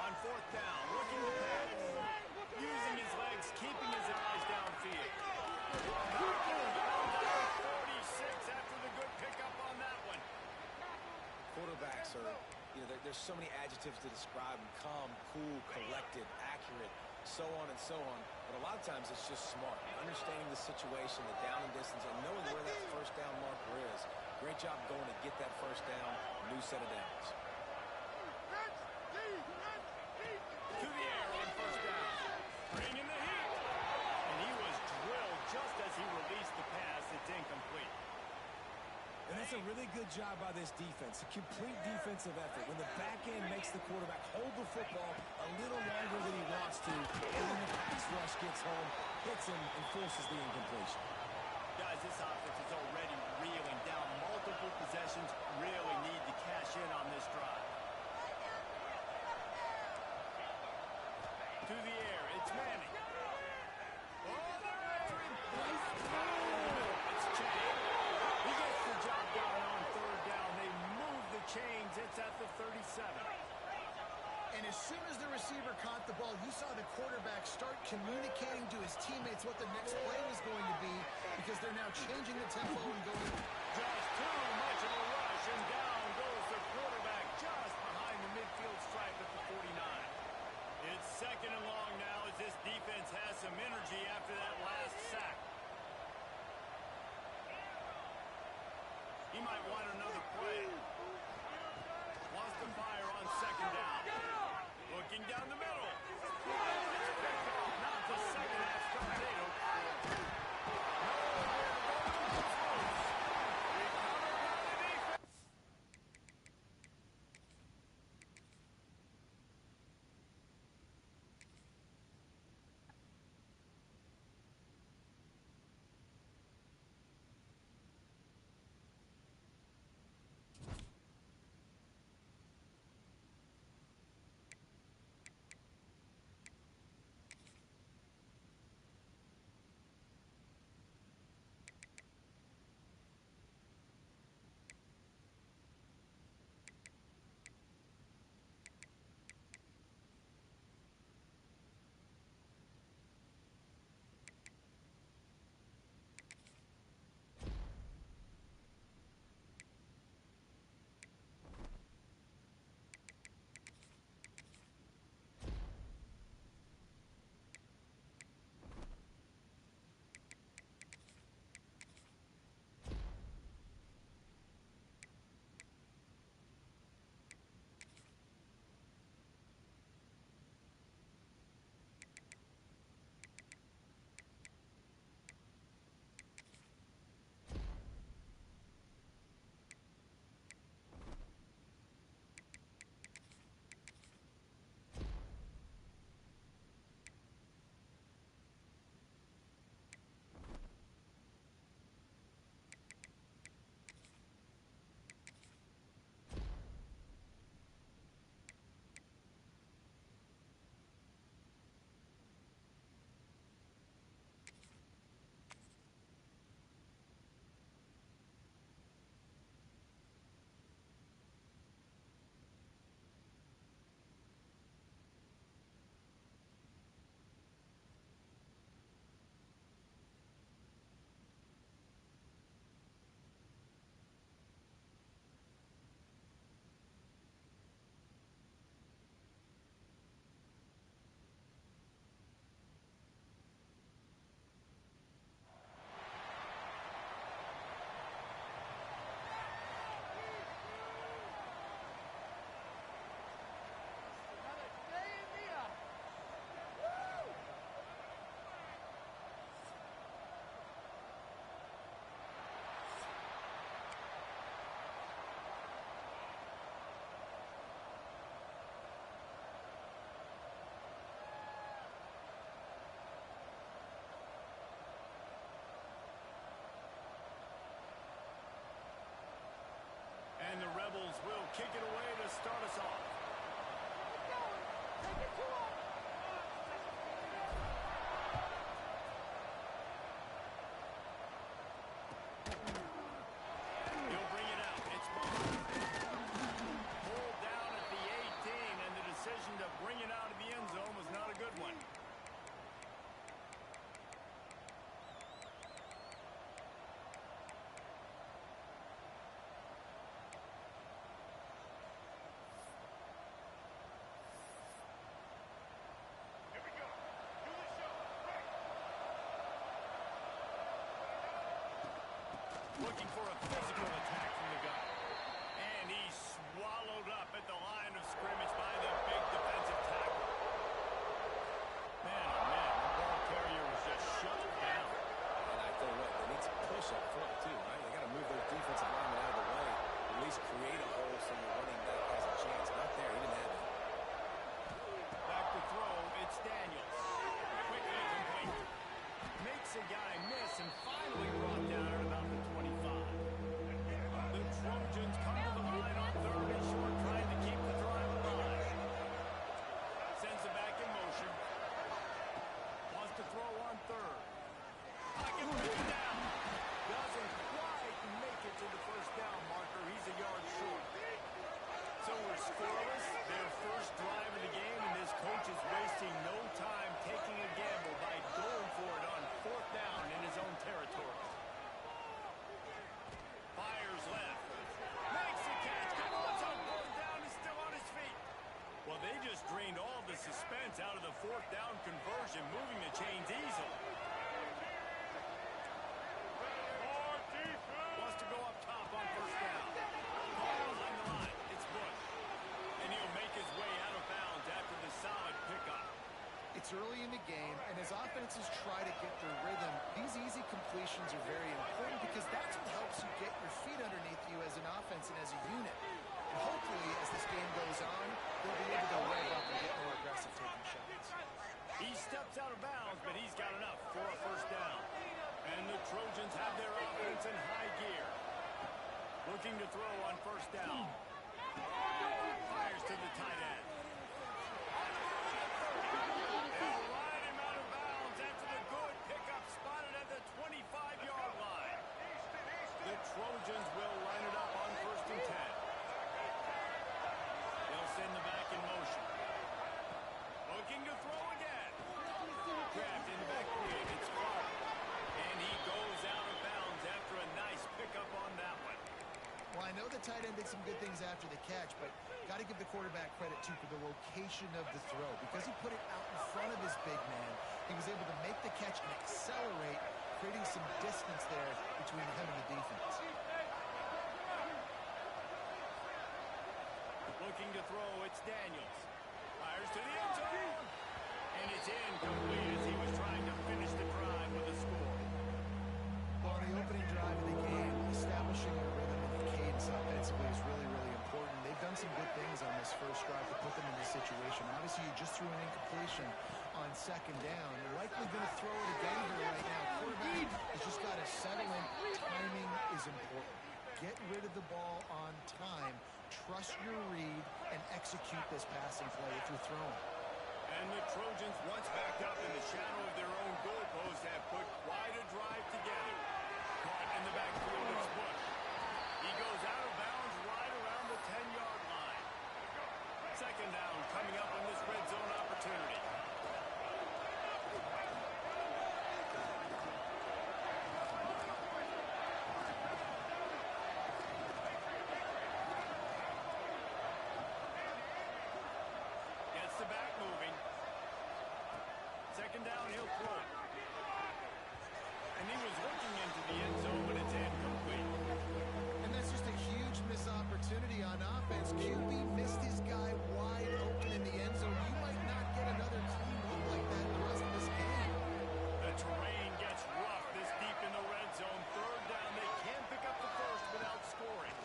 On fourth down, looking to pass. Using his legs, keeping his eyes downfield. 46 after the good pickup on that one. Quarterbacks are, there's so many adjectives to describe them: calm, cool, collected, accurate, so on and so on. But a lot of times it's just smart, understanding the situation, the down and distance, and knowing where that first down marker is. Great job going to get that first down, new set of downs. To the air on first down. Bringing the heat. And he was drilled just as he released the pass. It's incomplete. And that's a really good job by this defense, a complete defensive effort. When the back end makes the quarterback hold the football a little longer than he wants to, and then the pass rush gets home, hits him, and forces the incompletion. Guys, this offense is already reeling down. Multiple possessions, really need to cash in on this drive. To the air, it's Manning. Oh, they're after him. It's Chang. He gets the job done on third down. They move the chains. It's at the 37. And as soon as the receiver caught the ball, you saw the quarterback start communicating to his teammates what the next play was going to be, because they're now changing the tempo and going. Just too much of a rush, and down goes the quarterback just behind the midfield stripe at the 49. It's second and long now as this defense has some energy after that last sack. He might want another play. Wants to fire on second down. Looking down the middle. Not the second half tornado. kick it away to start us off. He'll bring it out. It's pulled down at the 18, and the decision to bring it out of the end zone was not a good one. Looking for a physical attack from the guy. And he's swallowed up at the line of scrimmage by the big defensive tackle. Man, oh man, the ball carrier was just shut down. And I tell you what, they need to push up front too, right? They got to move those defensive linemen out of the way. At least create a hole so your running back has a chance. Not there, he didn't have it. Back to throw, it's Daniels. Quickly complete. Makes a guy miss and finally brought down at about the 25. The Trojans come to the line on 3rd and short, trying to keep the drive alive. Sends it back in motion. Wants to throw on 3rd. I can bring it down. Doesn't quite make it to the first down marker. He's a yard short. So we're scoreless. Their first drive of the game, and this coach is wasting no time taking a gamble by going for it on 4th down in his own territory. Fires left. Makes the catch. Come on, it's on 4th down. He's still on his feet. Well, they just drained all the suspense out of the 4th down conversion, moving the chains easily. Wants to go up top on 1st down. Call behind the line. It's Bush. And he'll make his way out of bounds after the solid pickup. It's early in the game, and as offenses try to get their rhythm, these easy completions are very important because that's what helps you get your feet underneath you as an offense and as a unit. And hopefully, as this game goes on, they'll be able to rev up and get more aggressive taking shots. He steps out of bounds, but he's got enough for a 1st down. And the Trojans have their offense in high gear. Looking to throw on 1st down. Fires to the tight end. They'll ride him out of bounds after the good pickup spotted at the 25-yard line. The Trojans will line it up on 1st and 10. They'll send the back in motion. Looking to throw again. Grabbed in the backfield. It's Clark. And he goes out of bounds after a nice pickup on that one. Well, I know the tight end did some good things after the catch, but got to give the quarterback credit, too, for the location of the throw. Because he put it out in front of his big man, he was able to make the catch and accelerate, creating some distance there between him and the defense. Looking to throw, it's Daniels. Fires to the end zone. And it's incomplete as he was trying to finish the drive with a score. Well, on the opening drive of the game, establishing a rhythm and a cadence offensively is really, really important. They've done some good things on this first drive to put them in this situation. Obviously, you just threw an incompletion on 2nd down. You're likely going to throw it again here right now. Quarterback has just got to settle in. Timing is important. Get rid of the ball on time. Trust your read and execute this passing play if you're throwing. And the Trojans, once backed up in the shadow of their own goalpost, have put quite a drive together. Caught in the backfield, it's Bush. He goes out of bounds right around the 10-yard line. 2nd down coming up on this red zone opportunity. Gets the back moving. 2nd down, he'll throw. And he was looking into the end zone, but it's incomplete. And that's just a huge missed opportunity on offense. QB missed his guy wide open in the end zone. You might not get another clean look like that the rest of this game. The terrain gets rough this deep in the red zone. 3rd down, they can't pick up the first without scoring.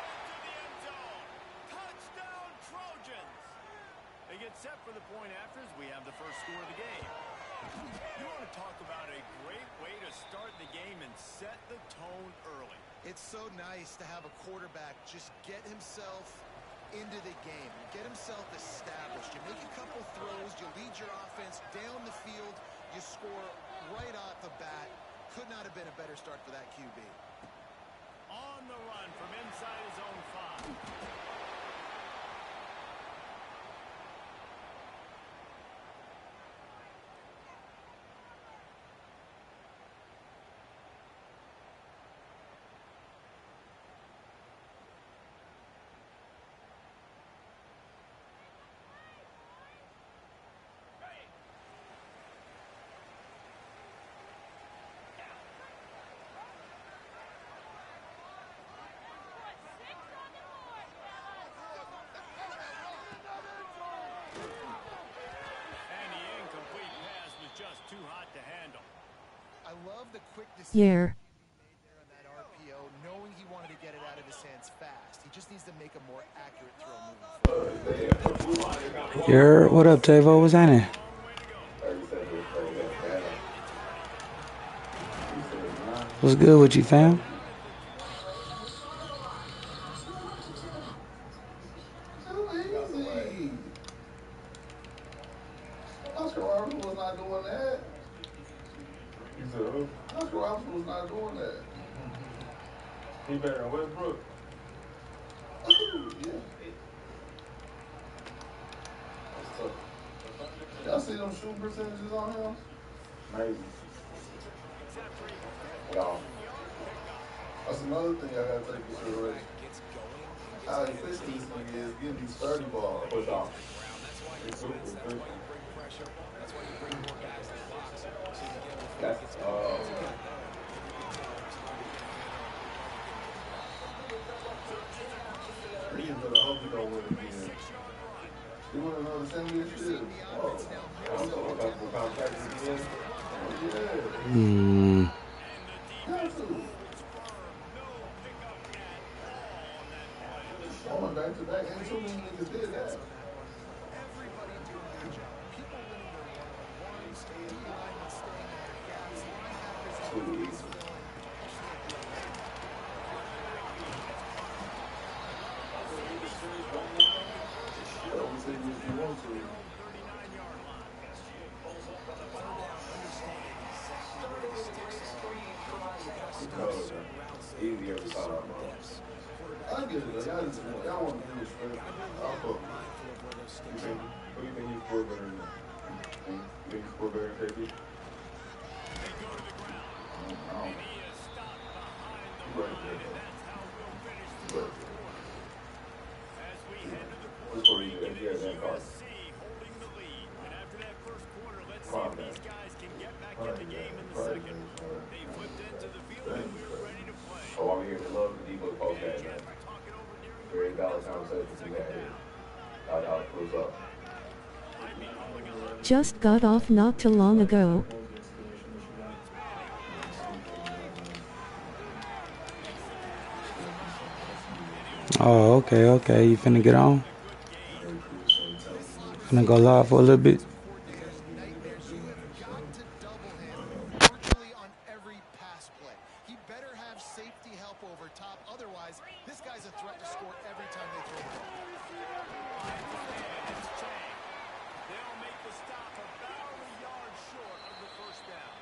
Into the end zone. Touchdown, Trojans. They get set for the point after as we have the first score of the game. You want to talk about a great way to start the game and set the tone early. It's so nice to have a quarterback just get himself into the game, get himself established. You make a couple throws, you lead your offense down the field, you score right off the bat. Could not have been a better start for that QB. On the run from inside his own 5. Too hot to handle. I love the quick decision Yeah. made there on that RPO, knowing he wanted to get it out of his hands fast. He just needs to make a more accurate throw moving forward. Yeah, what up, Tavo? What's happening? What's good with you, fam? Oscar Robertson was not doing that. You said who? Oscar Robertson was not doing that. He better than Westbrook. Yeah. That's tough. Y'all see them shooting percentages on him? Amazing. Y'all. That's another thing I gotta take into consideration. How efficient this thing is getting these 30 balls. Push off. It's super efficient. That's Reason for the hope he don't win again. You want another championship? Oh, I'm talking about contract again. Hmm. Got to. I went back to back, and too many niggas did that. Everybody doing their job. People winning their one-on-ones, D-linemen staying out of gaps, linebackers on the base filling. Easy every time. I get it, though. Y'all want to do respect. I'll fuck with it. Who you think you score better than? You think you score better than KP? Oh, I'm here to love the D-Book post game, man. Very valid conversations we had here. I'll close up. Just got off not too long ago. Oh, okay. You finna get on? Finna go live for a little bit? Nightmares, you have got to double him virtually on every pass play. He better have safety help over top. Otherwise, this guy's a threat to score every time they throw the ball. They'll make the stop about a yard short of the first down.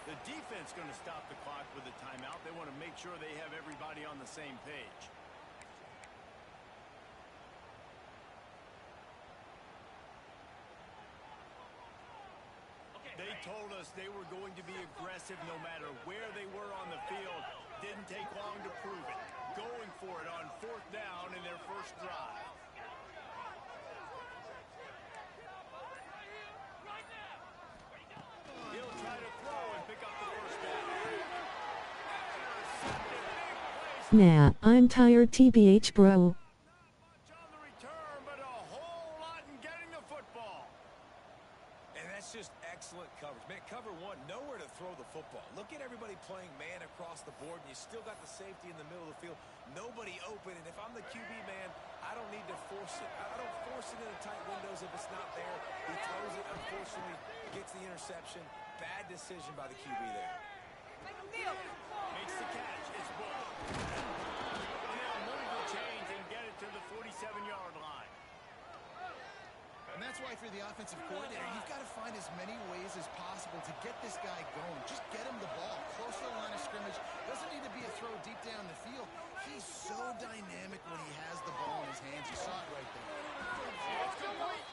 The defense going to stop the clock with a timeout. They want to make sure they have everybody on the same page. They told us they were going to be aggressive no matter where they were on the field. Didn't take long to prove it. Going for it on 4th down in their first drive. He'll try to throw and pick up the first down. Nah, I'm tired TBH bro. Just excellent coverage. Man, cover one, nowhere to throw the football. Look at everybody playing man across the board, and you still got the safety in the middle of the field. Nobody open, and if I'm the QB, man, I don't need to force it. I don't force it into tight windows if it's not there. He throws it, unfortunately, gets the interception. Bad decision by the QB there. Makes the catch. It's ball. And they'll move the chains and get it to the 47-yard line. And that's why for the offensive coordinator, you've got to find as many ways as possible to get this guy going. Just get him the ball close to the line of scrimmage. Doesn't need to be a throw deep down the field. He's so dynamic when he has the ball in his hands. You saw it right there. It's complete.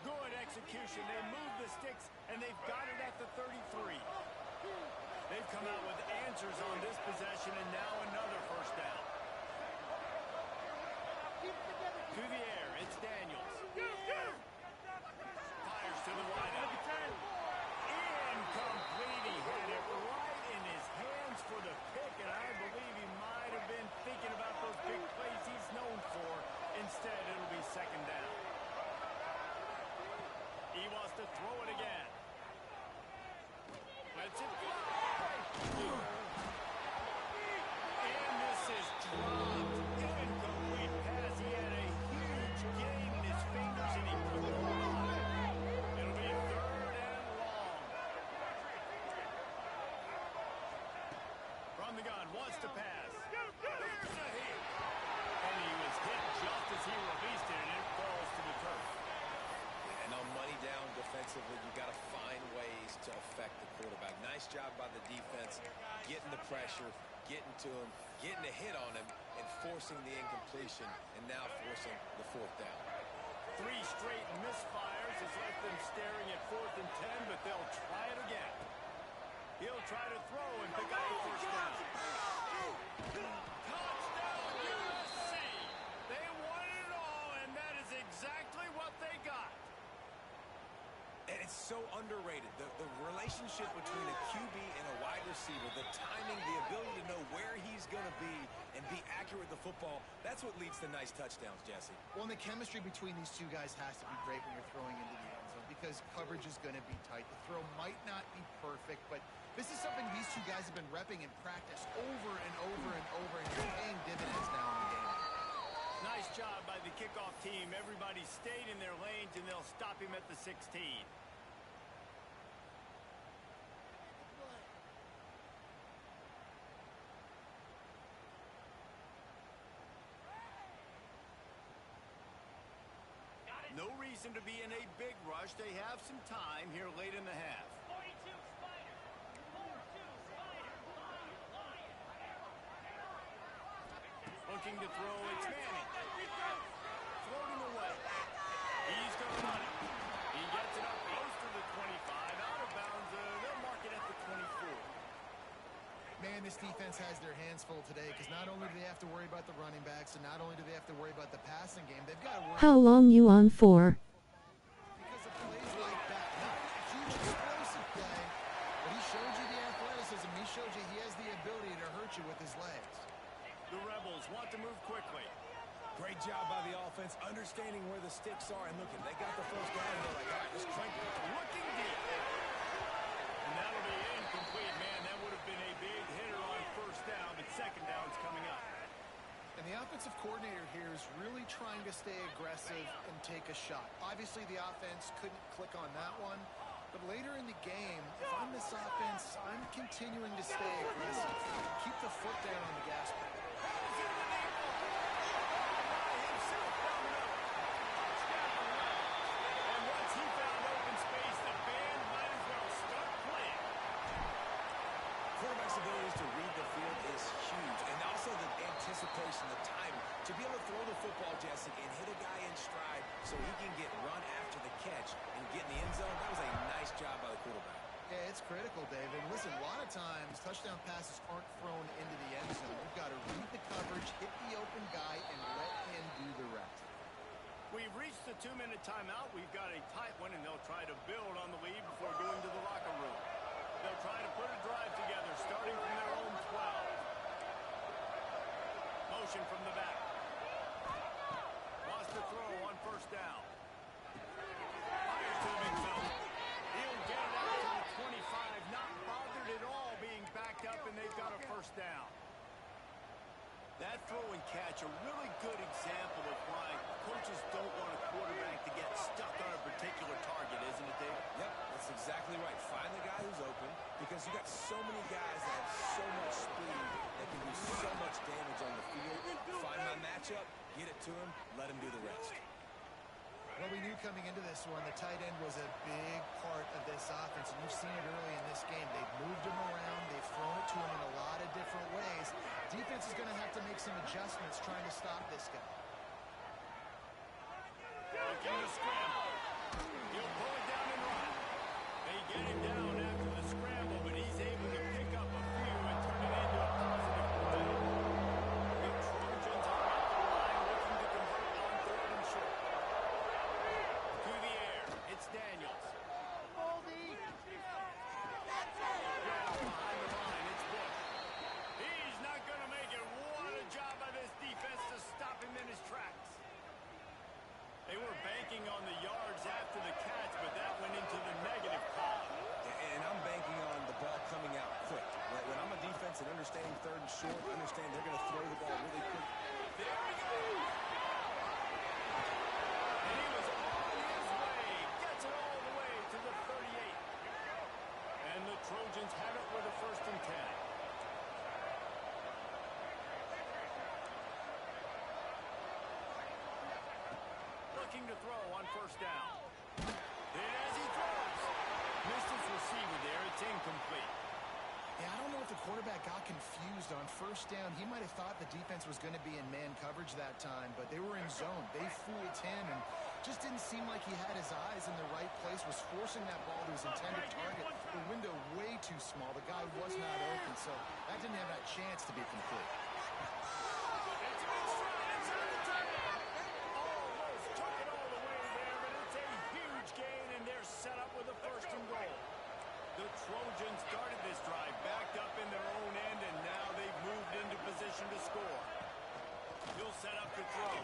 Good execution. They move the sticks, and they've got it at the 33. They've come out with answers on this possession, and now another first down. To the air, it's Daniels. Fires to the wideout. Incomplete. He had it right in his hands for the pick, and I believe he might have been thinking about those big plays he's known for. Instead, it'll be second down. He wants to throw it again. Let's it fly. And this is dropped. Incomplete pass. He had a huge gain in his fingers, and he couldn't hold on. It'll be third and long. From the gun, wants to pass. There's a hit. And he was hit just as he released it, and it falls to the turf. And on money down defensively, you got to find ways to affect the quarterback. Nice job by the defense, getting the pressure, getting to him, getting a hit on him, and forcing the incompletion, and now forcing the fourth down. 3 straight misfires has left them staring at 4th and 10, but they'll try it again. He'll try to throw and pick up the first down. Touchdown USC! They won it all, and that is exactly what they got. And it's so underrated. The relationship between a QB and a wide receiver, the timing, the ability to know where he's going to be and be accurate with the football, that's what leads to nice touchdowns, Jesse. Well, and the chemistry between these two guys has to be great when you're throwing into the end zone because coverage is going to be tight. The throw might not be perfect, but this is something these two guys have been repping in practice over and over and over, and it's paying dividends now in the game. Nice job by the kickoff team. Everybody stayed in their lanes, and they'll stop him at the 16. No reason to be in a big rush. They have some time here late in the half. Looking to throw, it's Manning. Floating away. He's going to run it. He gets it up close to the 25. Out of bounds. They'll mark it at the 24. Man, this defense has their hands full today because not only do they have to worry about the running backs and not only do they have to worry about the passing game, they've got to worry How long you on for? because of plays like that. Not a huge explosive play, but he showed you the athleticism. He showed you he has the ability to hurt you with his legs. The Rebels want to move quickly. Great job by the offense, understanding where the sticks are. And looking, they got the first down. They're like, all right, let's crank it. Looking deep. And that'll be incomplete, man. That would have been a big hitter on first down, but second down's coming up. And the offensive coordinator here is really trying to stay aggressive and take a shot. Obviously, the offense couldn't click on that one. But later in the game, if I'm this offense, I'm continuing to stay aggressive. Keep the foot down on the gas pedal. And once he found open space, the band might as well start playing. Quarterback's ability to read the field is huge. And also the anticipation, the time to be able to throw the football, Jesse, and hit a guy in stride so he can get run after the catch and get in the end zone. That was a nice job by the quarterback. Yeah, it's critical, David. Listen, a lot of times touchdown passes aren't thrown into the end zone. You've got to read the coverage, hit the open guy, and let him do the rest. We've reached the 2-minute timeout. We've got a tight one, and they'll try to build on the lead before going to the locker room. They'll try to put a drive together, starting from their own 12. Motion from the back. Wants to throw on first down. Fires to the midfield. He'll get it out to the 25. Not bothered at all being backed up, and they've got a first down. That throw and catch, a really good example of why coaches don't want a quarterback to get stuck on a particular target, isn't it, David? Yep, that's exactly right. Find the guy who's open, because because you got so many guys that have so much speed that can do so much damage on the field. Find my matchup, get it to him, let him do the rest. Well, we knew coming into this one, the tight end was a big part of this offense, and you've seen it early in this game. They've moved him around. They've thrown it to him in a lot of different ways. Defense is going to have to make some adjustments trying to stop this guy. Looking to scramble. He'll pull it down and run. They get him down after the scramble, but he's able to pick up a few and turn it into a positive play. The Trojans are at the line looking to convert on 3rd and short. To the air, it's Daniels. Now behind the line, it's Bush. He's not going to make it. What a job by this defense to stop him in his tracks. They were banking on the yards after the catch, but that went into the negative column. And I'm banking on the ball coming out quick. When I'm a defense and understanding 3rd and short, understand they're going to throw the ball really quick. There we go! And he was on his way. Gets it all the way to the 38. And the Trojans have it with a 1st and 10. Looking to throw on 1st down. And as he throws, missed his receiver there. It's incomplete. Yeah, I don't know if the quarterback got confused on 1st down. He might have thought the defense was going to be in man coverage that time, but they were in zone. They fooled him and just didn't seem like he had his eyes in the right place, was forcing that ball to his intended target. The window way too small. The guy was not open, so that didn't have that chance to be complete. Set up with a 1st and goal. The Trojans started this drive backed up in their own end, and now they've moved into position to score. He'll set up to throw.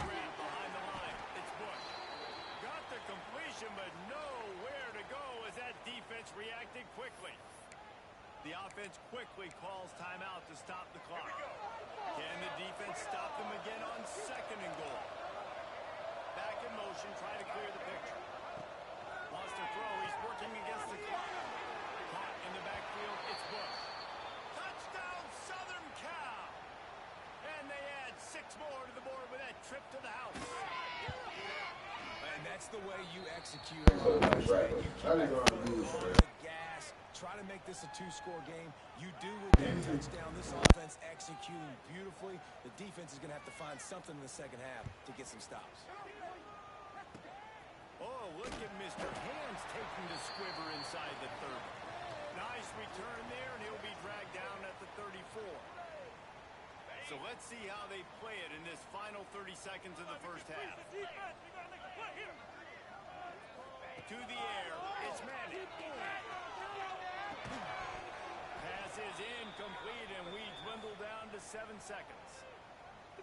Grant behind the line. It's Bush. Got the completion, but nowhere to go as that defense reacted quickly. The offense quickly calls timeout to stop the clock. Can the defense stop them again on 2nd and goal? Back in motion, try to clear the picture. Wants to throw. He's working against the clock. Caught in the backfield. It's Bush. Touchdown, Southern Cal. And they add 6 more to the board with that trip to the house. And that's the way you execute on the gas. Try to make this a 2-score game. You do with that touchdown. This offense executing beautifully. The defense is going to have to find something in the 2nd half to get some stops. Oh, look at Mr. Hands taking the squiver inside the 30. Nice return there, and he'll be dragged down at the 34. So let's see how they play it in this final 30 seconds of the 1st half. To the air, it's Manning. Pass is incomplete, and we dwindle down to 7 seconds.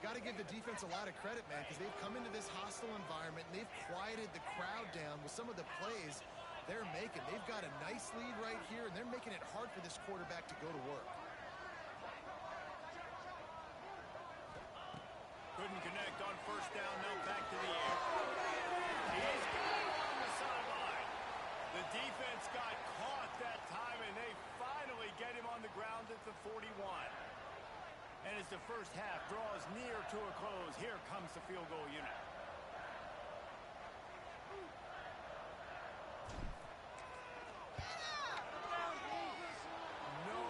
Got to give the defense a lot of credit, man, because they've come into this hostile environment and they've quieted the crowd down with some of the plays they're making. They've got a nice lead right here, and they're making it hard for this quarterback to go to work. Couldn't connect on 1st down, now back to the air. He's got it on the sideline. The defense got caught that time, and they finally get him on the ground at the 41. And as the 1st half draws near to a close, here comes the field goal unit. No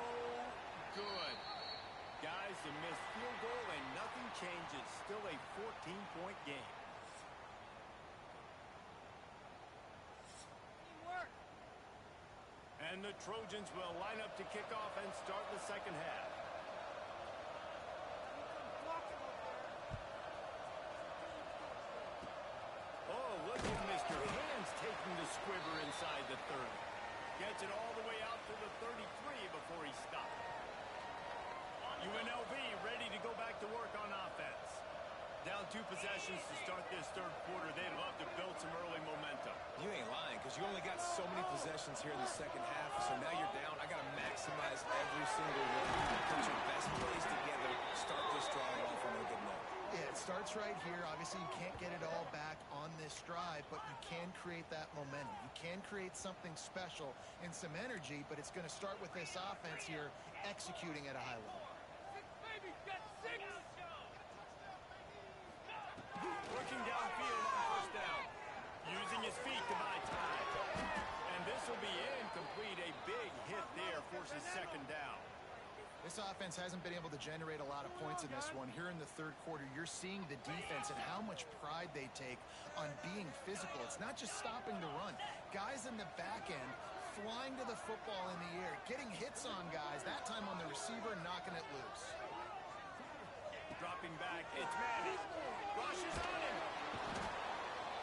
good. Guys, the missed field goal and nothing changes. Still a 14-point game. And the Trojans will line up to kick off and start the 2nd half. Oh, look at Mr. Hands taking the squiver inside the 30. Gets it all the way out to the 33 before he stopped. UNLV ready to go back to work on offense. Down 2 possessions to start this 3rd quarter. They'd love to build some early momentum. You ain't lying, because you only got so many possessions here in the 2nd half, so now you're down. I got to maximize every single one. Put your best plays together. Start this drive off on a good note. Yeah, it starts right here. Obviously, you can't get it all back on this drive, but you can create that momentum. You can create something special and some energy, but it's going to start with this offense here executing at a high level. Looking downfield on first down. Using his feet to buy time. And this will be incomplete. A big hit there forces second down. This offense hasn't been able to generate a lot of points in this one. Here in the third quarter, you're seeing the defense and how much pride they take on being physical. It's not just stopping the run. Guys in the back end flying to the football in the air, getting hits on guys, that time on the receiver, knocking it loose. Dropping back, it's Manning. Rushes on him.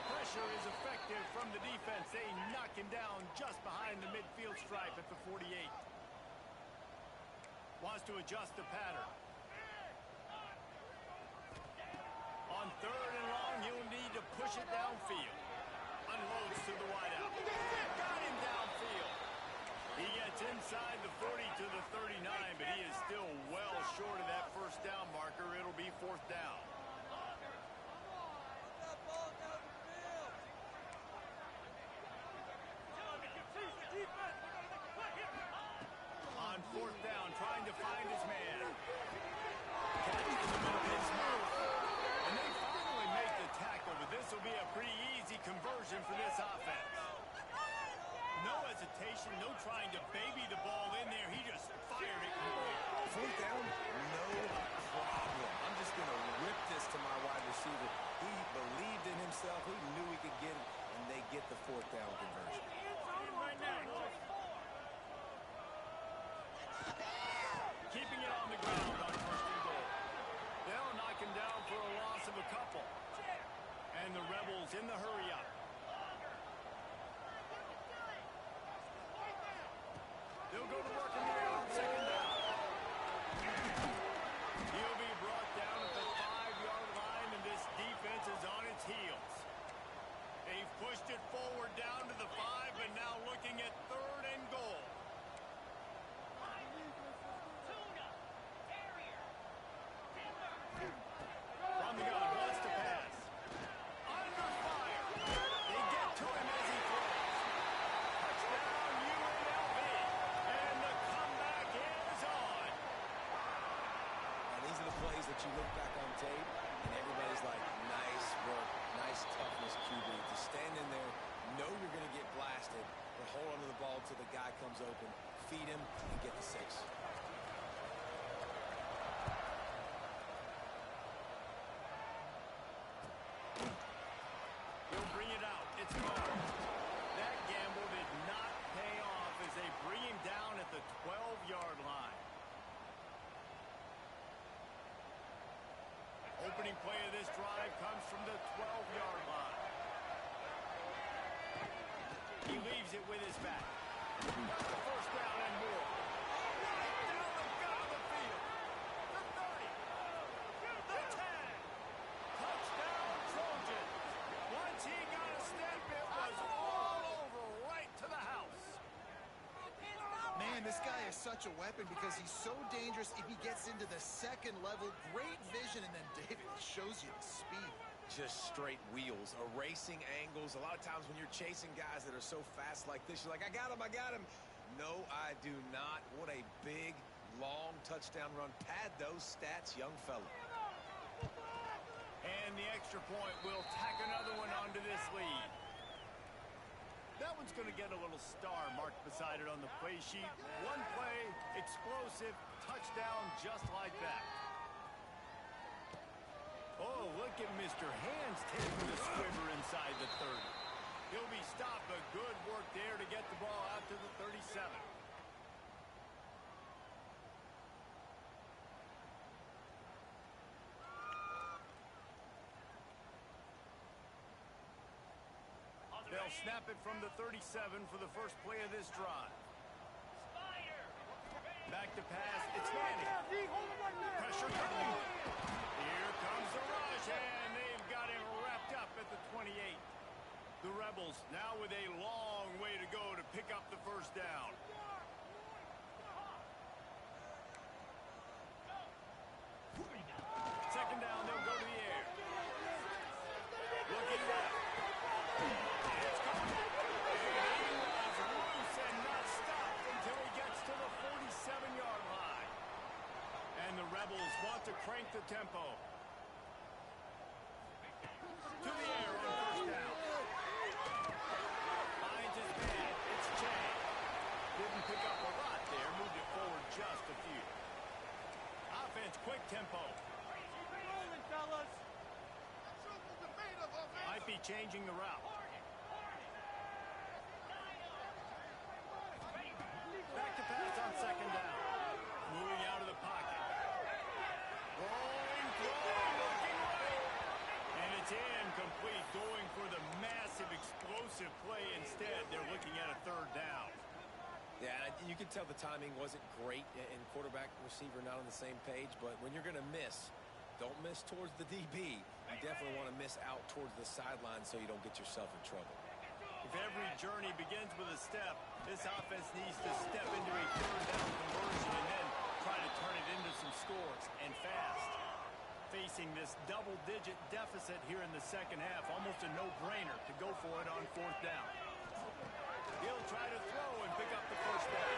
Pressure is effective from the defense. They knock him down just behind the midfield stripe at the 48. Wants to adjust the pattern. On third and long, he'll need to push it downfield. Unloads to the wideout. Got him downfield. He gets inside the 40 to the 39, but he is still well short of that first down marker. It'll be fourth down. On fourth down, trying to find his man. Catch in the middle of his mouth. And they finally make the tackle, but this will be a pretty easy conversion for this offense. No hesitation, no trying to baby the ball in there. He just fired it complete. Fourth down, no problem. I'm just going to rip this to my wide receiver. He believed in himself. He knew he could get it, and they get the fourth down conversion. Keeping it on the ground on first and goal. They'll knock him down for a loss of a couple. And the Rebels in the hurry-up. They'll go to work in the air on second down. He'll be brought down at the 5-yard line, and this defense is on its heels. They've pushed it forward down to the 5, but now looking at third and goal. From the gun, wants to pass. Under fire. They get to him as he throws. Touchdown, UNLV. And the comeback is on. And these are the plays that you look back on tape, and everybody's like, nice work, nice toughness, QB. To stand in there, know you're going to get blasted, but hold onto the ball until the guy comes open, feed him, and get the 6. He'll bring it out. It's Carr. That gamble did not pay off as they bring him down at the 12-yard line. Opening play of this drive comes from the 12-yard line. He leaves it with his back. Got the first down and more. Right down the gut of the field. The 30. The 10. Touchdown, Trojans. Once he got a step, it was all over right to the house. Man, this guy is such a weapon because he's so dangerous if he gets into the second level. Great vision, and then David shows you the speed. Just straight wheels, erasing angles. A lot of times when you're chasing guys that are so fast like this, you're like, I got him, I got him. No, I do not. What a big, long touchdown run. Pad those stats, young fella. And the extra point will tack another one onto this lead. That one's going to get a little star marked beside it on the play sheet. One play, explosive, touchdown just like that. Oh, look at Mr. Hands taking the squiver inside the 30. He'll be stopped, but good work there to get the ball out to the 37. They'll snap it from the 37 for the first play of this drive. Back to pass, it's Manning. Pressure coming. Here comes the rush, and they've got him wrapped up at the 28. The Rebels now with a long way to go to pick up the first down. Second down, they'll go to the crank the tempo. To the air on first down. Finds his man. It's Jay. Didn't pick up a lot there. Moved it forward just a few. Offense, quick tempo. Rolling, fellas. Might be changing the route. Back to pass on second down. Moving out of the pocket. Rolling, throwing, looking right. And it's incomplete. Going for the massive explosive play instead. They're looking at a third down. Yeah, you can tell the timing wasn't great and quarterback and receiver not on the same page, but when you're going to miss, don't miss towards the DB. You definitely want to miss out towards the sideline so you don't get yourself in trouble. If every journey begins with a step, this offense needs to step into a third down conversion and then try to turn it into some scores, and fast. Facing this double-digit deficit here in the second half, almost a no-brainer to go for it on fourth down. He'll try to throw and pick up the first down.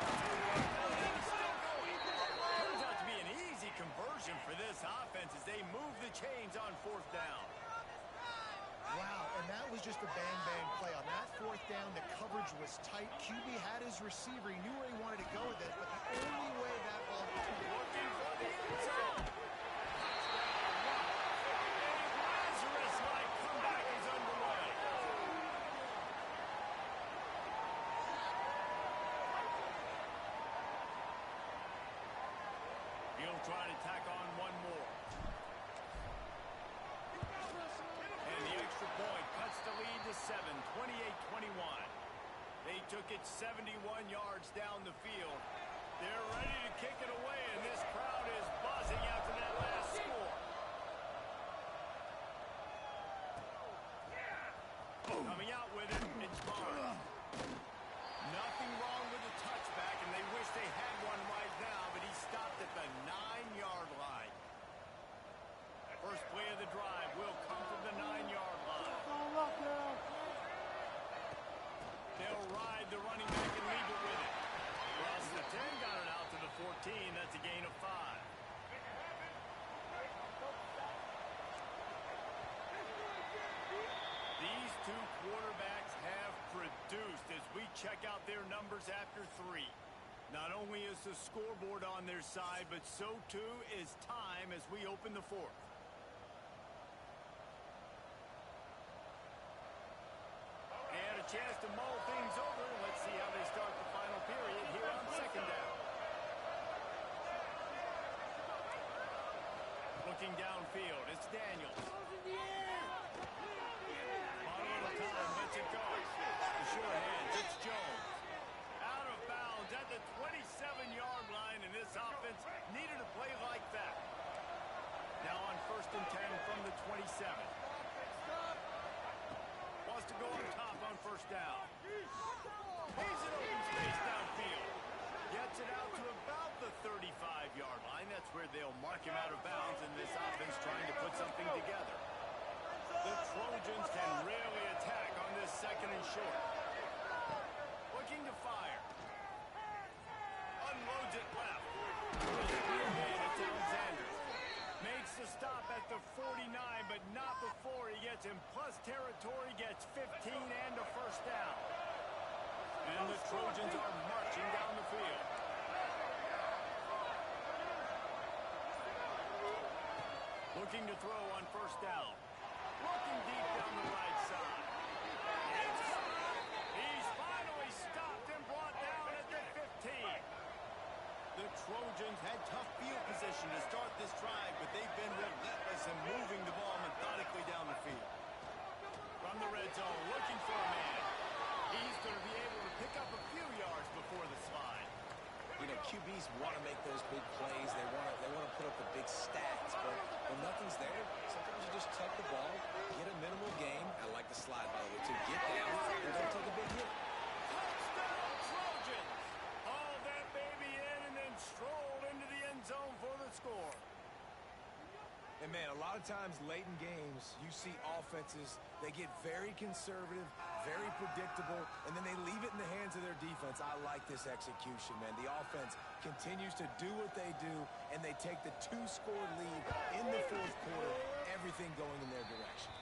He's still going. Turns out to be an easy conversion for this offense as they move the chains on fourth down. Wow, and that was just a bang-bang play. On that fourth down, the coverage was tight. QB had his receiver. He knew where he wanted to go with it, but the only way that ball was looking for the end zone. Lazarus-like comeback is underway. He'll try to tack on one more. And the extra point cuts the lead to 7, 28-21. They took it 71 yards down the field. They're ready to kick it away, and this crowd is buzzing after that last score. Coming out with it, it's Barnes. Nothing wrong with the touchback, and they wish they had one right now, but he stopped at the 9-yard line. First play of the drive will come from the 9-yard line. They'll ride the running back and leave it with it. Plus the 10 got it out to the 14. That's a gain of 5. These two quarterbacks have produced as we check out their numbers after 3. Not only is the scoreboard on their side, but so too is time as we open the fourth. And a chance to mull things over. Let's see how they start the final period here on second down. Looking downfield, it's Daniels. Bottle at a time, lets it go. The short hands, it's Jones. Out of bounds at the 27-yard line, and this offense needed a play like that. Now on first and 10 from the 27. Wants to go on top on first down. He's in open space downfield. Gets it out to about the 35-yard line. That's where they'll mark him out of bounds, and this offense trying to put something together. The Trojans can really attack on this second and short. Looking to fire. Unloads it left. It's Alexander. Makes the stop at the 49, but not before he gets in plus territory, gets 15 and a first down. And the Trojans are marching down the field. Looking to throw on first down. Looking deep down the right side. He's finally stopped and brought down at the 15. The Trojans had tough field position to start this drive, but they've been relentless in moving the ball methodically down the field. From the red zone, looking for a man. He's going to be able to pick up a few yards before the slide. You know, QBs want to make those big plays. They want to put up the big stats, but when nothing's there, sometimes you just tuck the ball, get a minimal gain. I like the slide, by the way, to get down and don't take a big hit. Touchdown, Trojans! Haul that baby in and then strolled into the end zone for the score. And, man, a lot of times late in games, you see offenses, they get very conservative, very predictable, and then they leave it in the hands of their defense. I like this execution, man. The offense continues to do what they do, and they take the 2-score lead in the fourth quarter, everything going in their direction.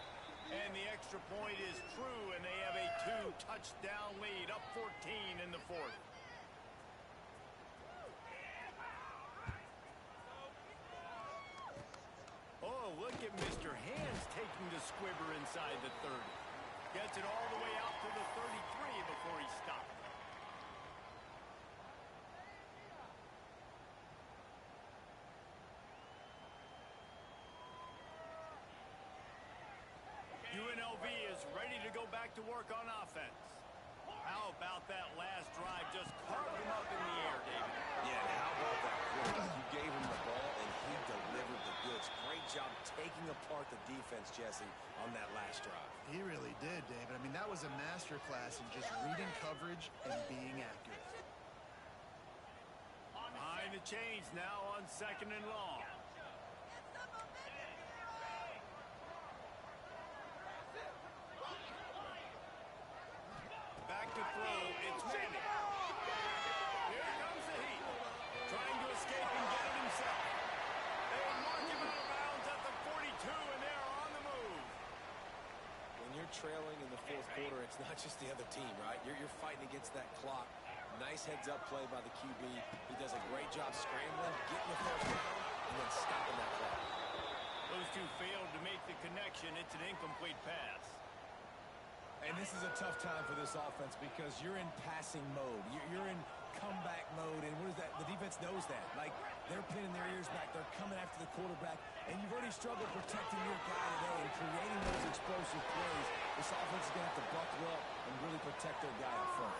And the extra point is true, and they have a 2-touchdown lead, up 14 in the fourth. Oh, look at Mr. Hands taking the squibber inside the 30. Gets it all the way out to the 33 before he stopped. UNLV is ready to go back to work on offense. How about that last drive? Just carved him up in the air, David. Yeah, and how about that quarterback? You gave him the ball, and he delivered the goods. Great job taking apart the defense, Jesse, on that last drive. He really did, David. I mean, that was a masterclass in just reading coverage and being accurate. Behind the chains now on 2nd and long. Back to throw. It's Manning. Here comes the heat. Trying to escape and get it himself. They mark him out of bounds at the 42, and they're on the move. When you're trailing in the fourth quarter, it's not just the other team, right? You're fighting against that clock. Nice heads-up play by the QB. He does a great job scrambling, getting the first down, and then stopping that clock. Those two failed to make the connection. It's an incomplete pass. And this is a tough time for this offense because you're in passing mode. You're in comeback mode, and what is that? The defense knows that. Like, they're pinning their ears back. They're coming after the quarterback, and you've already struggled protecting your guy today and creating those explosive plays. This offense is going to have to buckle up and really protect their guy up front.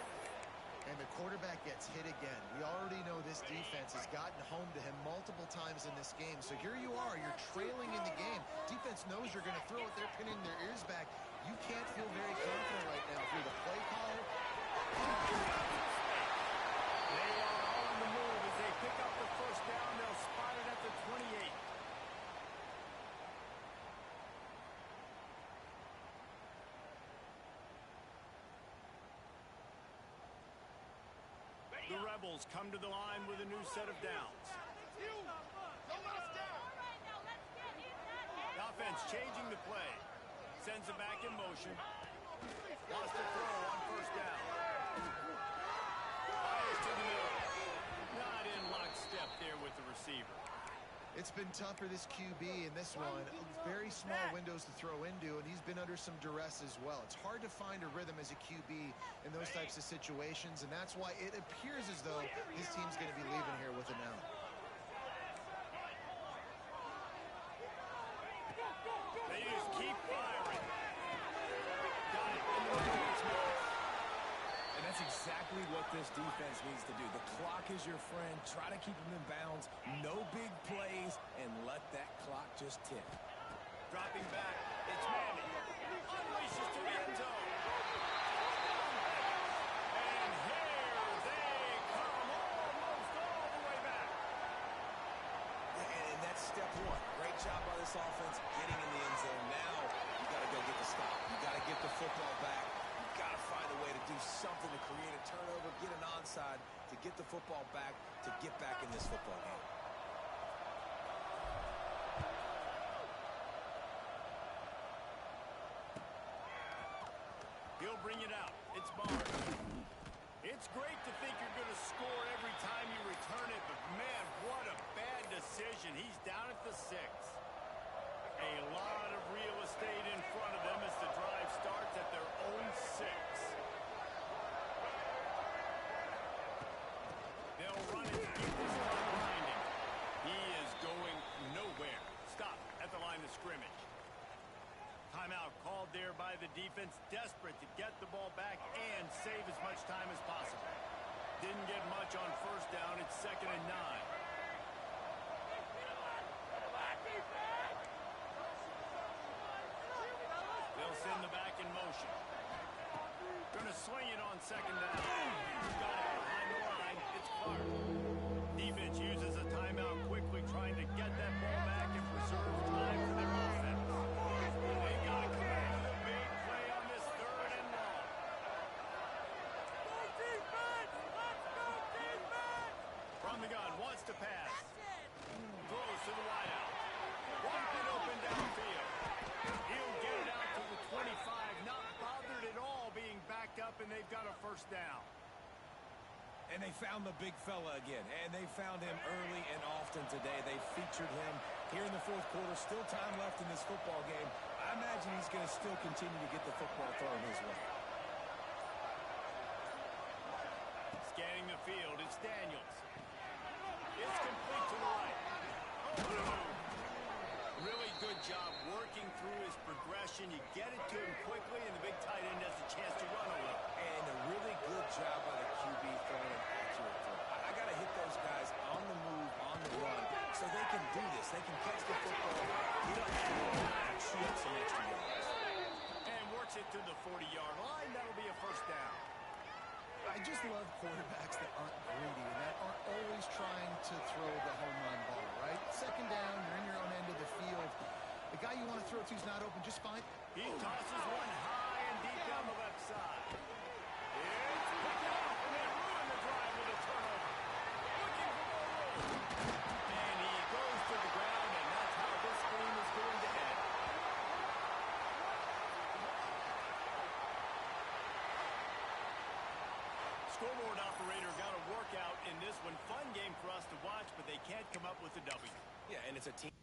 And the quarterback gets hit again. We already know this defense has gotten home to him multiple times in this game. So here you are, you're trailing in the game. Defense knows you're going to throw it. They're pinning their ears back. You can't feel very confident right now if you're the play caller. They are on the move as they pick up the first down. They'll spot it at the 28. The Rebels come to the line with a new set of downs. The offense changing the play. Sends it back in motion. Wants to throw on first down. Fires to the middle. Not in lockstep there with the receiver. It's been tough for this QB in this one. Very small windows to throw into, and he's been under some duress as well. It's hard to find a rhythm as a QB in those types of situations, and that's why it appears as though his team's going to be leaving here with an L. They just keep firing. Got it in the middle. And that's exactly what this defense needs to do. The clock is your friend. Try to keep them in bounds. No big plays, and let that clock just tick. Dropping back. It's Manning. Unleashes to the end zone. And here they come almost all the way back. And that's step one. Great job by this offense getting in the end zone. Now you got to go get the stop. You got to get the football back. You got to find a way to do something to create a turnover, get an onside, to get the football back, to get back in this football game. He'll bring it out. It's Barnes. It's great to think you're going to score every time you return it, but man, what a bad decision. He's down at the 6. A lot of real estate in front of them as the drive starts at their own 6. They'll run it to keep this clock grinding. He is going nowhere. Stop at the line of scrimmage. Timeout called there by the defense, desperate to get the ball back and save as much time as possible. Didn't get much on first down. It's 2nd and 9. They'll send the back in motion. Gonna swing it on 2nd down. Got it behind the line. It's Clark. Defense uses a timeout quickly, trying to get that ball back and preserve time for their offense. They gotta come first down. And they found the big fella again, and they found him early and often today. They featured him here in the fourth quarter. Still time left in this football game. I imagine he's going to still continue to get the football thrown his way. Scanning the field, it's Daniels. It's complete to the right. Really good job working through his progression. You get it to him quickly, and the big tight end has a chance to run a little. And a really good job by the QB throwing an accurate throw. I got to hit those guys on the move, on the run, so they can do this. They can catch the football, get up and shoot up some extra yards. And works it to the 40-yard line. That'll be a first down. I just love quarterbacks that aren't greedy and that aren't always trying to throw the home run ball, right? Second down, you're in your own end of the field. The guy you want to throw to is not open, just fine. He tosses one high and deep down the left side. It's picked up, and they ruin the drive with a turnover. Looking for more room. And he goes to the ground, and that's how this game is going to end. Scoreboard operator got a workout in this one. Fun game for us to watch, but they can't come up with a W. Yeah, and it's a team.